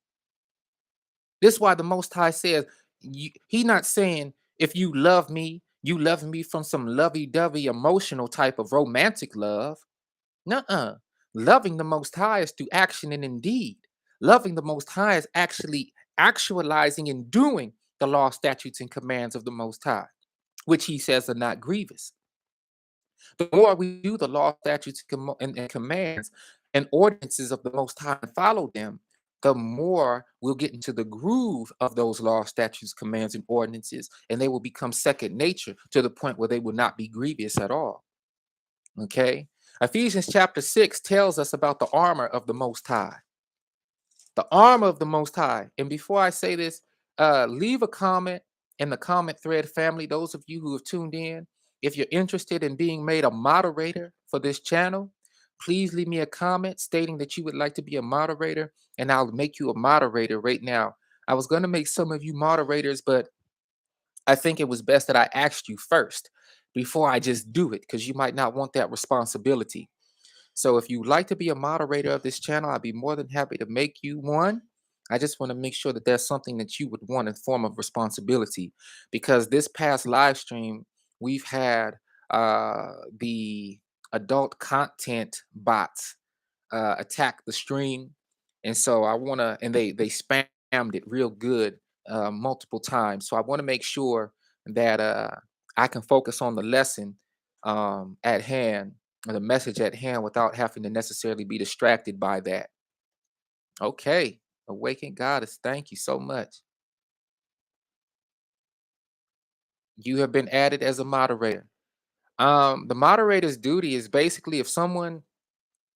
Speaker 1: This is why the Most High says, He not saying, if you love me, you love me from some lovey-dovey emotional type of romantic love. Nuh-uh. Loving the Most High is through action and indeed. Loving the Most High is actually actualizing and doing the law, statutes, and commands of the Most High, which He says are not grievous. The more we do the law, statutes, and commands and ordinances of the Most High and follow them, the more we'll get into the groove of those law, statutes, commands, and ordinances, and they will become second nature to the point where they will not be grievous at all. Okay? Ephesians chapter 6 tells us about the armor of the Most High. The armor of the Most High. And before I say this, leave a comment in the comment thread, family. Those of you who have tuned in, if you're interested in being made a moderator for this channel, please leave me a comment stating that you would like to be a moderator, and I'll make you a moderator right now. I was going to make some of you moderators, but I think it was best that I asked you first before I just do it, because you might not want that responsibility. So if you'd like to be a moderator of this channel, I'd be more than happy to make you one. I just want to make sure that there's something that you would want in form of responsibility, because this past live stream, we've had the adult content bots attack the stream. And so I want to, and they spammed it real good multiple times. So I want to make sure that I can focus on the lesson at hand, or the message at hand, without having to necessarily be distracted by that. Okay. Awakened Goddess, thank you so much. You have been added as a moderator. The moderator's duty is basically, if someone,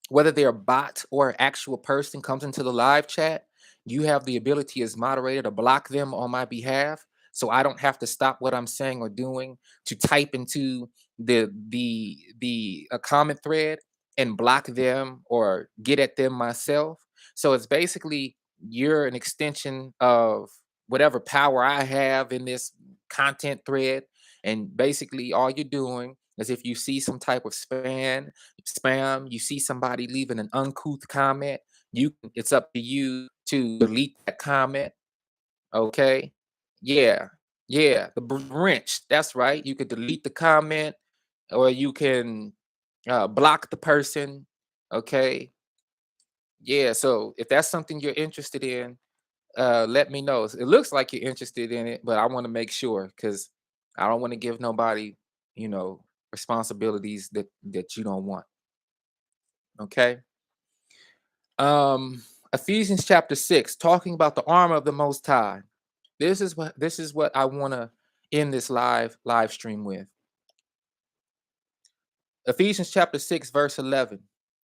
Speaker 1: whether they're a bot or an actual person, comes into the live chat, you have the ability as moderator to block them on my behalf, so I don't have to stop what I'm saying or doing to type into the comment thread and block them or get at them myself. So it's basically, you're an extension of whatever power I have in this content thread, and basically all you're doing is, if you see some type of spam, you see somebody leaving an uncouth comment, it's up to you to delete that comment. Okay. Yeah. Yeah. The wrench. That's right. You could delete the comment, or you can block the person. Okay. Yeah. So if that's something you're interested in, let me know. It looks like you're interested in it, but I want to make sure, because I don't want to give nobody, you know, responsibilities that you don't want. Okay. Ephesians chapter 6, talking about the armor of the Most High. This is what I want to end this live stream with. Ephesians chapter 6, verse 11.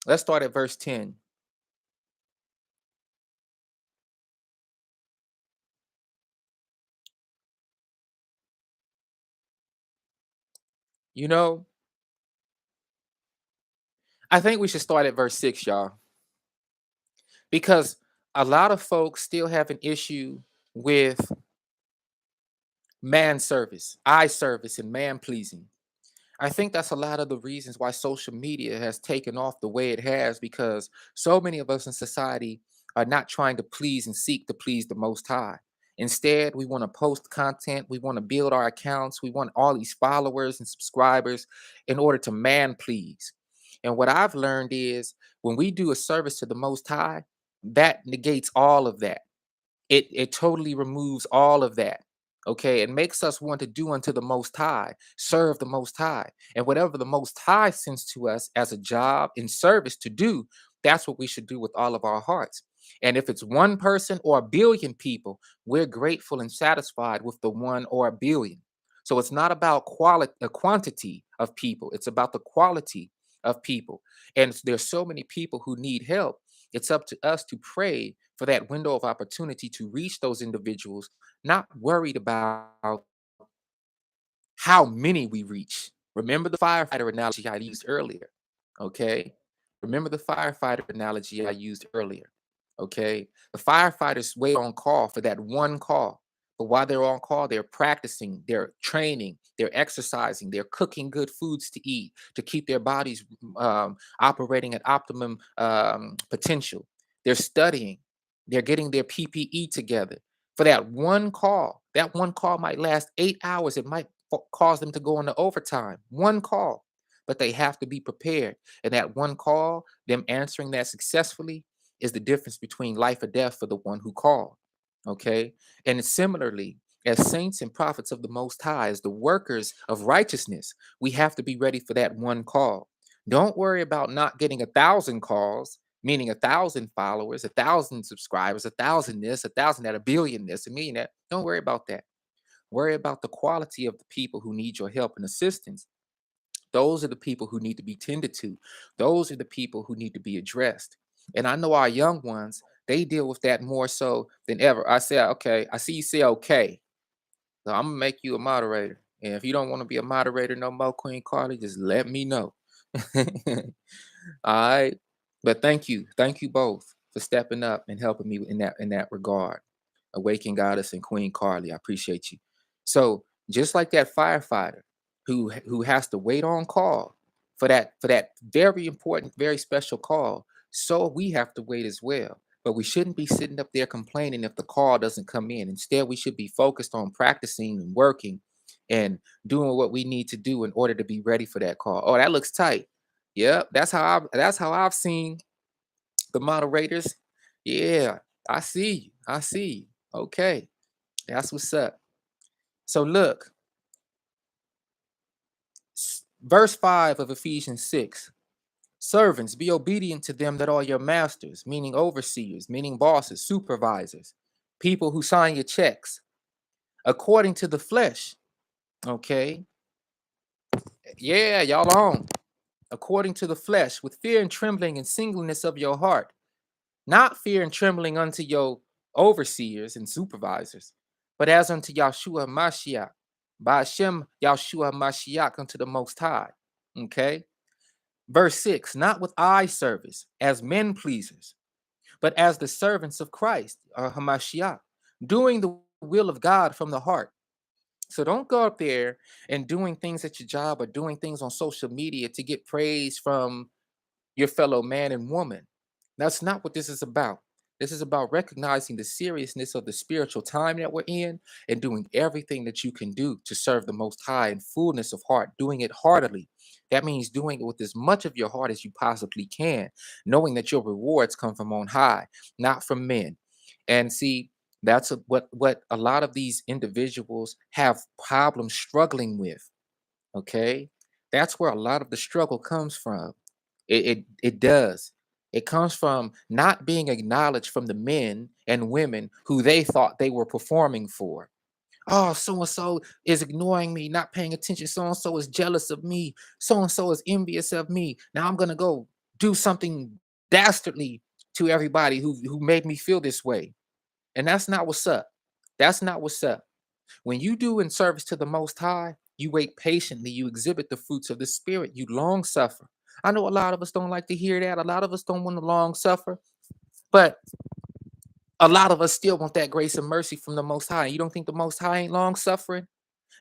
Speaker 1: Let's start at verse 10. You know, I think we should start at verse 6, y'all, because a lot of folks still have an issue with man service, eye service, and man pleasing. I think that's a lot of the reasons why social media has taken off the way it has, because so many of us in society are not trying to please and seek to please the Most High. Instead, we want to post content, we want to build our accounts, we want all these followers and subscribers in order to man please. And what I've learned is when we do a service to the Most High, that negates all of that. It totally removes all of that. Okay, it makes us want to do unto the Most High, serve the Most High, and whatever the Most High sends to us as a job in service to do, that's what we should do with all of our hearts. And if it's one person or a billion people, we're grateful and satisfied with the one or a billion. So it's not about quality, a quantity of people; it's about the quality of people. And there's so many people who need help. It's up to us to pray for that window of opportunity to reach those individuals, not worried about how many we reach. Remember the firefighter analogy I used earlier. Okay. Remember the firefighter analogy I used earlier. Okay. The firefighters wait on call for that one call. But while they're on call, they're practicing, they're training, they're exercising, they're cooking good foods to eat to keep their bodies operating at optimum potential. They're studying, they're getting their PPE together for that one call. That one call might last 8 hours. It might cause them to go into overtime. One call, but they have to be prepared. And that one call, them answering that successfully, is the difference between life or death for the one who called. Okay. And similarly, as saints and prophets of the Most High, as the workers of righteousness, we have to be ready for that one call. Don't worry about not getting 1,000 calls, meaning 1,000 followers, 1,000 subscribers, 1,000 this, 1,000 that, a billion this, a million that. Don't worry about that. Worry about the quality of the people who need your help and assistance. Those are the people who need to be tended to. Those are the people who need to be addressed. And I know our young ones, they deal with that more so than ever. I say, okay, I see you say okay. So I'm gonna make you a moderator. And if you don't want to be a moderator no more, Queen Carly, just let me know. All right. But thank you. Thank you both for stepping up and helping me in that regard. Awaken Goddess and Queen Carly. I appreciate you. So just like that firefighter who has to wait on call for that very important, very special call, so we have to wait as well. But we shouldn't be sitting up there complaining if the call doesn't come in. Instead, we should be focused on practicing and working and doing what we need to do in order to be ready for that call. Oh, that looks tight. Yep, that's how I've seen the moderators. Yeah, I see you. I see you. Okay, that's what's up. So look, verse 5 of Ephesians 6. Servants, be obedient to them that are your masters, meaning overseers, meaning bosses, supervisors, people who sign your checks, according to the flesh. Okay. Yeah, y'all on. According to the flesh, with fear and trembling and singleness of your heart, not fear and trembling unto your overseers and supervisors, but as unto Yahshua Mashiach, by Hashem Yahshua Mashiach, unto the Most High. Okay. Verse 6, not with eye service as men pleasers, but as the servants of Christ, Hamashiach, doing the will of God from the heart. So don't go up there and doing things at your job or doing things on social media to get praise from your fellow man and woman. That's not what this is about. This is about recognizing the seriousness of the spiritual time that we're in and doing everything that you can do to serve the Most High in fullness of heart, doing it heartily. That means doing it with as much of your heart as you possibly can, knowing that your rewards come from on high, not from men. And see, that's what a lot of these individuals have problems struggling with. Okay, that's where a lot of the struggle comes from. It does. It comes from not being acknowledged from the men and women who they thought they were performing for. Oh, so and so is ignoring me, not paying attention. So and so is jealous of me. So and so is envious of me. Now I'm gonna go do something dastardly to everybody who made me feel this way. And that's not what's up. That's not what's up. When you do in service to the Most High, you wait patiently. You exhibit the fruits of the Spirit. You long suffer. I know a lot of us don't like to hear that. A lot of us don't want to long suffer, but a lot of us still want that grace and mercy from the Most High. You don't think the Most High ain't long suffering?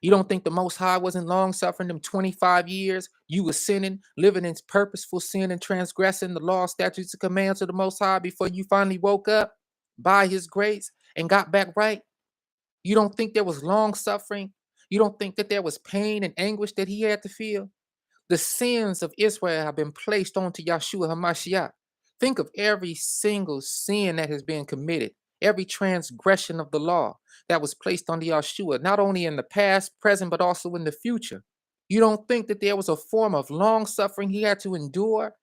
Speaker 1: You don't think the Most High wasn't long suffering them 25 years? You were sinning, living in purposeful sin and transgressing the law, statutes, and commands of the Most High before you finally woke up by His grace and got back right? You don't think there was long suffering? You don't think that there was pain and anguish that He had to feel? The sins of Israel have been placed onto Yahshua HaMashiach. Think of every single sin that has been committed, every transgression of the law that was placed on Yahshua, not only in the past, present, but also in the future. You don't think that there was a form of long suffering he had to endure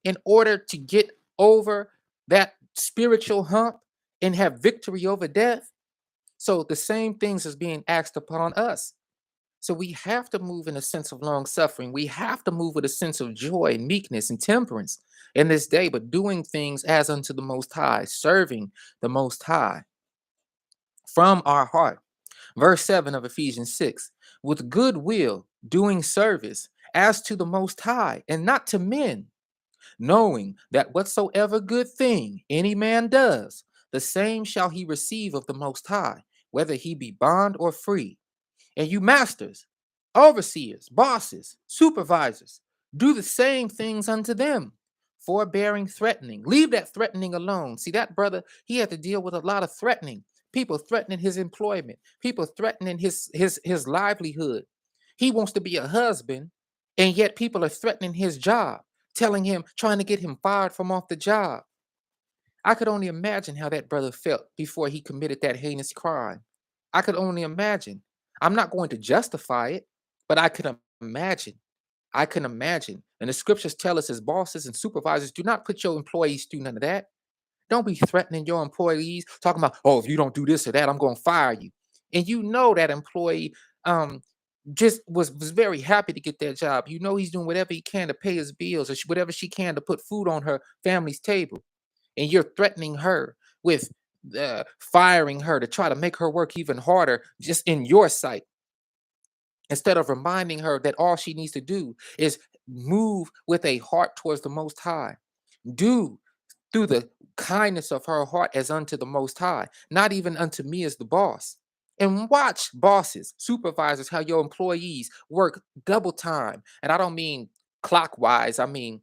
Speaker 1: in order to get over that spiritual hump and have victory over death? So the same things is being asked upon us. So we have to move in a sense of long suffering. We have to move with a sense of joy and meekness and temperance in this day, but doing things as unto the Most High, serving the Most High from our heart. Verse 7 of Ephesians 6, with good will, doing service as to the Most High and not to men, knowing that whatsoever good thing any man does, the same shall he receive of the Most High, whether he be bond or free. And you masters, overseers, bosses, supervisors, do the same things unto them, forbearing, threatening. Leave that threatening alone. See, that brother, he had to deal with a lot of threatening. People threatening his employment, people threatening his livelihood. He wants to be a husband, and yet people are threatening his job, telling him, trying to get him fired from off the job. I could only imagine how that brother felt before he committed that heinous crime. I could only imagine. I'm not going to justify it, but I could imagine. I can imagine. And the scriptures tell us as bosses and supervisors, do not put your employees through none of that. Don't be threatening your employees, talking about, oh, if you don't do this or that, I'm going to fire you. And you know that employee um, just was very happy to get that job. You know he's doing whatever he can to pay his bills or whatever she can to put food on her family's table, and you're threatening her with firing her to try to make her work even harder just in your sight, instead of reminding her that all she needs to do is move with a heart towards the Most High, do through the kindness of her heart as unto the Most High, not even unto me as the boss. And watch bosses, supervisors, how your employees work double time. And I don't mean clockwise, I mean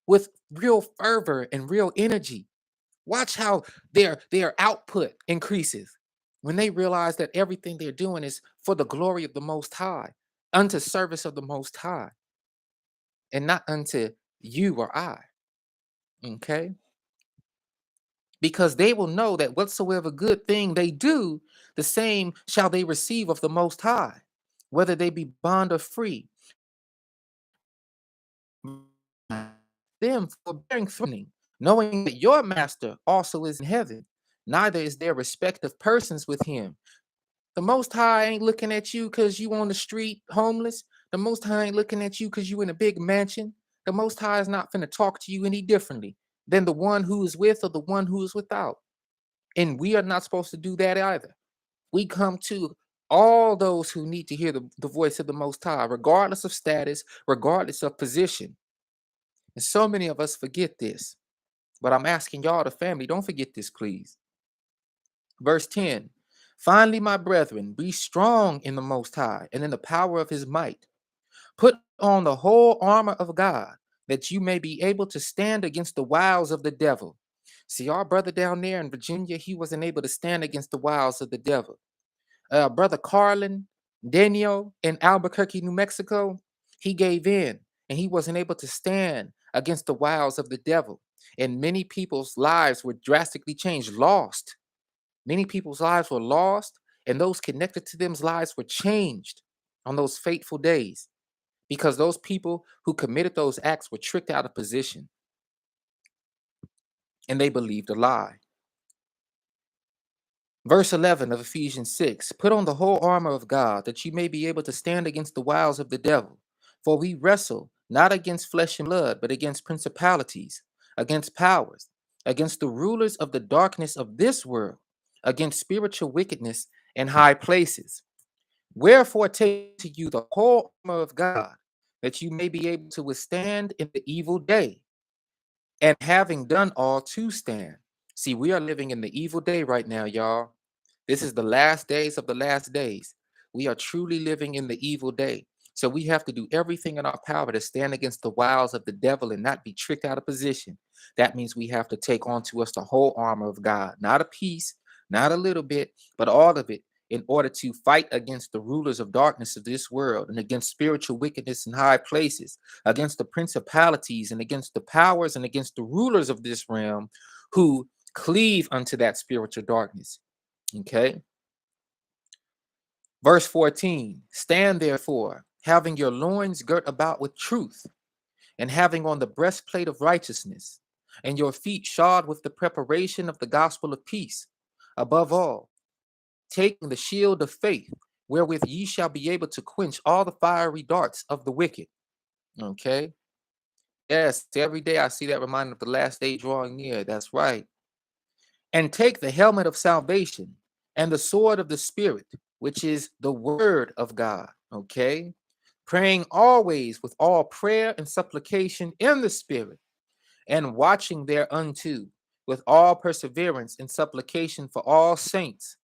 Speaker 1: with real fervor and real energy. Watch how their output increases when they realize that everything they're doing is for the glory of the Most High, unto service of the Most High, and not unto you or I. Okay? Because they will know that whatsoever good thing they do, the same shall they receive of the Most High, whether they be bond or free. Them for bearing threatening, knowing that your master also is in heaven, neither is there respect of persons with him. The Most High ain't looking at you because you on the street homeless. The Most High ain't looking at you because you in a big mansion. The Most High is not finna talk to you any differently than the one who is with or the one who is without. And we are not supposed to do that either. We come to all those who need to hear the voice of the Most High, regardless of status, regardless of position. And so many of us forget this. But I'm asking y'all, the family, don't forget this, please. Verse 10, finally, my brethren, be strong in the Most High and in the power of his might. Put on the whole armor of God, that you may be able to stand against the wiles of the devil. See, our brother down there in Virginia, he wasn't able to stand against the wiles of the devil. Brother Carlin, Daniel in Albuquerque, New Mexico, he gave in and he wasn't able to stand against the wiles of the devil. And many people's lives were drastically changed, lost. Many people's lives were lost, and those connected to them's lives were changed on those fateful days because those people who committed those acts were tricked out of position and they believed a lie. Verse 11 of Ephesians 6, put on the whole armor of God that you may be able to stand against the wiles of the devil. For we wrestle not against flesh and blood, but against principalities, against powers, against the rulers of the darkness of this world, against spiritual wickedness in high places. Wherefore take to you the whole armor of God, that you may be able to withstand in the evil day, and having done all to stand. See, we are living in the evil day right now, y'all. This is the last days of the last days. We are truly living in the evil day. So we have to do everything in our power to stand against the wiles of the devil and not be tricked out of position. That means we have to take onto us the whole armor of God, not a piece, not a little bit, but all of it, in order to fight against the rulers of darkness of this world and against spiritual wickedness in high places, against the principalities and against the powers and against the rulers of this realm who cleave unto that spiritual darkness. Okay. Verse 14, stand therefore, having your loins girt about with truth, and having on the breastplate of righteousness, and your feet shod with the preparation of the gospel of peace. Above all, taking the shield of faith, wherewith ye shall be able to quench all the fiery darts of the wicked. Okay. Yes, every day I see that reminder of the last day drawing near. That's right. And take the helmet of salvation and the sword of the Spirit, which is the word of God. Okay. Praying always with all prayer and supplication in the Spirit, and watching thereunto with all perseverance and supplication for all saints,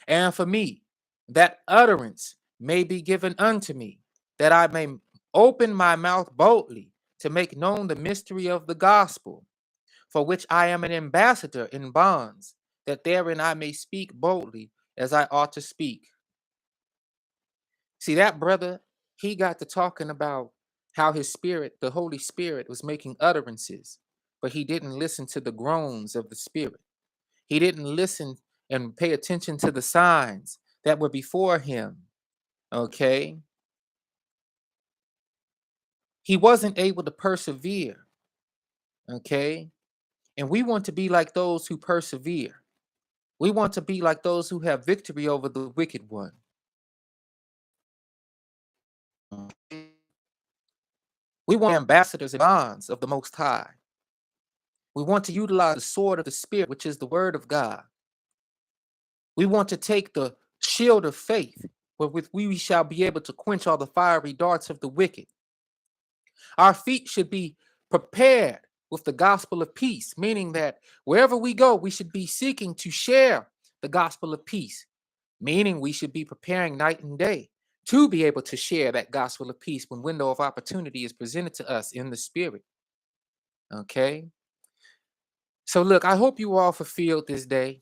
Speaker 1: and for me, that utterance may be given unto me, that I may open my mouth boldly to make known the mystery of the gospel, for which I am an ambassador in bonds, that therein I may speak boldly as I ought to speak. See, that brother, he got to talking about how his spirit, the Holy Spirit, was making utterances, but he didn't listen to the groans of the Spirit. He didn't listen and pay attention to the signs that were before him. Okay. He wasn't able to persevere. Okay. And we want to be like those who persevere. We want to be like those who have victory over the wicked one. We want ambassadors and bonds of the Most High. We want to utilize the sword of the Spirit, which is the word of God. We want to take the shield of faith, wherewith we shall be able to quench all the fiery darts of the wicked. Our feet should be prepared with the gospel of peace, meaning that wherever we go, we should be seeking to share the gospel of peace, meaning we should be preparing night and day to be able to share that gospel of peace when window of opportunity is presented to us in the Spirit. Okay. So look, I hope you all fulfilled this day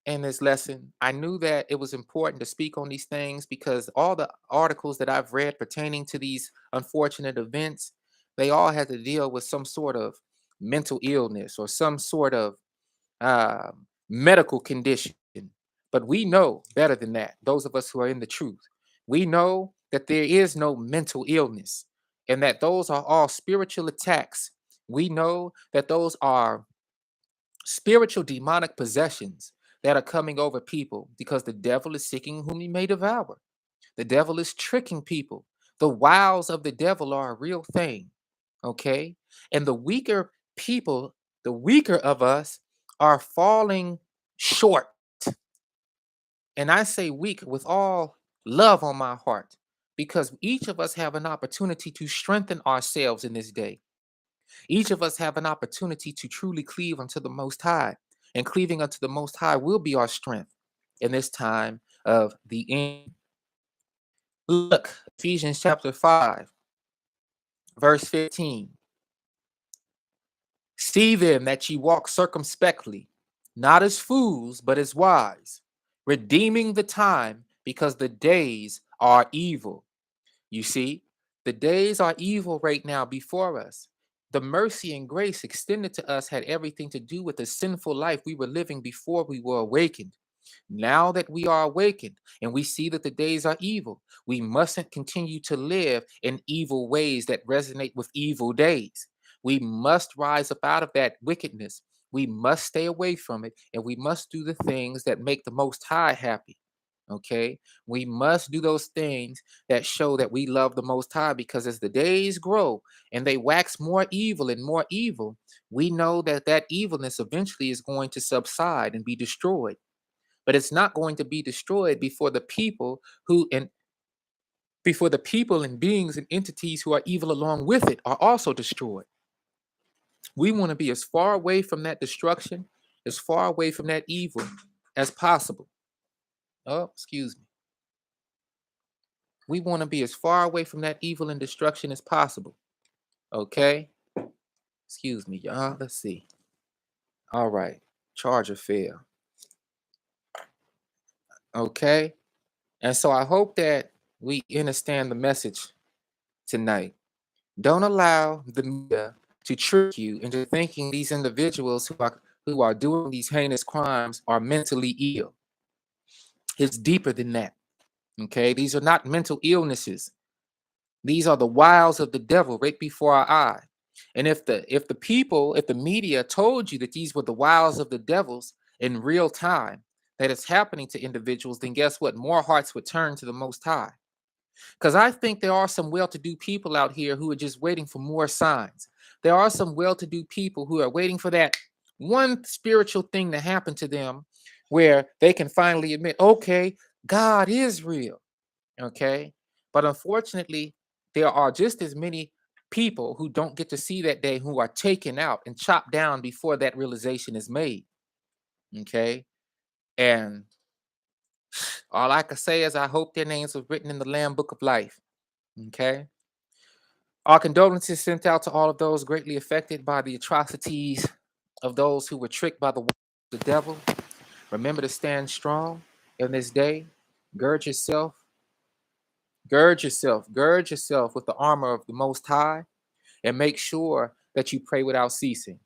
Speaker 1: and this lesson. I knew that it was important to speak on these things because all the articles that I've read pertaining to these unfortunate events, they all had to deal with some sort of mental illness or some sort of medical condition. But we know better than that. Those of us who are in the truth, we know that there is no mental illness and that those are all spiritual attacks. We know that those are spiritual demonic possessions that are coming over people because the devil is seeking whom he may devour. The devil is tricking people. The wiles of the devil are a real thing. Okay. And the weaker people, the weaker of us, are falling short. And I say weak with all love on my heart because each of us have an opportunity to strengthen ourselves in this day. Each of us have an opportunity to truly cleave unto the Most High, and cleaving unto the Most High will be our strength in this time of the end. Look, Ephesians chapter 5, verse 15. See then that ye walk circumspectly, not as fools, but as wise, redeeming the time, because the days are evil. You see, the days are evil right now before us. The mercy and grace extended to us had everything to do with the sinful life we were living before we were awakened. Now that we are awakened and we see that the days are evil, we mustn't continue to live in evil ways that resonate with evil days. We must rise up out of that wickedness. We must stay away from it, and we must do the things that make the Most High happy. Okay, we must do those things that show that we love the Most High, because as the days grow and they wax more evil, we know that that evilness eventually is going to subside and be destroyed. But it's not going to be destroyed before the people and beings and entities who are evil along with it are also destroyed. We want to be as far away from that destruction, as far away from that evil as possible. Oh, excuse me. We want to be as far away from that evil and destruction as possible. Okay? Excuse me, y'all. Let's see. All right. Charger fail. Okay? And so I hope that we understand the message tonight. Don't allow the media to trick you into thinking these individuals who are doing these heinous crimes are mentally ill. It's deeper than that. Okay? These are not mental illnesses. These are the wiles of the devil right before our eye. And if the media told you that these were the wiles of the devils in real time, that it's happening to individuals, then guess what? More hearts would turn to the Most High. Because I think there are some well-to-do people out here who are just waiting for more signs. There are some well-to-do people who are waiting for that one spiritual thing to happen to them where they can finally admit, okay, God is real. Okay. But unfortunately, there are just as many people who don't get to see that day, who are taken out and chopped down before that realization is made. Okay. And all I can say is I hope their names are written in the Lamb Book of Life. Okay. Our condolences sent out to all of those greatly affected by the atrocities of those who were tricked by the devil. Remember to stand strong in this day. Gird yourself, gird yourself with the armor of the Most High, and make sure that you pray without ceasing.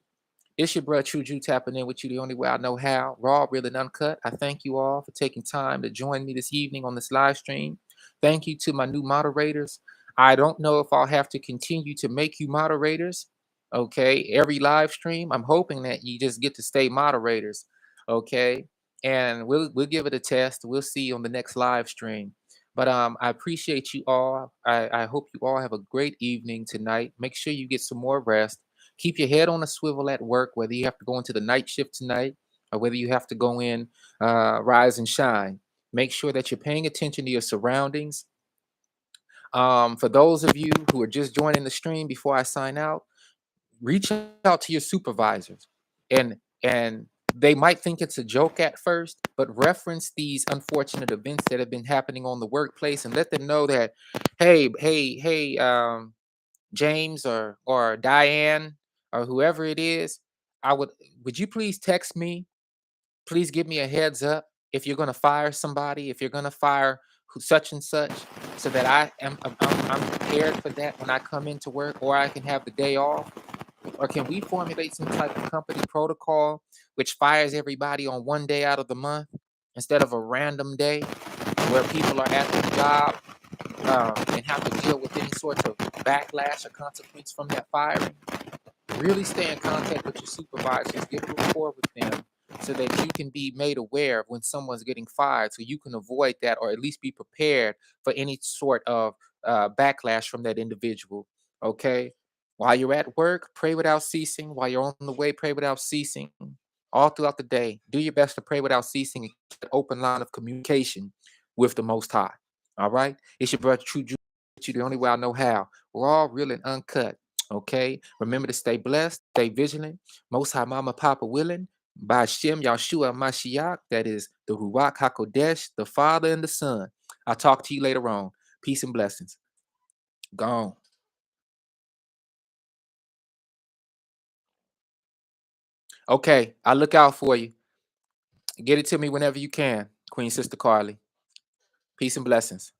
Speaker 1: It's your brother True Jew tapping in with you the only way I know how. Raw, real, and uncut. I thank you all for taking time to join me this evening on this live stream. Thank you to my new moderators. I don't know if I'll have to continue to make you moderators. Okay, every live stream. I'm hoping that you just get to stay moderators. Okay, and we'll give it a test. We'll see you on the next live stream. But I appreciate you all. I hope you all have a great evening tonight. Make sure you get some more rest. Keep your head on a swivel at work, whether you have to go into the night shift tonight or whether you have to go in, rise and shine. Make sure that you're paying attention to your surroundings. For those of you who are just joining the stream, before I sign out, reach out to your supervisors, and they might think it's a joke at first, but reference these unfortunate events that have been happening on the workplace and let them know that, hey, James or Diane or whoever it is, I would you please text me? Please give me a heads up if you're going to fire somebody, if you're going to fire such and such, so that I'm prepared for that when I come into work, or I can have the day off. Or can we formulate some type of company protocol which fires everybody on one day out of the month instead of a random day where people are at the job and have to deal with any sorts of backlash or consequence from that firing? Really stay in contact with your supervisors, get a rapport with them so that you can be made aware of when someone's getting fired, so you can avoid that or at least be prepared for any sort of backlash from that individual. Okay? While you're at work, pray without ceasing. While you're on the way, pray without ceasing. All throughout the day, do your best to pray without ceasing and keep an open line of communication with the Most High. All right? It's your brother True Jew, the only way I know how. Raw, real, and uncut. Okay. Remember to stay blessed, stay vigilant. Most High Mama Papa willing. By Shem Yahshua Mashiach, that is the Ruach HaKodesh, the Father and the Son. I'll talk to you later on. Peace and blessings. Gone. Okay. I'll look out for you. Get it to me whenever you can, Queen Sister Carly. Peace and blessings.